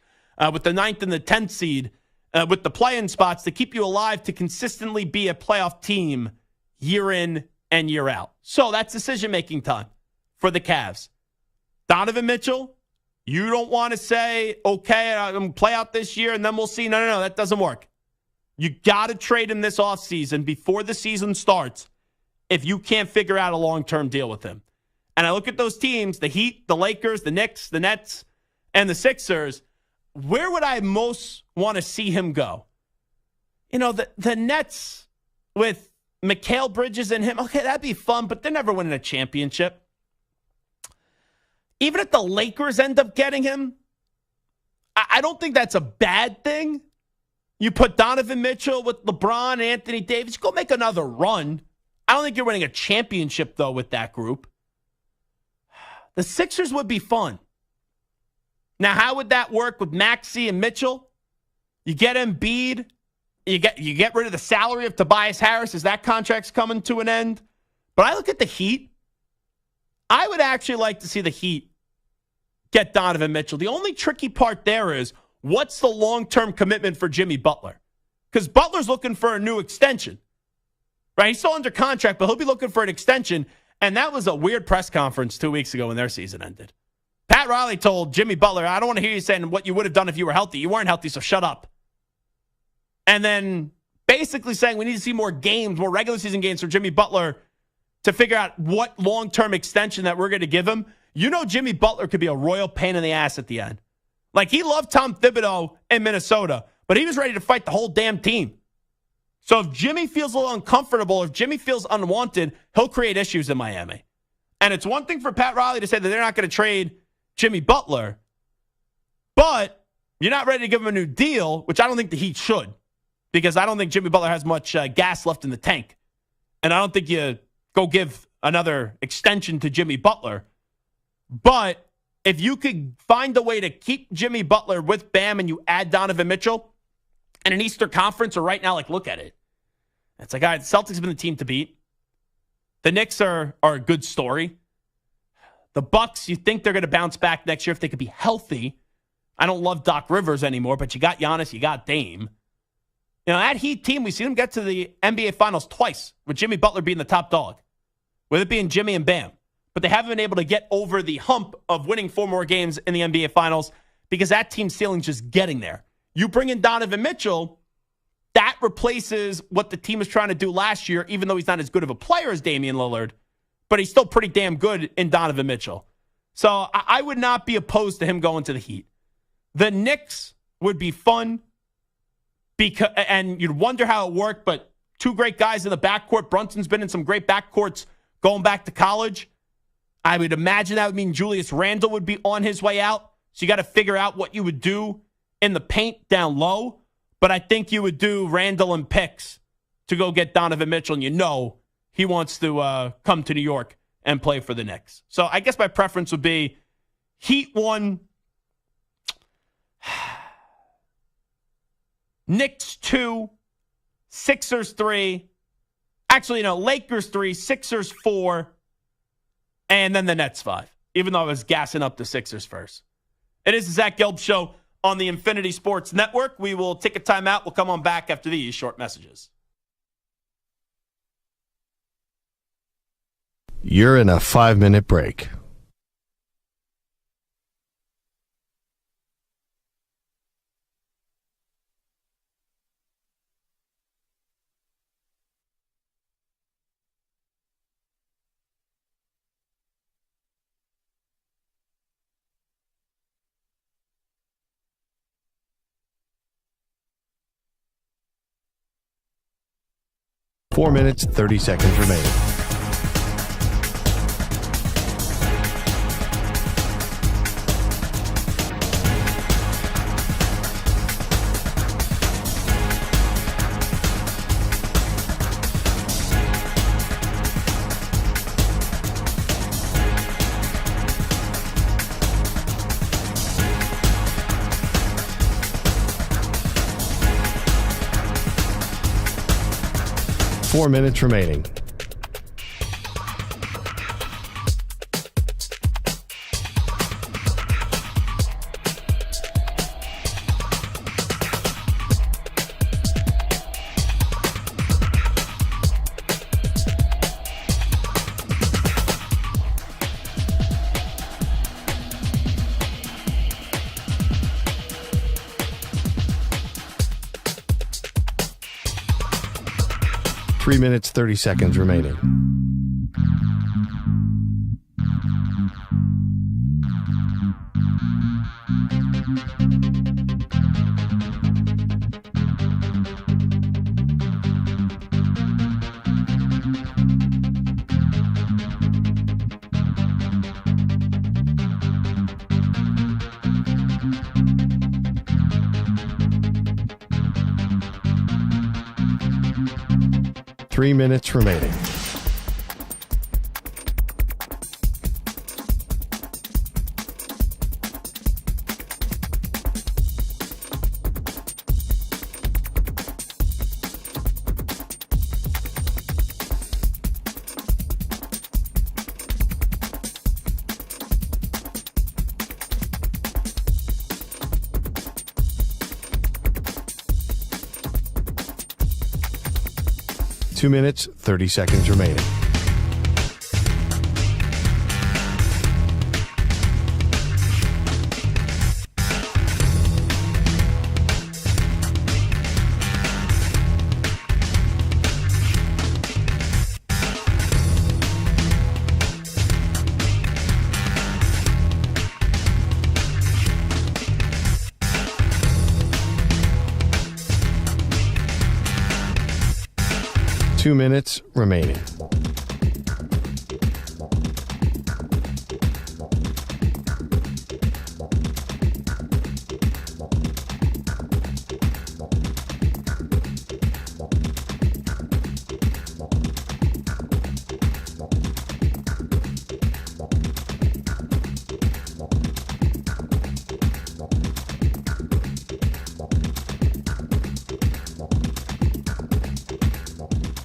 D: with the 9th and the 10th seed, with the play-in spots to keep you alive to consistently be a playoff team year in and year out. So that's decision-making time for the Cavs. Donovan Mitchell, you don't want to say, okay, I'm going to play out this year and then we'll see. No, that doesn't work. You got to trade him this offseason before the season starts if you can't figure out a long-term deal with him. And I look at those teams, the Heat, the Lakers, the Knicks, the Nets, and the Sixers. Where would I most want to see him go? You know, the Nets with Mikal Bridges and him, okay, that'd be fun, but they're never winning a championship. Even if the Lakers end up getting him, I don't think that's a bad thing. You put Donovan Mitchell with LeBron and Anthony Davis, go make another run. I don't think you're winning a championship, though, with that group. The Sixers would be fun. Now, how would that work with Maxey and Mitchell? You get Embiid. You get rid of the salary of Tobias Harris as that contract's coming to an end. But I look at the Heat. I would actually like to see the Heat get Donovan Mitchell. The only tricky part there is, what's the long-term commitment for Jimmy Butler? Because Butler's looking for a new extension. Right? He's still under contract, but he'll be looking for an extension. And that was a weird press conference 2 weeks ago when their season ended. Pat Riley told Jimmy Butler, I don't want to hear you saying what you would have done if you were healthy. You weren't healthy, so shut up. And then basically saying we need to see more games, more regular season games for Jimmy Butler to figure out what long-term extension that we're going to give him. You know Jimmy Butler could be a royal pain in the ass at the end. Like, he loved Tom Thibodeau in Minnesota, but he was ready to fight the whole damn team. So if Jimmy feels a little uncomfortable, if Jimmy feels unwanted, he'll create issues in Miami. And it's one thing for Pat Riley to say that they're not going to trade Jimmy Butler, but you're not ready to give him a new deal, which I don't think the Heat should, because I don't think Jimmy Butler has much gas left in the tank. And I don't think you go give another extension to Jimmy Butler. But if you could find a way to keep Jimmy Butler with Bam and you add Donovan Mitchell in an Eastern Conference, or right now, like, look at it. It's like, all right, the Celtics have been the team to beat. The Knicks are a good story. The Bucks, you think they're going to bounce back next year if they could be healthy. I don't love Doc Rivers anymore, but you got Giannis, you got Dame. You know, that Heat team, we see them get to the NBA Finals twice, with Jimmy Butler being the top dog, with it being Jimmy and Bam. But they haven't been able to get over the hump of winning 4 more games in the NBA Finals because that team's ceiling's just getting there. You bring in Donovan Mitchell, that replaces what the team is trying to do last year, even though he's not as good of a player as Damian Lillard, but he's still pretty damn good in Donovan Mitchell. So I would not be opposed to him going to the Heat. The Knicks would be fun, and you'd wonder how it worked, but two great guys in the backcourt. Brunson's been in some great backcourts going back to college. I would imagine that would mean Julius Randle would be on his way out. So you got to figure out what you would do in the paint down low. But I think you would do Randle and picks to go get Donovan Mitchell, and you know he wants to come to New York and play for the Knicks. So I guess my preference would be Heat 1, Knicks 2, Sixers 3. Actually, no, Lakers 3, Sixers 4, and then the Nets 5, even though I was gassing up the Sixers first. It is the Zach Gelb Show on the Infinity Sports Network. We will take a timeout. We'll come on back after these short messages.
A: You're in a 5-minute break. Four minutes, 30 seconds remaining. Four minutes remaining. Three minutes, 30 seconds remaining. Three minutes remaining. Two minutes, 30 seconds remaining. Two minutes remaining.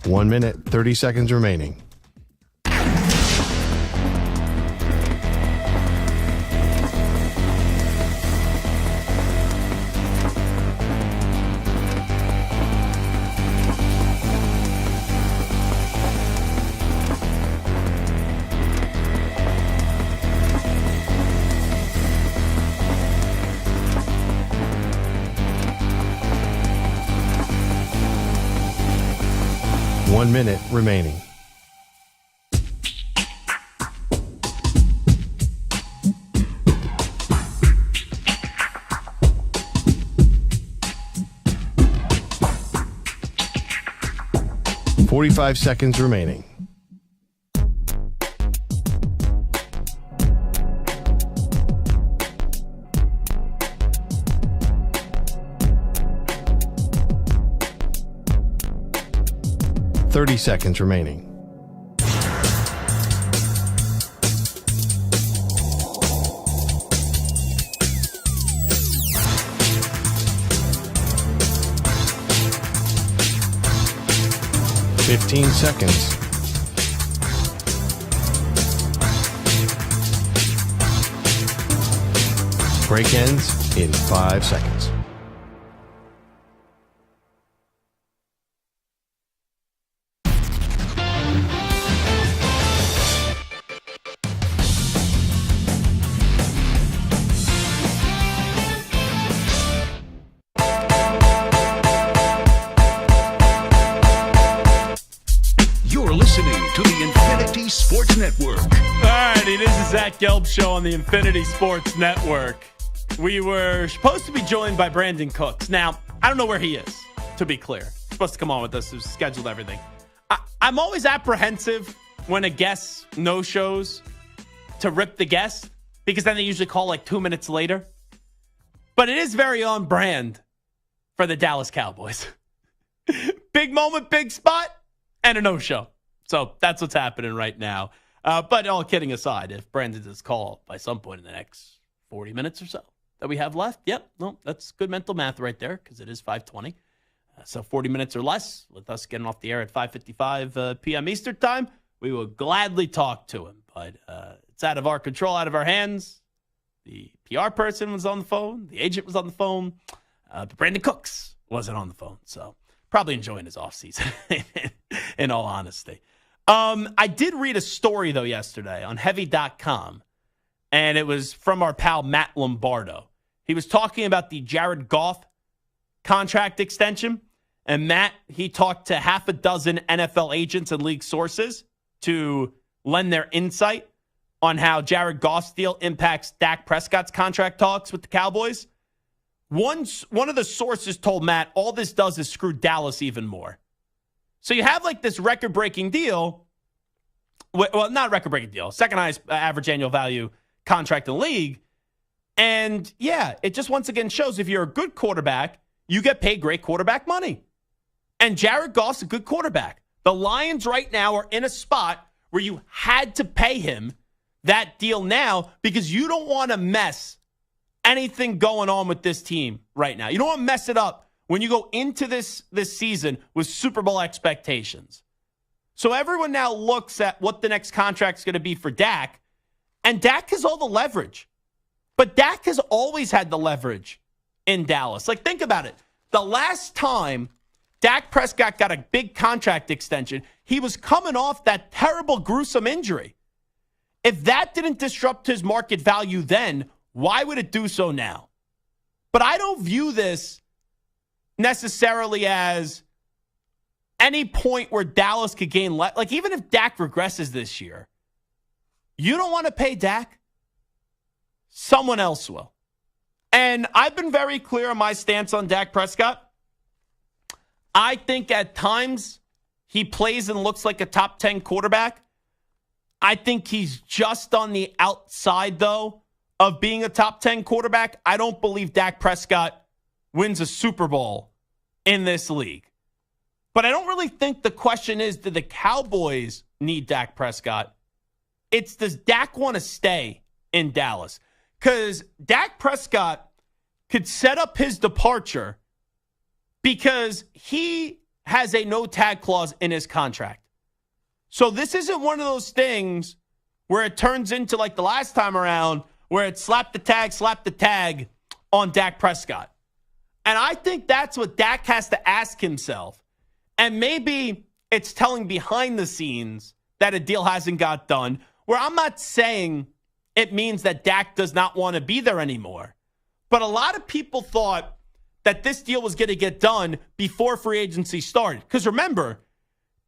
A: One minute, 30 seconds remaining. 1 minute remaining. .45 seconds remaining. .30 seconds remaining. .15 seconds. Break ends in 5 seconds.
C: You're listening to the Infinity Sports Network.
D: Alrighty, this is Zach Gelb Show on the Infinity Sports Network. We were supposed to be joined by Brandin Cooks. Now, I don't know where he is, to be clear. He's supposed to come on with us. We've scheduled everything. I'm always apprehensive when a guest no-shows to rip the guest, because then they usually call like 2 minutes later. But it is very on brand for the Dallas Cowboys. Big moment, big spot, and a no-show. So that's what's happening right now. But all kidding aside, if Brandon does call by some point in the next 40 minutes or so that we have left, yep, no, that's good mental math right there, because it is 5:20. So 40 minutes or less, with us getting off the air at 5:55 p.m. Eastern time, we will gladly talk to him. But it's out of our control, out of our hands. The PR person was on the phone. The agent was on the phone. But Brandin Cooks wasn't on the phone. So probably enjoying his offseason, in all honesty. I did read a story, though, yesterday on Heavy.com, and it was from our pal Matt Lombardo. He was talking about the Jared Goff contract extension, and Matt, he talked to half a dozen NFL agents and league sources to lend their insight on how Jared Goff's deal impacts Dak Prescott's contract talks with the Cowboys. One of the sources told Matt all this does is screw Dallas even more. So you have like this record-breaking deal. Well, not record-breaking deal. Second highest average annual value contract in the league. And yeah, it just once again shows if you're a good quarterback, you get paid great quarterback money. And Jared Goff's a good quarterback. The Lions right now are in a spot where you had to pay him that deal now because you don't want to mess anything going on with this team right now. You don't want to mess it up when you go into this season with Super Bowl expectations. So everyone now looks at what the next contract's going to be for Dak, and Dak has all the leverage. But Dak has always had the leverage in Dallas. Like, think about it. The last time Dak Prescott got a big contract extension, he was coming off that terrible, gruesome injury. If that didn't disrupt his market value then, why would it do so now? But I don't view this necessarily as any point where Dallas could gain less. Like, even if Dak regresses this year, you don't want to pay Dak. Someone else will. And I've been very clear on my stance on Dak Prescott. I think at times he plays and looks like a top 10 quarterback. I think he's just on the outside, though, of being a top 10 quarterback. I don't believe Dak Prescott wins a Super Bowl in this league. But I don't really think the question is, do the Cowboys need Dak Prescott? It's, does Dak want to stay in Dallas? Because Dak Prescott could set up his departure because he has a no-tag clause in his contract. So this isn't one of those things where it turns into like the last time around where it's slap the tag on Dak Prescott. And I think that's what Dak has to ask himself. And maybe it's telling behind the scenes that a deal hasn't got done, where I'm not saying it means that Dak does not want to be there anymore. But a lot of people thought that this deal was going to get done before free agency started. Because remember,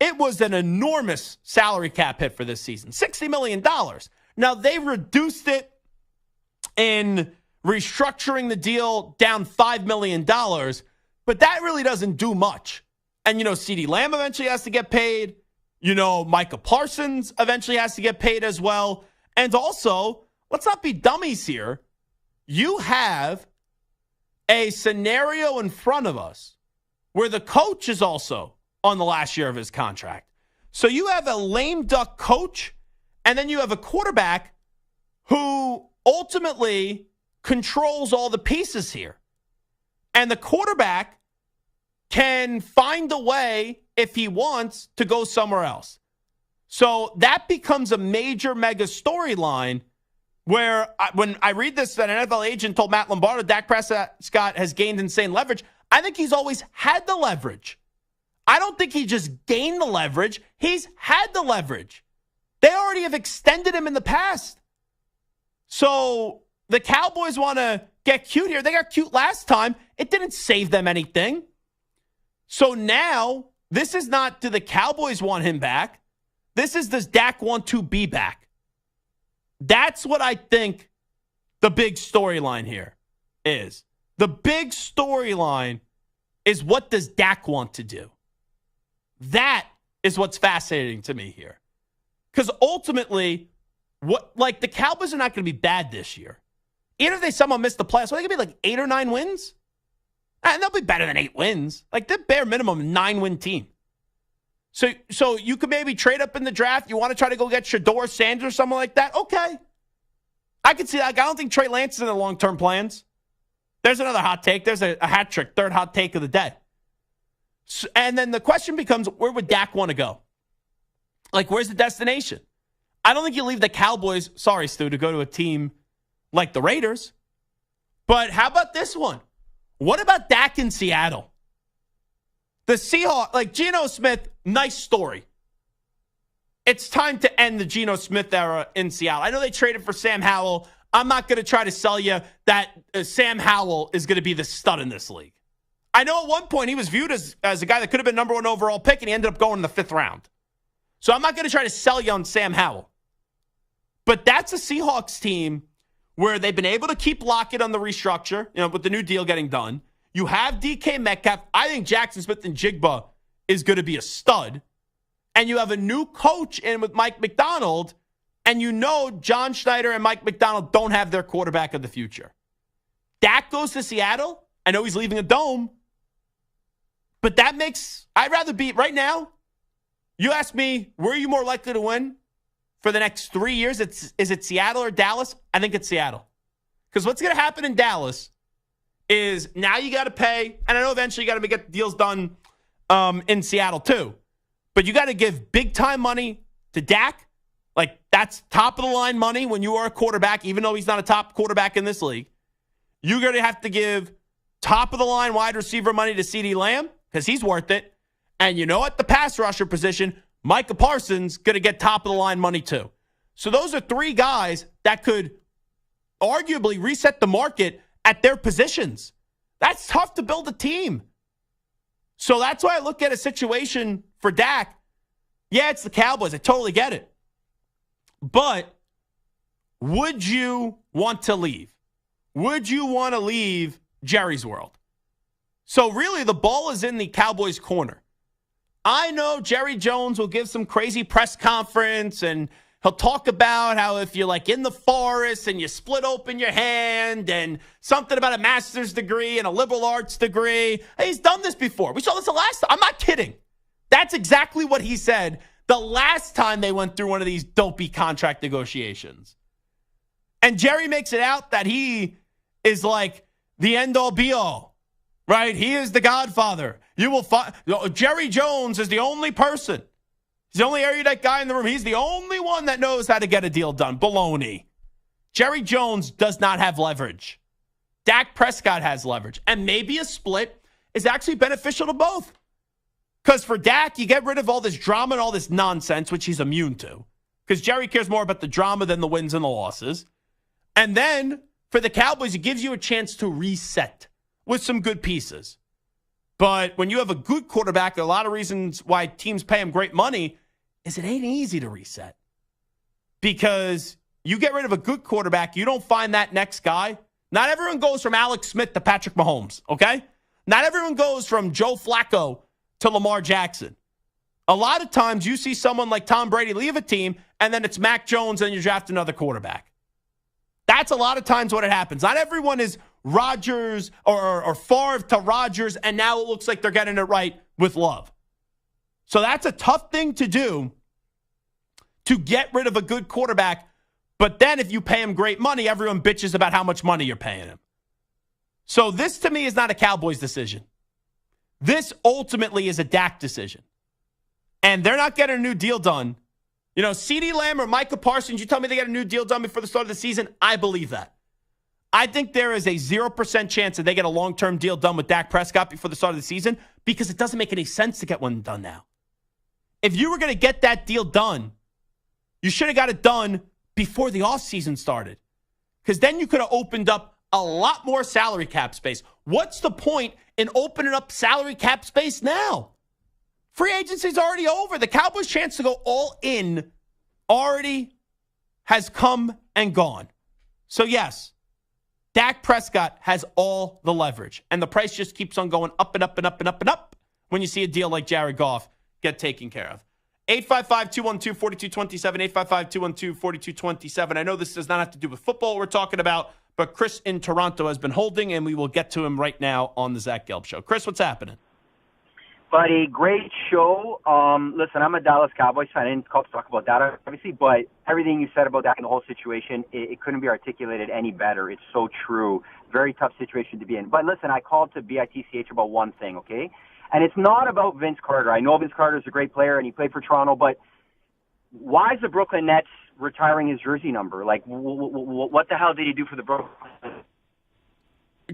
D: it was an enormous salary cap hit for this season, $60 million. Now, they reduced it in restructuring the deal down $5 million, but that really doesn't do much. And, CeeDee Lamb eventually has to get paid. Micah Parsons eventually has to get paid as well. And also, let's not be dummies here. You have a scenario in front of us where the coach is also on the last year of his contract. So you have a lame duck coach, and then you have a quarterback who ultimately controls all the pieces here. And the quarterback can find a way, if he wants, to go somewhere else. So that becomes a major mega storyline where when I read this, that an NFL agent told Matt Lombardo Dak Prescott has gained insane leverage. I think he's always had the leverage. I don't think he just gained the leverage. He's had the leverage. They already have extended him in the past. So the Cowboys want to get cute here. They got cute last time. It didn't save them anything. So now, this is not, do the Cowboys want him back? This is, does Dak want to be back? That's what I think the big storyline here is. The big storyline is, what does Dak want to do? That is what's fascinating to me here. Because ultimately, the Cowboys are not going to be bad this year. Even if they somehow miss the playoffs, they could be like 8 or 9 wins. And they'll be better than 8 wins. Like, the bare minimum 9-win team. So you could maybe trade up in the draft. You want to try to go get Shedeur Sanders or something like that? Okay. I can see that. I don't think Trey Lance is in the long-term plans. There's another hot take. There's a hat trick, third hot take of the day. So, and then the question becomes, where would Dak want to go? Like, where's the destination? I don't think you leave the Cowboys, sorry, Stu, to go to a team like the Raiders. But how about this one? What about Dak in Seattle? The Seahawks, like Geno Smith, nice story. It's time to end the Geno Smith era in Seattle. I know they traded for Sam Howell. I'm not going to try to sell you that Sam Howell is going to be the stud in this league. I know at one point he was viewed as a guy that could have been number 1 overall pick, and he ended up going in the 5th round. So I'm not going to try to sell you on Sam Howell. But that's a Seahawks team where they've been able to keep Lockett on the restructure, with the new deal getting done. You have DK Metcalf. I think Jackson Smith and Jigba is going to be a stud. And you have a new coach in with Mike McDonald, and John Schneider and Mike McDonald don't have their quarterback of the future. Dak goes to Seattle. I know he's leaving a dome. But I'd rather be, right now, you ask me, where are you more likely to win for the next 3 years? Is it Seattle or Dallas? I think it's Seattle. Because what's going to happen in Dallas is now you got to pay, and I know eventually you got to get deals done in Seattle too, but you got to give big-time money to Dak. Like, that's top-of-the-line money when you are a quarterback, even though he's not a top quarterback in this league. You're going to have to give top-of-the-line wide receiver money to CeeDee Lamb because he's worth it. And at the pass rusher position, Micah Parsons going to get top-of-the-line money too. So those are 3 guys that could arguably reset the market at their positions. That's tough to build a team. So that's why I look at a situation for Dak. Yeah, it's the Cowboys. I totally get it. But would you want to leave? Would you want to leave Jerry's world? So really, the ball is in the Cowboys' corner. I know Jerry Jones will give some crazy press conference and he'll talk about how if you're like in the forest and you split open your hand and something about a master's degree and a liberal arts degree. He's done this before. We saw this the last time. I'm not kidding. That's exactly what he said the last time they went through one of these dopey contract negotiations. And Jerry makes it out that he is like the end-all be-all, right? He is the godfather. You will find Jerry Jones is the only person. He's the only erudite guy in the room. He's the only one that knows how to get a deal done. Baloney. Jerry Jones does not have leverage. Dak Prescott has leverage. And maybe a split is actually beneficial to both. Because for Dak, you get rid of all this drama and all this nonsense, which he's immune to. Because Jerry cares more about the drama than the wins and the losses. And then for the Cowboys, it gives you a chance to reset with some good pieces. But when you have a good quarterback, there are a lot of reasons why teams pay him great money, is it ain't easy to reset. Because you get rid of a good quarterback, you don't find that next guy. Not everyone goes from Alex Smith to Patrick Mahomes, okay? Not everyone goes from Joe Flacco to Lamar Jackson. A lot of times you see someone like Tom Brady leave a team, and then it's Mac Jones, and you draft another quarterback. That's a lot of times what it happens. Not everyone is Rodgers or Favre to Rodgers, and now it looks like they're getting it right with Love. So that's a tough thing to do, to get rid of a good quarterback. But then if you pay him great money, everyone bitches about how much money you're paying him. So this, to me, is not a Cowboys decision. This ultimately is a Dak decision. And they're not getting a new deal done. You know, CeeDee Lamb or Micah Parsons, you tell me they get a new deal done before the start of the season, I believe that. I think there is a 0% chance that they get a long-term deal done with Dak Prescott before the start of the season, because it doesn't make any sense to get one done now. If you were going to get that deal done, you should have got it done before the offseason started, because then you could have opened up a lot more salary cap space. What's the point in opening up salary cap space now? Free agency's already over. The Cowboys' chance to go all in already has come and gone. So, yes, Dak Prescott has all the leverage, and the price just keeps on going up and up and up and up and up when you see a deal like Jared Goff get taken care of. 855-212-4227, 855-212-4227. I know this does not have to do with football we're talking about, but Chris in Toronto has been holding, and we will get to him right now on the Zach Gelb Show. Chris, what's happening?
B: Buddy, great show. Listen, I'm a Dallas Cowboys fan. I didn't call to talk about that, obviously, but everything you said about that and the whole situation, it couldn't be articulated any better. It's so true. Very tough situation to be in. But listen, I called to BITCH about one thing, okay? And it's not about Vince Carter. I know Vince Carter is a great player, and he played for Toronto, but why is the Brooklyn Nets retiring his jersey number? Like, what the hell did he do for the Brooklyn?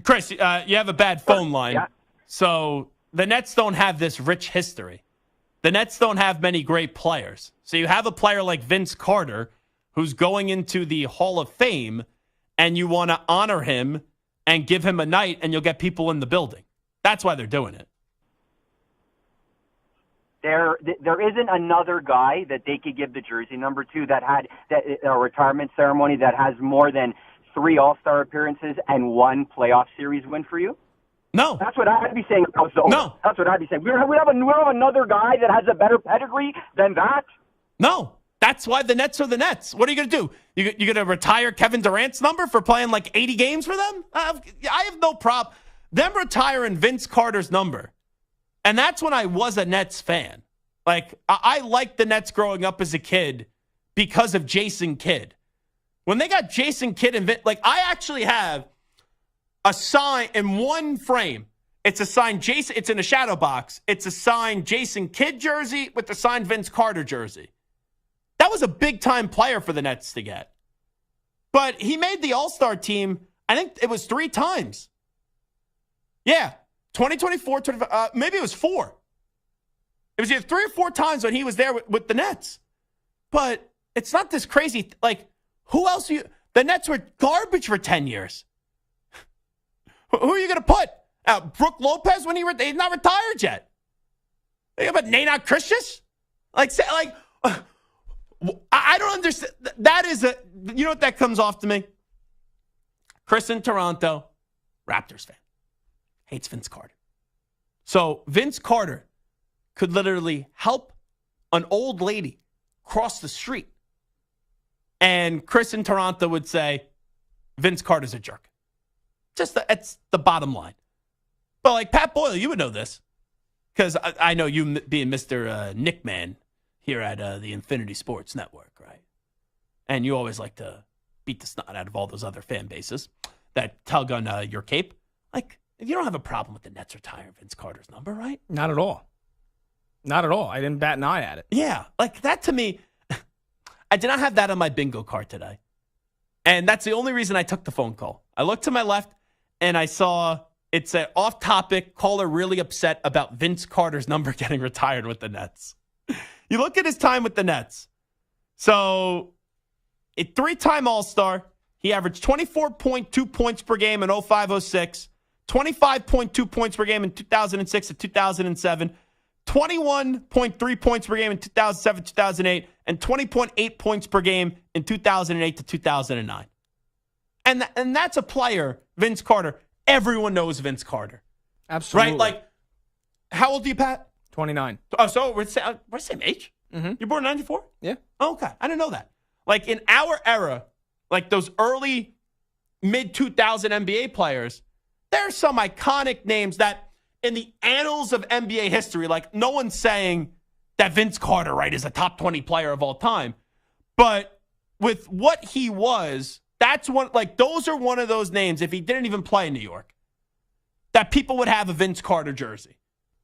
D: Chris, you have a bad phone line.
B: Yeah.
D: So the Nets don't have this rich history. The Nets don't have many great players. So you have a player like Vince Carter who's going into the Hall of Fame, and you want to honor him and give him a night, and you'll get people in the building. That's why they're doing it.
B: There isn't another guy that they could give the jersey number to that had a retirement ceremony that has more than 3 All-Star appearances and 1 playoff series win for you?
D: No.
B: That's what I'd be saying. No. That's what I'd be saying. We have another guy that has a better pedigree than that?
D: No. That's why the Nets are the Nets. What are you going to do? You're going to retire Kevin Durant's number for playing like 80 games for them? I have no problem. Them retiring Vince Carter's number. And that's when I was a Nets fan. Like, I liked the Nets growing up as a kid because of Jason Kidd. When they got Jason Kidd and Vince, like, I actually have a sign in one frame. It's a signed Jason. It's in a shadow box. It's a signed Jason Kidd jersey with the signed Vince Carter jersey. That was a big-time player for the Nets to get. But he made the All-Star team, I think it was 3 times. Yeah. 2024, maybe it was 4. It was either 3 or 4 times when he was there with the Nets. But it's not this crazy. Like, who else? The Nets were garbage for 10 years. Who are you going to put? Brooke Lopez when he's not retired yet. Think about Nate Christian? I don't understand. That is you know what that comes off to me? Chris in Toronto, Raptors fan. Hates Vince Carter. So Vince Carter could literally help an old lady cross the street. And Chris in Toronto would say, Vince Carter's a jerk. It's the bottom line. But like Pat Boyle, you would know this. Because I know you being Mr. Nick Man here at the Infinity Sports Network, right? And you always like to beat the snot out of all those other fan bases that tug on your cape. Like, you don't have a problem with the Nets retiring Vince Carter's number, right?
F: Not at all. Not at all. I didn't bat an eye at it.
D: Yeah, like that to me, I did not have that on my bingo card today. And that's the only reason I took the phone call. I looked to my left and I saw it said off topic, caller really upset about Vince Carter's number getting retired with the Nets. You look at his time with the Nets. So, a 3-time All-Star. He averaged 24.2 points per game in 05-06. 25.2 points per game in 2006 to 2007, 21.3 points per game in 2007, 2008, and 20.8 points per game in 2008 to 2009. And that's a player, Vince Carter. Everyone knows Vince Carter.
F: Absolutely.
D: Right? Like, how old are you, Pat?
F: 29.
D: Oh, so we're the same age?
F: Mm-hmm.
D: You're born in 94?
F: Yeah.
D: Oh, okay. I didn't know that. Like, in our era, like those early mid-2000 NBA players, there are some iconic names that in the annals of NBA history, like no one's saying that Vince Carter, right, is a top 20 player of all time. But with what he was, that's one, like those are one of those names, if he didn't even play in New York, that people would have a Vince Carter jersey.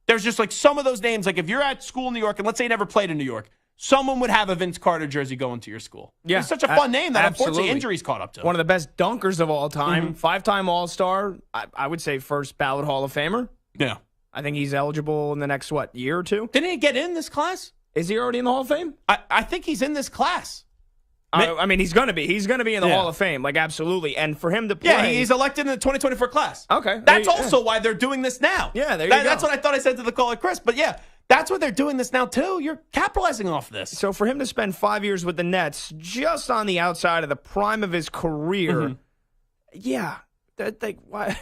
D: There's just like some of those names, like if you're at school in New York, and let's say you never played in New York, someone would have a Vince Carter jersey going to your school.
F: Yeah,
D: it's such a fun name that
F: absolutely.
D: Unfortunately injuries caught up to.
F: One of the best dunkers of all time, 5-time All-Star. I would say first ballot Hall of Famer.
D: Yeah.
F: I think he's eligible in the next, year or two?
D: Didn't he get in this class?
F: Is he already in the Hall of Fame?
D: I think he's in this class.
F: I mean, he's going to be. He's going to be in the Hall of Fame, like absolutely. And for him to play,
D: yeah, he's elected in the 2024 class.
F: Okay,
D: that's also why they're doing this now.
F: Yeah, there you go.
D: That's what I thought I said to the caller, Chris. But yeah, that's what they're doing this now too. You're capitalizing off this.
F: So for him to spend 5 years with the Nets, just on the outside of the prime of his career, why?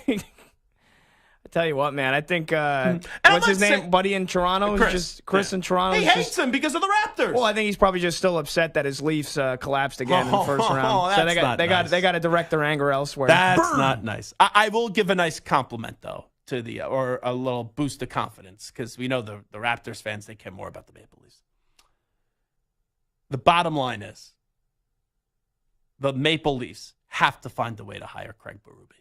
F: I tell you what, man. I think what's his name, buddy in Toronto, Chris in Toronto.
D: He hates him because of the Raptors.
F: Well, I think he's probably just still upset that his Leafs collapsed again in the first round. So they got to direct their anger elsewhere.
D: That's not nice. I will give a nice compliment though to the or a little boost of confidence because we know the Raptors fans, they care more about the Maple Leafs. The bottom line is the Maple Leafs have to find a way to hire Craig Berube.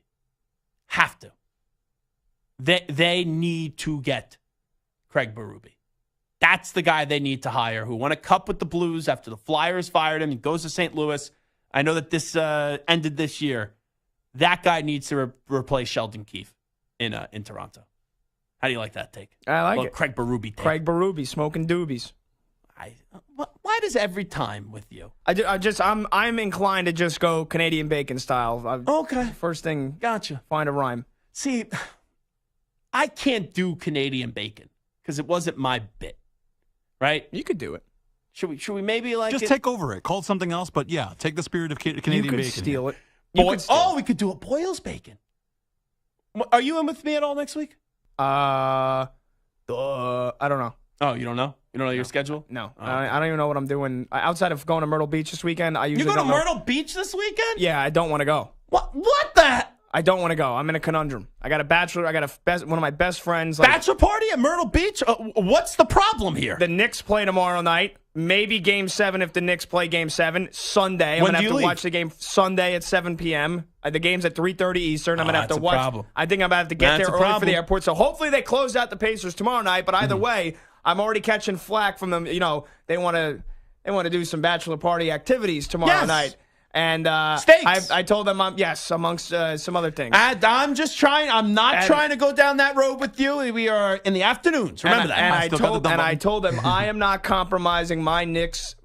D: Have to. They need to get Craig Berube. That's the guy they need to hire who won a cup with the Blues after the Flyers fired him. He goes to St. Louis. I know that this ended this year. That guy needs to replace Sheldon Keefe in Toronto. How do you like that take?
F: I like it.
D: Craig Berube take.
F: Craig Berube, smoking doobies.
D: Why does every time with you?
F: I'm inclined to just go Canadian bacon style.
D: Okay.
F: First thing.
D: Gotcha.
F: Find a rhyme.
D: See, I can't do Canadian bacon because it wasn't my bit, right?
F: You could do it.
D: Should we maybe
M: just take over it? Call it something else, but yeah, take the spirit of Canadian bacon.
F: You could steal it.
D: We could do a Boyle's bacon. Are you in with me at all next week?
F: I don't know.
D: Oh, you don't know? You don't know your schedule?
F: No.
D: Oh.
F: I don't even know what I'm doing. Outside of going to Myrtle Beach this weekend, I usually
D: You go
F: don't
D: to
F: know.
D: Myrtle Beach this weekend?
F: Yeah, I don't want to go.
D: What the?
F: I don't want to go. I'm in a conundrum. I got a bachelor. I got one of my best friends.
D: Bachelor party at Myrtle Beach? What's the problem here?
F: The Knicks play tomorrow night. Maybe Game 7 if the Knicks play Game 7. Sunday. I'm going to have to watch the game Sunday at 7 p.m. The game's at 3:30 Eastern. I'm going to have to watch.
D: Problem.
F: I think I'm going to have to get there early for the airport. So hopefully they close out the Pacers tomorrow night. But either way, I'm already catching flack from them. You know, they want to do some bachelor party activities tomorrow night. And I told them, amongst some other things.
D: I'm just trying. I'm not trying to go down that road with you. We are in the afternoons. Remember that.
F: And I told them I am not compromising my Knicks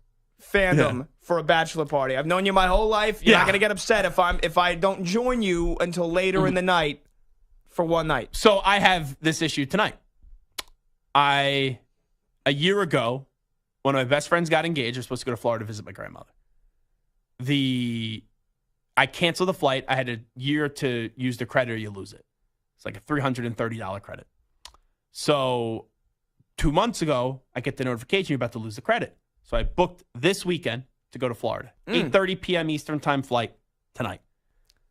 F: fandom for a bachelor party. I've known you my whole life. You're not going to get upset if I don't join you until later in the night for one night.
D: So I have this issue tonight. A year ago, one of my best friends got engaged. I was supposed to go to Florida to visit my grandmother. I canceled the flight. I had a year to use the credit or you lose it. It's like a $330 credit. So 2 months ago, I get the notification you're about to lose the credit. So I booked this weekend to go to Florida. 8:30 p.m. Eastern time flight tonight.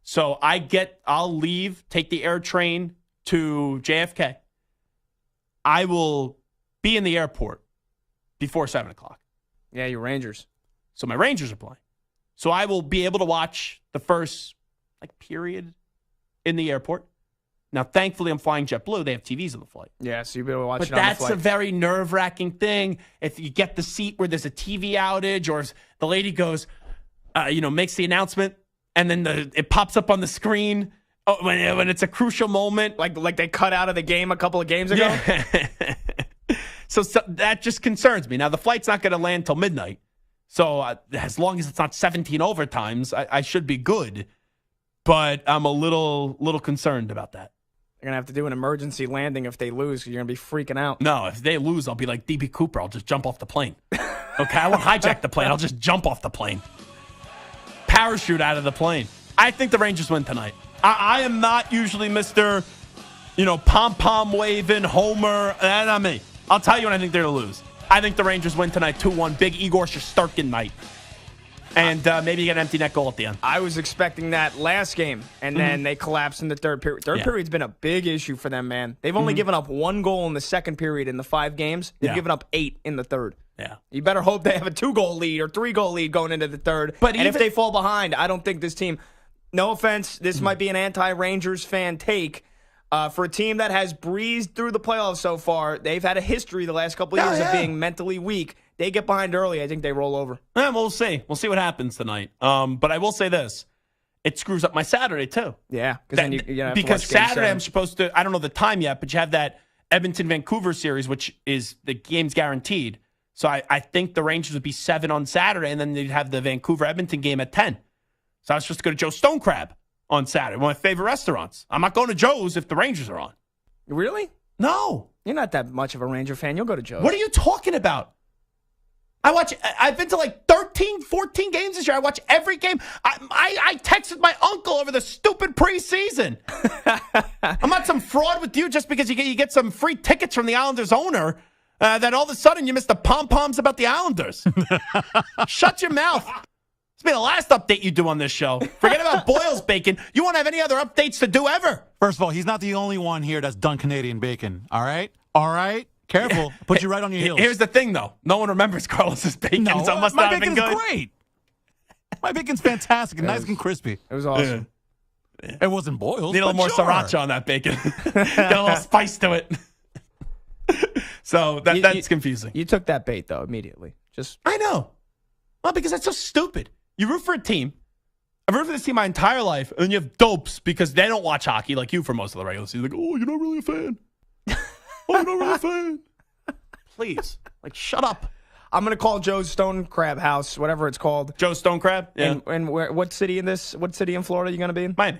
D: So I'll leave, take the air train to JFK. I will be in the airport before 7 o'clock.
F: Yeah, your Rangers.
D: So my Rangers are playing. So I will be able to watch the first period in the airport. Now, thankfully, I'm flying JetBlue. They have TVs on the flight.
F: Yeah, so you'll be able to watch it on the
D: flight. But that's a very nerve-wracking thing. If you get the seat where there's a TV outage or the lady goes, makes the announcement, and then it pops up on the screen when it's a crucial moment.
F: Like they cut out of the game a couple of games ago?
D: Yeah. So that just concerns me. Now, the flight's not going to land till midnight. So as long as it's not 17 overtimes, I should be good. But I'm a little concerned about that.
F: They're going to have to do an emergency landing if they lose, because you're going to be freaking out.
D: No, if they lose, I'll be like D.B. Cooper. I'll just jump off the plane. Okay, I won't hijack the plane. I'll just jump off the plane. Parachute out of the plane. I think the Rangers win tonight. I am not usually Mr. Pom-pom waving, homer. That's not me. I'll tell you when I think they're going to lose. I think the Rangers win tonight 2-1. Big Igor Shesterkin night. And maybe you get an empty net goal at the end.
F: I was expecting that last game, and then they collapsed in the third period. Third period's been a big issue for them, man. They've only given up 1 goal in the second period in the 5 games. They've given up 8 in the third.
D: Yeah.
F: You better hope they have a 2-goal lead or 3-goal lead going into the third.
D: But
F: if they fall behind, I don't think this team, no offense, this might be an anti-Rangers fan take. For a team that has breezed through the playoffs so far, they've had a history the last couple of years of being mentally weak. They get behind early, I think they roll over.
D: Yeah, we'll see. We'll see what happens tonight. But I will say this. It screws up my Saturday, too.
F: Yeah.
D: Because Saturday I'm supposed to, I don't know the time yet, but you have that Edmonton-Vancouver series, which is the game's guaranteed. So I think the Rangers would be 7 on Saturday, and then they'd have the Vancouver-Edmonton game at 10. So I was supposed to go to Joe's Stone Crab on Saturday, one of my favorite restaurants. I'm not going to Joe's if the Rangers are on.
F: Really?
D: No.
F: You're not that much of a Ranger fan. You'll go to Joe's.
D: What are you talking about? I've been to like 13, 14 games this year. I watch every game. I texted my uncle over the stupid preseason. I'm not some fraud with you just because you get some free tickets from the Islanders owner. That all of a sudden you missed the pom-poms about the Islanders. Shut your mouth. This will be the last update you do on this show. Forget about Boyle's bacon. You won't have any other updates to do ever.
M: First of all, he's not the only one here that's done Canadian bacon. All right? All right? Careful. Put you right on your heels.
D: Here's the thing, though. No one remembers Carlos's bacon, so it must not have been good.
M: My bacon's great. My bacon's fantastic and nice and crispy.
F: It was awesome.
M: Yeah. It wasn't boiled.
D: Need a little more sriracha on that bacon. Get a little spice to it. So that's confusing.
F: You took that bait, though, immediately.
D: I know. Well, because that's so stupid. You root for a team. I've rooted for this team my entire life, and you have dopes because they don't watch hockey like you for most of the regular season. Like, oh, you're not really a fan. Oh, you're not really a fan. Please. Shut up.
F: I'm going to call Joe's Stone Crab House, whatever it's called.
D: Joe's Stone Crab? Yeah.
F: And what city in Florida are you going to be in?
D: Miami.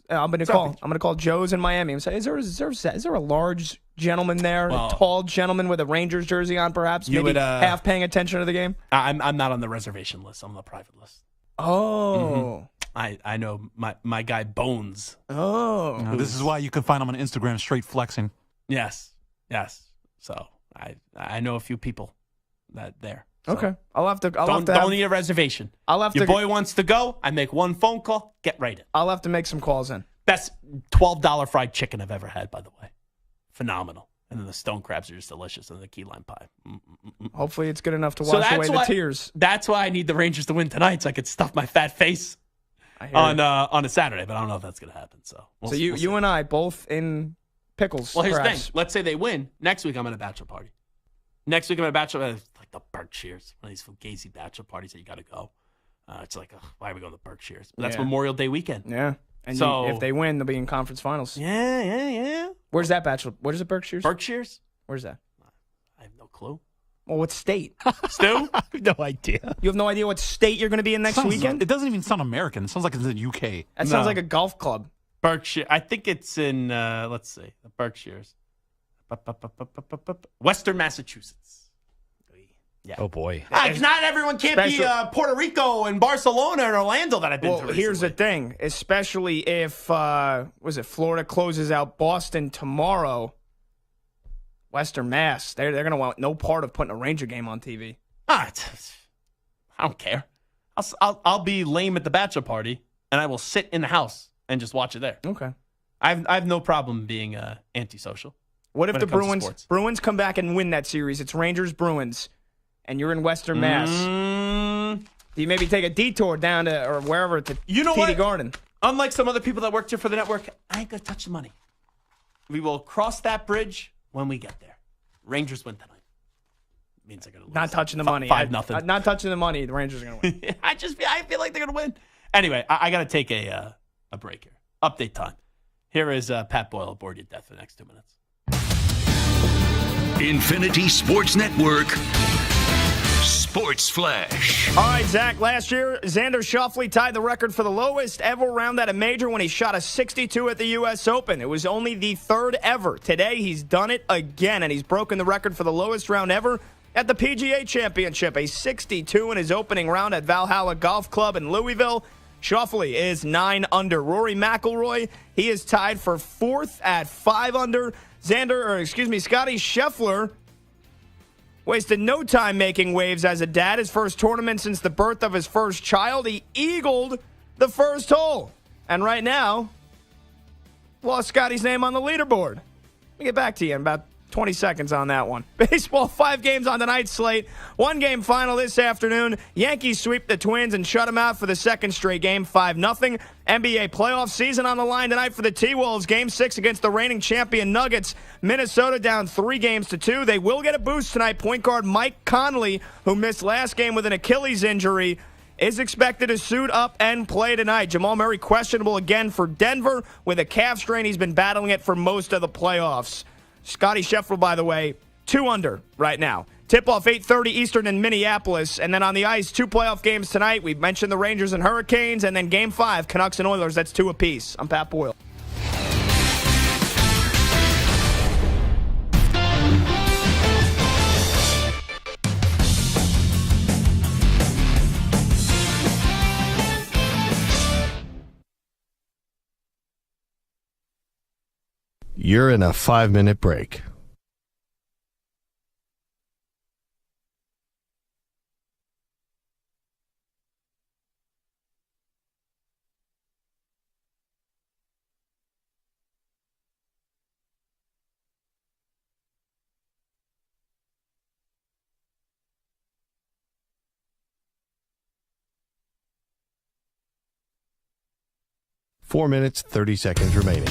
F: I'm going to call Joe's in Miami and say, is there a large gentleman there, a tall gentleman with a Rangers jersey on, perhaps, half paying attention to the game?
D: I'm not on the reservation list. I'm on the private list.
F: Oh.
D: I know my guy Bones.
F: Oh.
M: This is why you can find him on Instagram straight flexing.
D: Yes. So I know a few people there. So.
F: Okay.
D: Don't need a reservation. Your boy wants to go. I make one phone call. Get right in.
F: I'll have to make some calls in.
D: Best $12 fried chicken I've ever had, by the way. Phenomenal. And then the stone crabs are just delicious, and the key lime pie.
F: Hopefully it's good enough to wash away the tears.
D: That's why I need the Rangers to win tonight, so I could stuff my fat face on a Saturday. But I don't know if that's going to happen. So
F: you and I both in pickles.
D: Well, here's the thing. Let's say they win. Next week I'm at a bachelor party. Next week I'm at a bachelor party. Like the Berkshires. One of these fugazi bachelor parties that you got to go. It's like, why are we going to the Berkshires? But that's Memorial Day weekend.
F: Yeah. And so, if they win, they'll be in conference finals.
D: Yeah.
F: Where's that bachelor? What is it, Berkshires?
D: Berkshires?
F: Where's that?
D: I have no clue.
F: Well, what state?
D: Stu?
E: I have no idea.
F: You have no idea what state you're going to be in next weekend?
M: It doesn't even sound American. It sounds like it's in the UK.
F: That sounds like a golf club.
D: Berkshire. I think it's in, let's see, the Berkshires. Western Massachusetts. Yeah.
E: Oh, boy.
D: Not everyone can't be Puerto Rico and Barcelona and Orlando that I've been to recently.
F: Here's the thing. Especially if, Florida closes out Boston tomorrow. Western Mass, they're going to want no part of putting a Ranger game on TV.
D: I don't care. I'll be lame at the bachelor party, and I will sit in the house and just watch it there.
F: Okay.
D: I have no problem being antisocial.
F: What if the Bruins come back and win that series? It's Rangers-Bruins. And you're in Western Mass. Do you maybe take a detour down to or wherever to TD Garden?
D: Unlike some other people that worked here for the network, I ain't gonna touch the money. We will cross that bridge when we get there. Rangers win tonight. Means they're gonna lose.
F: Not touching the money.
D: 5-0.
F: Not touching the money. The Rangers are gonna win.
D: I feel like they're gonna win. Anyway, I gotta take a break here. Update time. Here is Pat Boyle aboard your death for the next 2 minutes.
C: Infinity Sports Network Sports Flash.
F: All right, Zach, last year, Xander Schauffele tied the record for the lowest ever round at a major when he shot a 62 at the U.S. Open. It was only the third ever. Today, he's done it again, and he's broken the record for the lowest round ever at the PGA Championship, a 62 in his opening round at Valhalla Golf Club in Louisville. Schauffele is 9 under. Rory McIlroy, he is tied for fourth at 5 under. Scotty Scheffler wasted no time making waves as a dad. His first tournament since the birth of his first child. He eagled the first hole. And right now, lost Scotty's name on the leaderboard. Let me get back to you in about 20 seconds on that one. Baseball, 5 games on tonight's slate. 1-game final this afternoon. Yankees sweep the Twins and shut them out for the second straight game, 5-0. NBA playoff season on the line tonight for the T-Wolves. Game 6 against the reigning champion Nuggets. Minnesota down 3-2. They will get a boost tonight. Point guard Mike Conley, who missed last game with an Achilles injury, is expected to suit up and play tonight. Jamal Murray questionable again for Denver with a calf strain. He's been battling it for most of the playoffs. Scotty Scheffler, by the way, 2 under right now. Tip-off 8:30 Eastern in Minneapolis. And then on the ice, 2 playoff games tonight. We've mentioned the Rangers and Hurricanes. And then Game 5, Canucks and Oilers. That's 2 apiece. I'm Pat Boyle.
A: You're in a 5-minute break. Four minutes, 30 seconds remaining.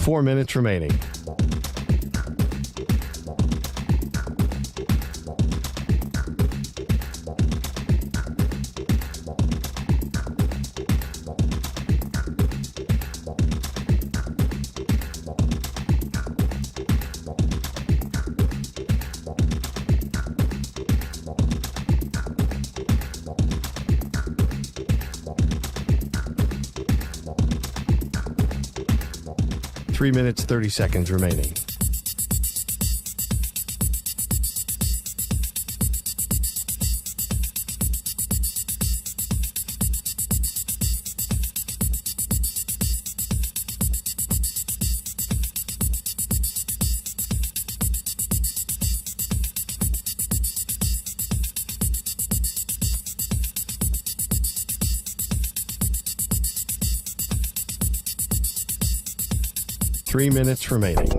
A: Four minutes remaining. Three minutes, 30 seconds remaining. Three minutes remaining.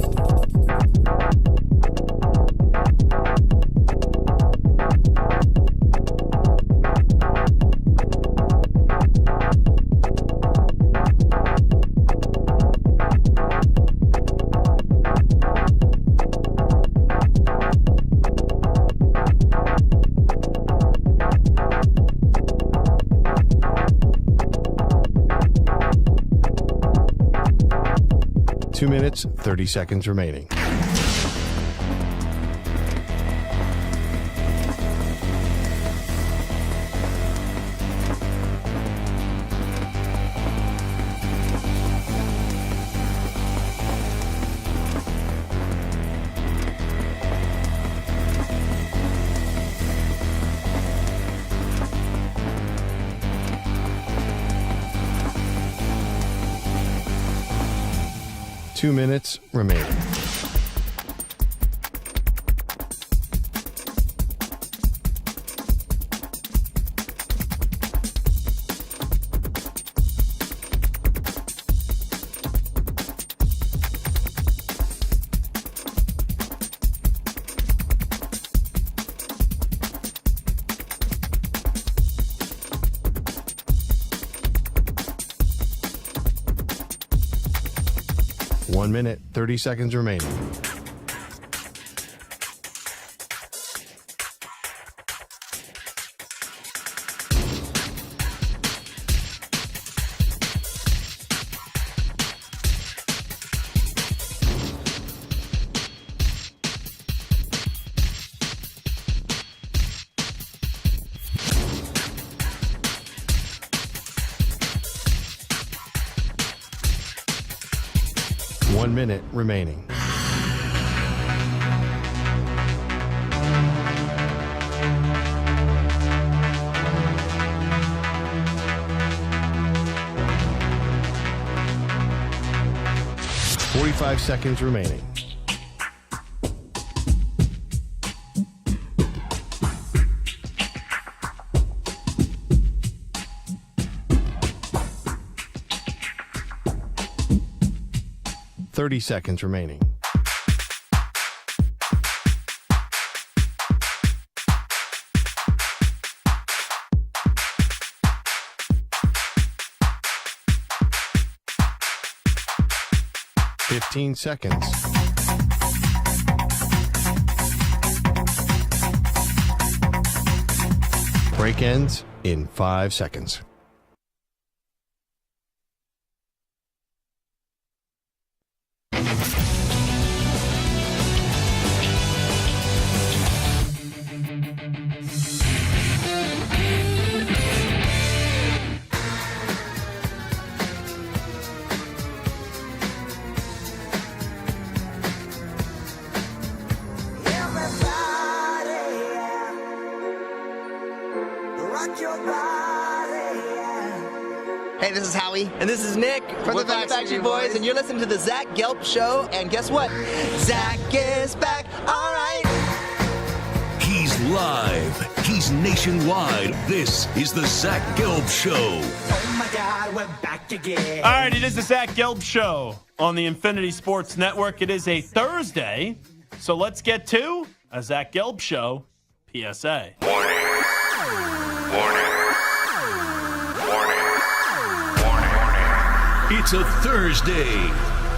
A: Two minutes, 30 seconds remaining. Two minutes remaining. 1 minute, 30 seconds remaining. One minute remaining. Five seconds remaining. Seconds remaining. Seconds. Break ends in 5 seconds.
H: Hey, this is Howie. And this is Nick from the Backstreet Boys. And you're listening to the Zach Gelb Show. And guess what? Zach is back. All right.
I: He's live. He's nationwide. This is the Zach Gelb Show.
H: Oh, my God, we're back again.
D: All right, it is the Zach Gelb Show on the Infinity Sports Network. It is a Thursday, so let's get to a Zach Gelb Show PSA.
J: Warning.
I: It's a Thursday.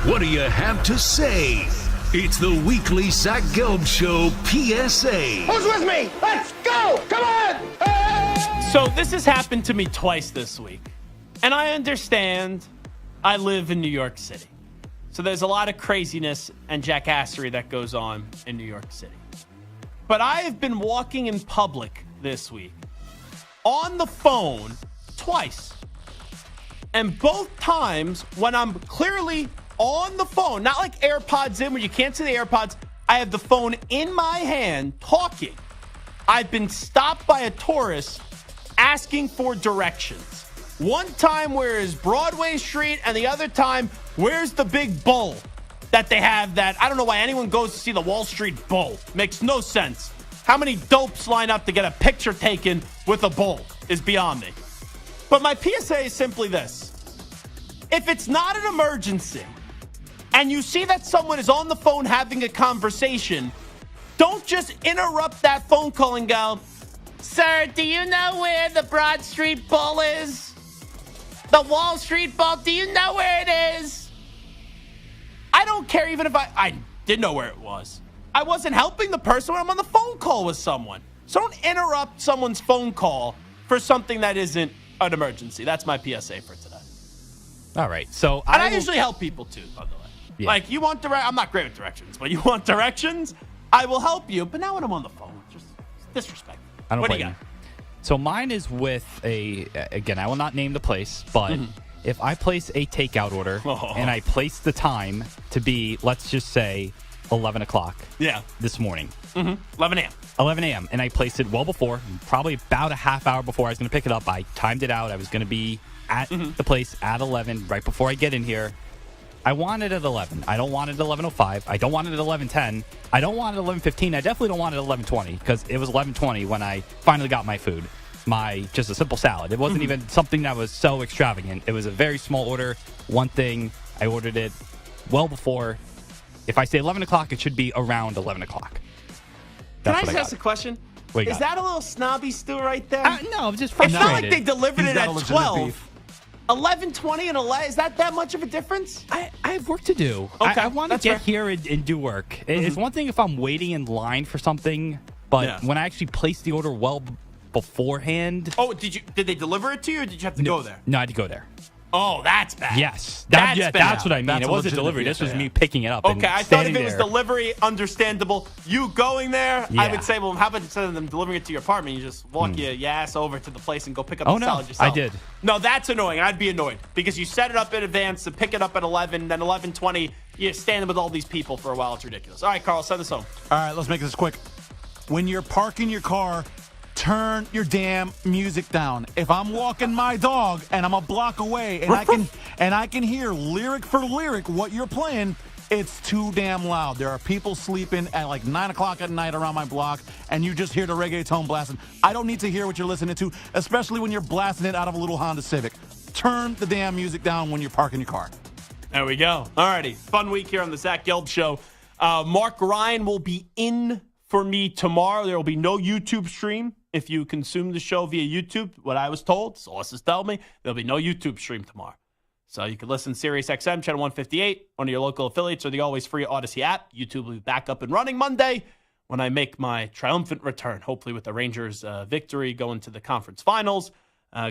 I: What do you have to say? It's the weekly Zach Gelb Show PSA.
S: Who's with me? Let's go! Come on! Hey!
D: So this has happened to me twice this week. And I understand I live in New York City. So there's a lot of craziness and jackassery that goes on in New York City. But I have been walking in public this week on the phone twice. And both times when I'm clearly on the phone, not like AirPods in where you can't see the AirPods, I have the phone in my hand talking. I've been stopped by a tourist asking for directions. One time, where is Broadway Street? And the other time, where's the big bull that they have that, I don't know why anyone goes to see the Wall Street bull. Makes no sense. How many dopes line up to get a picture taken with a bull is beyond me. But my PSA is simply this. If it's not an emergency and you see that someone is on the phone having a conversation, don't just interrupt that phone call and go, "Sir, do you know where the Broad Street Bull is? The Wall Street Bull, do you know where it is?" I don't care even if I did know where it was. I wasn't helping the person when I'm on the phone call with someone. So don't interrupt someone's phone call for something that isn't an emergency. That's my PSA for today.
E: All right. So
D: I usually help people too, by the way. Yeah. Like, you want I'm not great with directions, but you want directions, I will help you. But now when I'm on the phone, just disrespect. What do you got?
E: So mine is with again, I will not name the place, but if I place a takeout order and I place the time to be, let's just say, 11 o'clock this morning.
D: 11 a.m.
E: 11 a.m. And I placed it well before, probably about a half hour before I was going to pick it up. I timed it out. I was going to be at the place at 11 right before I get in here. I want it at 11. I don't want it at 11:05. I don't want it at 11:10. I don't want it at 11:15. I definitely don't want it at 11:20 because it was 11:20 when I finally got my food. Just a simple salad. It wasn't even something that was so extravagant. It was a very small order. One thing, I ordered it well before. If I say 11 o'clock, it should be around 11 o'clock.
D: Can I just ask a question? Is that a little snobby Stu right there?
E: No, I'm just frustrated.
D: It's not like they delivered it at 12. 11:20 and 11. Is that much of a difference?
J: I have work to do.
D: Okay,
J: I want to get here and do work. It's one thing if I'm waiting in line for something, but when I actually place the order well beforehand.
D: Oh, did they deliver it to you, or did you have to go there?
J: No, I had to go there.
D: Oh, that's bad.
J: Yes.
D: That's bad.
J: That's what I mean. It wasn't delivery. This was me picking it up.
D: Okay, I thought if it was
J: there.
D: delivery, understandable. You going there, I
J: Yeah.
D: would say, well, how about instead of them delivering it to your apartment, you just walk your ass over to the place and go pick up the salad yourself?
J: I did.
D: No, that's annoying. I'd be annoyed because you set it up in advance to pick it up at 11, then 11:20, you're standing with all these people for a while. It's ridiculous. All right, Carl, send us home.
M: All right, let's make this quick. When you're parking your car, turn your damn music down. If I'm walking my dog and I'm a block away and I can hear lyric for lyric what you're playing, it's too damn loud. There are people sleeping at like 9 o'clock at night around my block, and you just hear the reggaeton blasting. I don't need to hear what you're listening to, especially when you're blasting it out of a little Honda Civic. Turn the damn music down when you're parking your car.
D: There we go. All righty. Fun week here on the Zach Gelb Show. Mark Ryan will be in for me tomorrow. There will be no YouTube stream. If you consume the show via YouTube, what I was told, sources tell me, there'll be no YouTube stream tomorrow. So you can listen to Sirius XM, channel 158, one of your local affiliates, or the always free Odyssey app. YouTube will be back up and running Monday when I make my triumphant return, hopefully with the Rangers' victory going to the conference finals,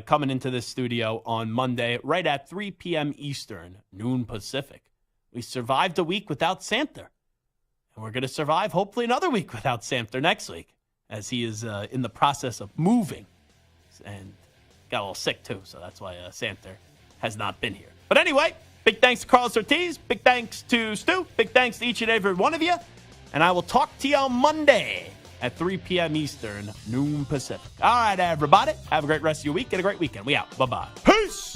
D: coming into this studio on Monday right at 3 p.m. Eastern, noon Pacific. We survived a week without Samter, and we're going to survive hopefully another week without Samter next week, as he is in the process of moving and got a little sick too. So that's why Samter has not been here. But anyway, big thanks to Carlos Ortiz. Big thanks to Stu. Big thanks to each and every one of you. And I will talk to you on Monday at 3 p.m. Eastern, noon Pacific. All right, everybody. Have a great rest of your week and a great weekend. We out. Bye-bye. Peace.